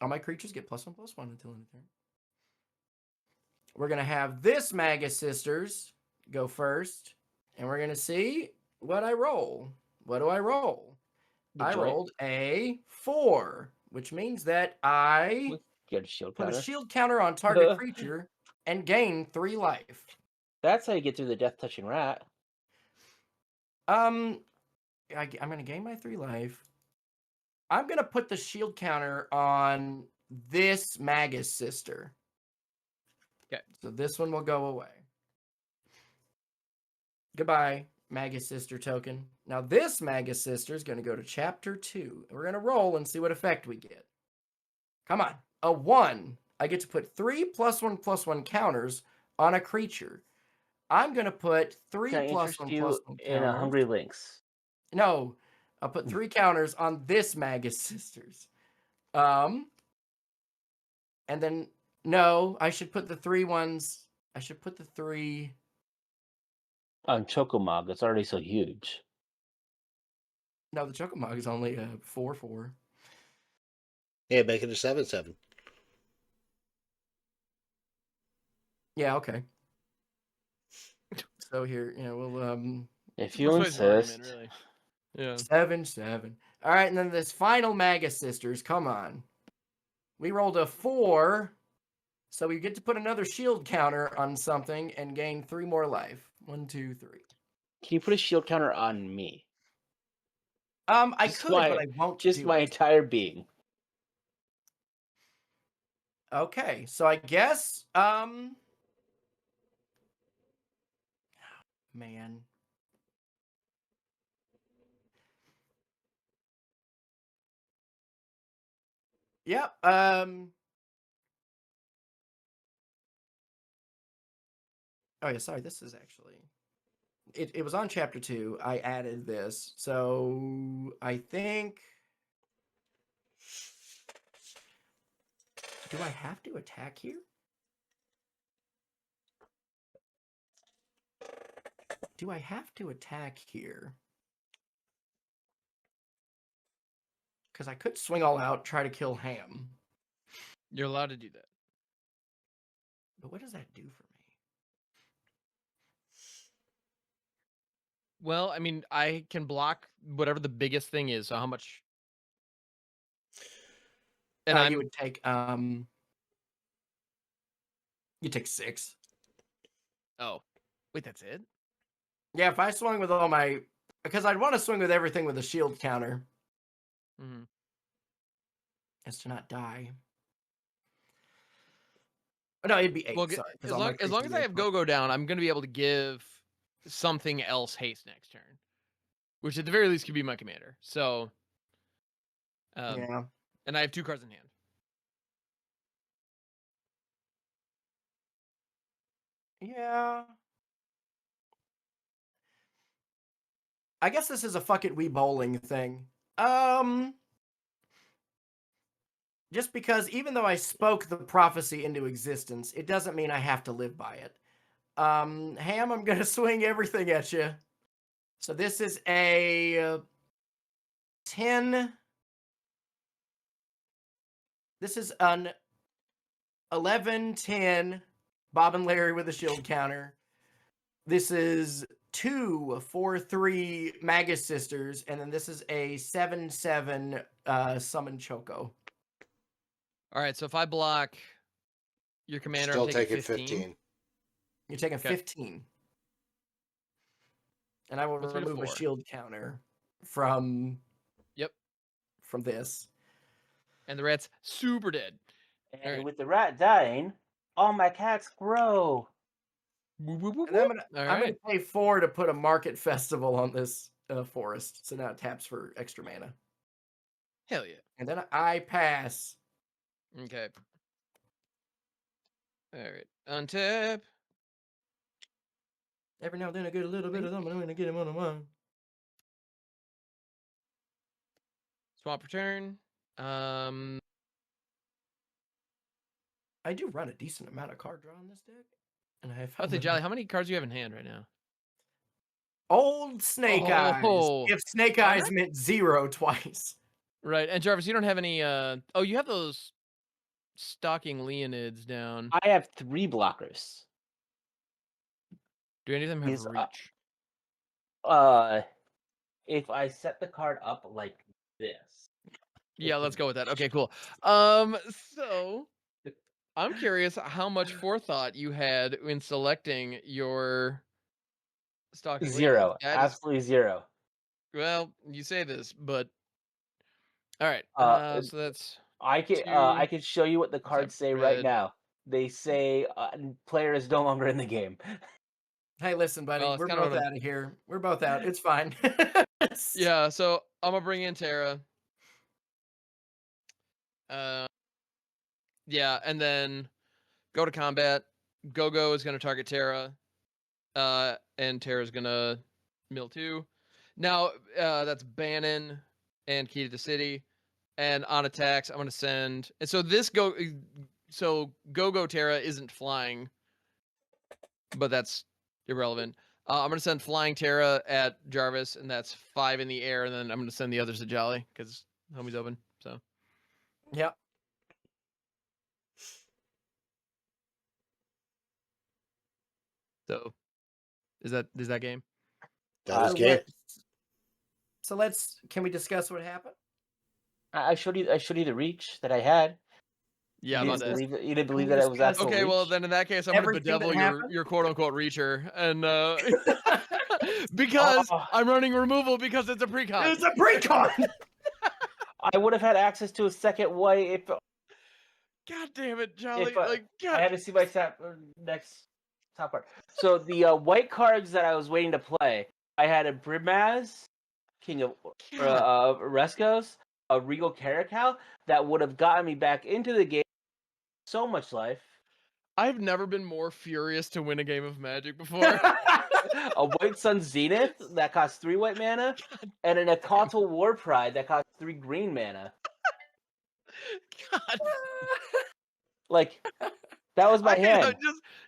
S1: my creatures get +1/+1 until end of turn. We're gonna have this Magus Sisters go first, and we're gonna see what I roll. What do I roll?
S4: The
S1: I
S4: joint.
S1: rolled a 4, which means that I
S4: Get a shield
S1: put
S4: counter.
S1: a shield counter on target creature and gain 3 life.
S4: That's how you get through the Death Touching rat.
S1: I'm gonna gain my 3 life. I'm gonna put the shield counter on this Magus Sister.
S2: Okay.
S1: So this one will go away. Goodbye. Magus Sister token. Now this Magus Sister is going to go to chapter 2. We're going to roll and see what effect we get. Come on. A 1. I get to put 3 +1/+1 counters on a creature. I'm going to put 3
S4: Can I interest you
S1: +1/+1
S4: in a
S1: counters.
S4: Hungry Lynx?
S1: No, I'll put 3 counters on this Magus Sisters. And then, no, I should put the 3 ones. I should put the 3.
S4: On Chocomog, it's already so huge.
S1: No, the Chocomog is only a 4/4.
S3: Yeah, make it a 7/7.
S1: Yeah, okay. So here, we'll
S4: If
S2: It's
S4: you
S2: a persuasive
S4: insist.
S2: argument, really. Yeah.
S1: 7/7. All right, and then this final Magus Sisters. Come on. We rolled a 4, so we get to put another shield counter on something and gain 3 more life. 1, 2, 3.
S4: Can you put a shield counter on me?
S1: I
S4: Just
S1: could, but I won't
S4: Just
S1: do
S4: my
S1: it.
S4: entire being.
S1: Okay, so I guess, man. Yep, oh yeah, sorry, this is actually... It was on chapter 2. I added this. So I think... Do I have to attack here? Do I have to attack here? Because I could swing all out, try to kill Ham.
S2: You're allowed to do that.
S1: But what does that do for me?
S2: Well, I mean, I can block whatever the biggest thing is. So how much? And
S1: You would take you take 6.
S2: Oh, wait, that's it?
S1: Yeah, if I swung with all my... Because I'd want to swing with everything with a shield counter.
S2: Mm-hmm.
S1: As to not die. Oh, no, it'd be 8.
S2: Well,
S1: Sorry.
S2: as long as I have go down, I'm going to be able to give something else haste next turn, which at the very least could be my commander. So,
S1: yeah.
S2: And I have 2 cards in hand.
S1: Yeah. I guess this is a fuck it, we bowling thing. Just because even though I spoke the prophecy into existence, it doesn't mean I have to live by it. Ham, I'm gonna swing everything at you. So this is a 10. This is an 11-10 Bob and Larry with a shield counter. This is 2 4/3 Magus Sisters, and then this is a 7/7 Summon Choco.
S2: All right, so if I block your commander,
S3: Still
S2: I'm taking 15.
S1: You're taking
S2: Okay.
S1: 15. And I will
S2: Puts me to
S1: remove a
S2: 4.
S1: shield counter from this.
S2: And the rat's super dead.
S4: And
S2: Alright.
S4: with the rat dying, all my cats grow.
S2: Whoop, whoop, whoop,
S1: And then
S2: whoop.
S1: I'm gonna pay 4 to put a market festival on this forest. So now it taps for extra mana.
S2: Hell yeah.
S1: And then I pass.
S2: Okay. All right. Untap.
S1: Every now and then I get a little bit of them, and I'm gonna get him on mine.
S2: Swamp return.
S1: I do run a decent amount of card draw on this deck. And I have
S2: I'll say, Jolly, how many cards do you have in hand right now?
S1: Old Snake Eyes.
S2: Oh.
S1: If Snake Eyes meant 0 twice.
S2: Right. And Jarvis, you don't have any oh, you have those stalking Leonids down.
S4: I have 3 blockers.
S2: Do any of them have
S4: These,
S2: reach?
S4: If I set the card up like this.
S2: Yeah, let's go with that. Okay, cool. So I'm curious how much forethought you had in selecting your stalking
S4: 0.
S2: Leonids.
S4: Absolutely 0.
S2: Well, you say this, but all right. So that's
S4: I can show you what the cards say right
S2: red.
S4: now. They say player is no longer in the game.
S1: Hey, listen, buddy.
S2: Well, it's
S1: We're
S2: kinda
S1: both
S2: what I'm-
S1: out of here. We're both out. It's fine.
S2: Yeah, so I'm gonna bring in Terra. Yeah, and then go to combat. Go is gonna target Terra. And Terra's gonna mill 2. Now, that's Bannon and Key to the City. And on attacks, I'm gonna send. And so this Go Terra isn't flying, but that's irrelevant. I'm gonna send Flying Terra at Jarvis, and that's 5 in the air, and then I'm gonna send the others to Jolly because homie's open. So
S1: Yep.
S2: so is that game?
S3: That is
S1: So
S3: game.
S1: So can we discuss what happened?
S4: I showed you the reach that I had.
S2: Yeah,
S4: you
S2: about
S4: didn't
S2: that.
S4: believe it. You didn't
S1: Can
S4: believe
S1: we
S4: that it was
S1: discuss-
S4: actual
S2: Okay,
S4: reach?
S2: well then in that case, I'm gonna
S1: Everything that
S2: bedevil
S1: happened?
S2: your quote unquote reacher, and because
S4: Oh.
S2: I'm running removal because it's a precon.
S1: It's a precon.
S4: I would have had access to a second white if
S2: God damn it, Jolly!
S4: If,
S2: Like,
S4: I
S2: God.
S4: had to see my next top part. So the white cards that I was waiting to play, I had a Brimaz, King of Rescos, a Regal Caracal that would have gotten me back into the game. So much life.
S2: I've never been more furious to win a game of Magic before.
S4: A White Sun Zenith that costs 3 white mana, and an Akantal War Pride that costs 3 green mana.
S2: God,
S4: Like, that was my hand.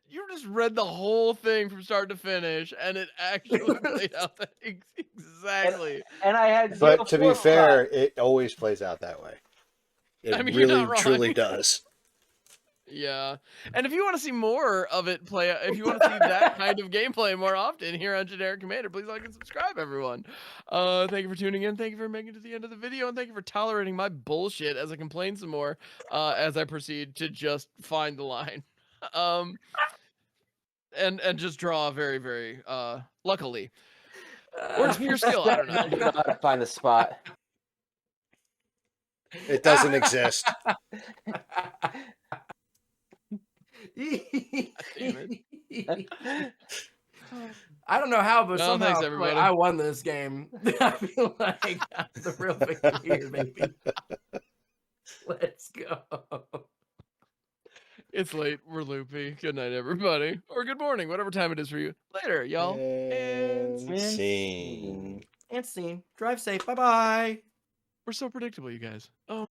S2: You just read the whole thing from start to finish, and it actually played out that exactly.
S4: And I had 0
S3: But to be
S4: War
S3: fair,
S4: Pride.
S3: it always plays out that way. It
S2: I mean, you're
S3: really,
S2: not wrong.
S3: truly does.
S2: Yeah, and if you want to see more of it play, if you want to see that kind of gameplay more often here on Generic Commander, please like and subscribe, everyone. Thank you for tuning in. Thank you for making it to the end of the video, and thank you for tolerating my bullshit as I complain some more as I proceed to just find the line, and just draw very, very luckily, or just pure skill. I don't
S4: I don't know how to find the spot.
S3: It doesn't exist.
S1: I don't know how, but
S2: Well,
S1: somehow
S2: thanks,
S1: I feel like
S2: everybody.
S1: I won this game. I feel like I'm the real victor here, baby. Let's go.
S2: It's late. We're loopy. Good night, everybody. Or good morning, whatever time it is for you. Later, y'all.
S3: And
S1: And
S3: scene.
S1: And scene. Drive safe. Bye-bye.
S2: We're so predictable, you guys. Oh.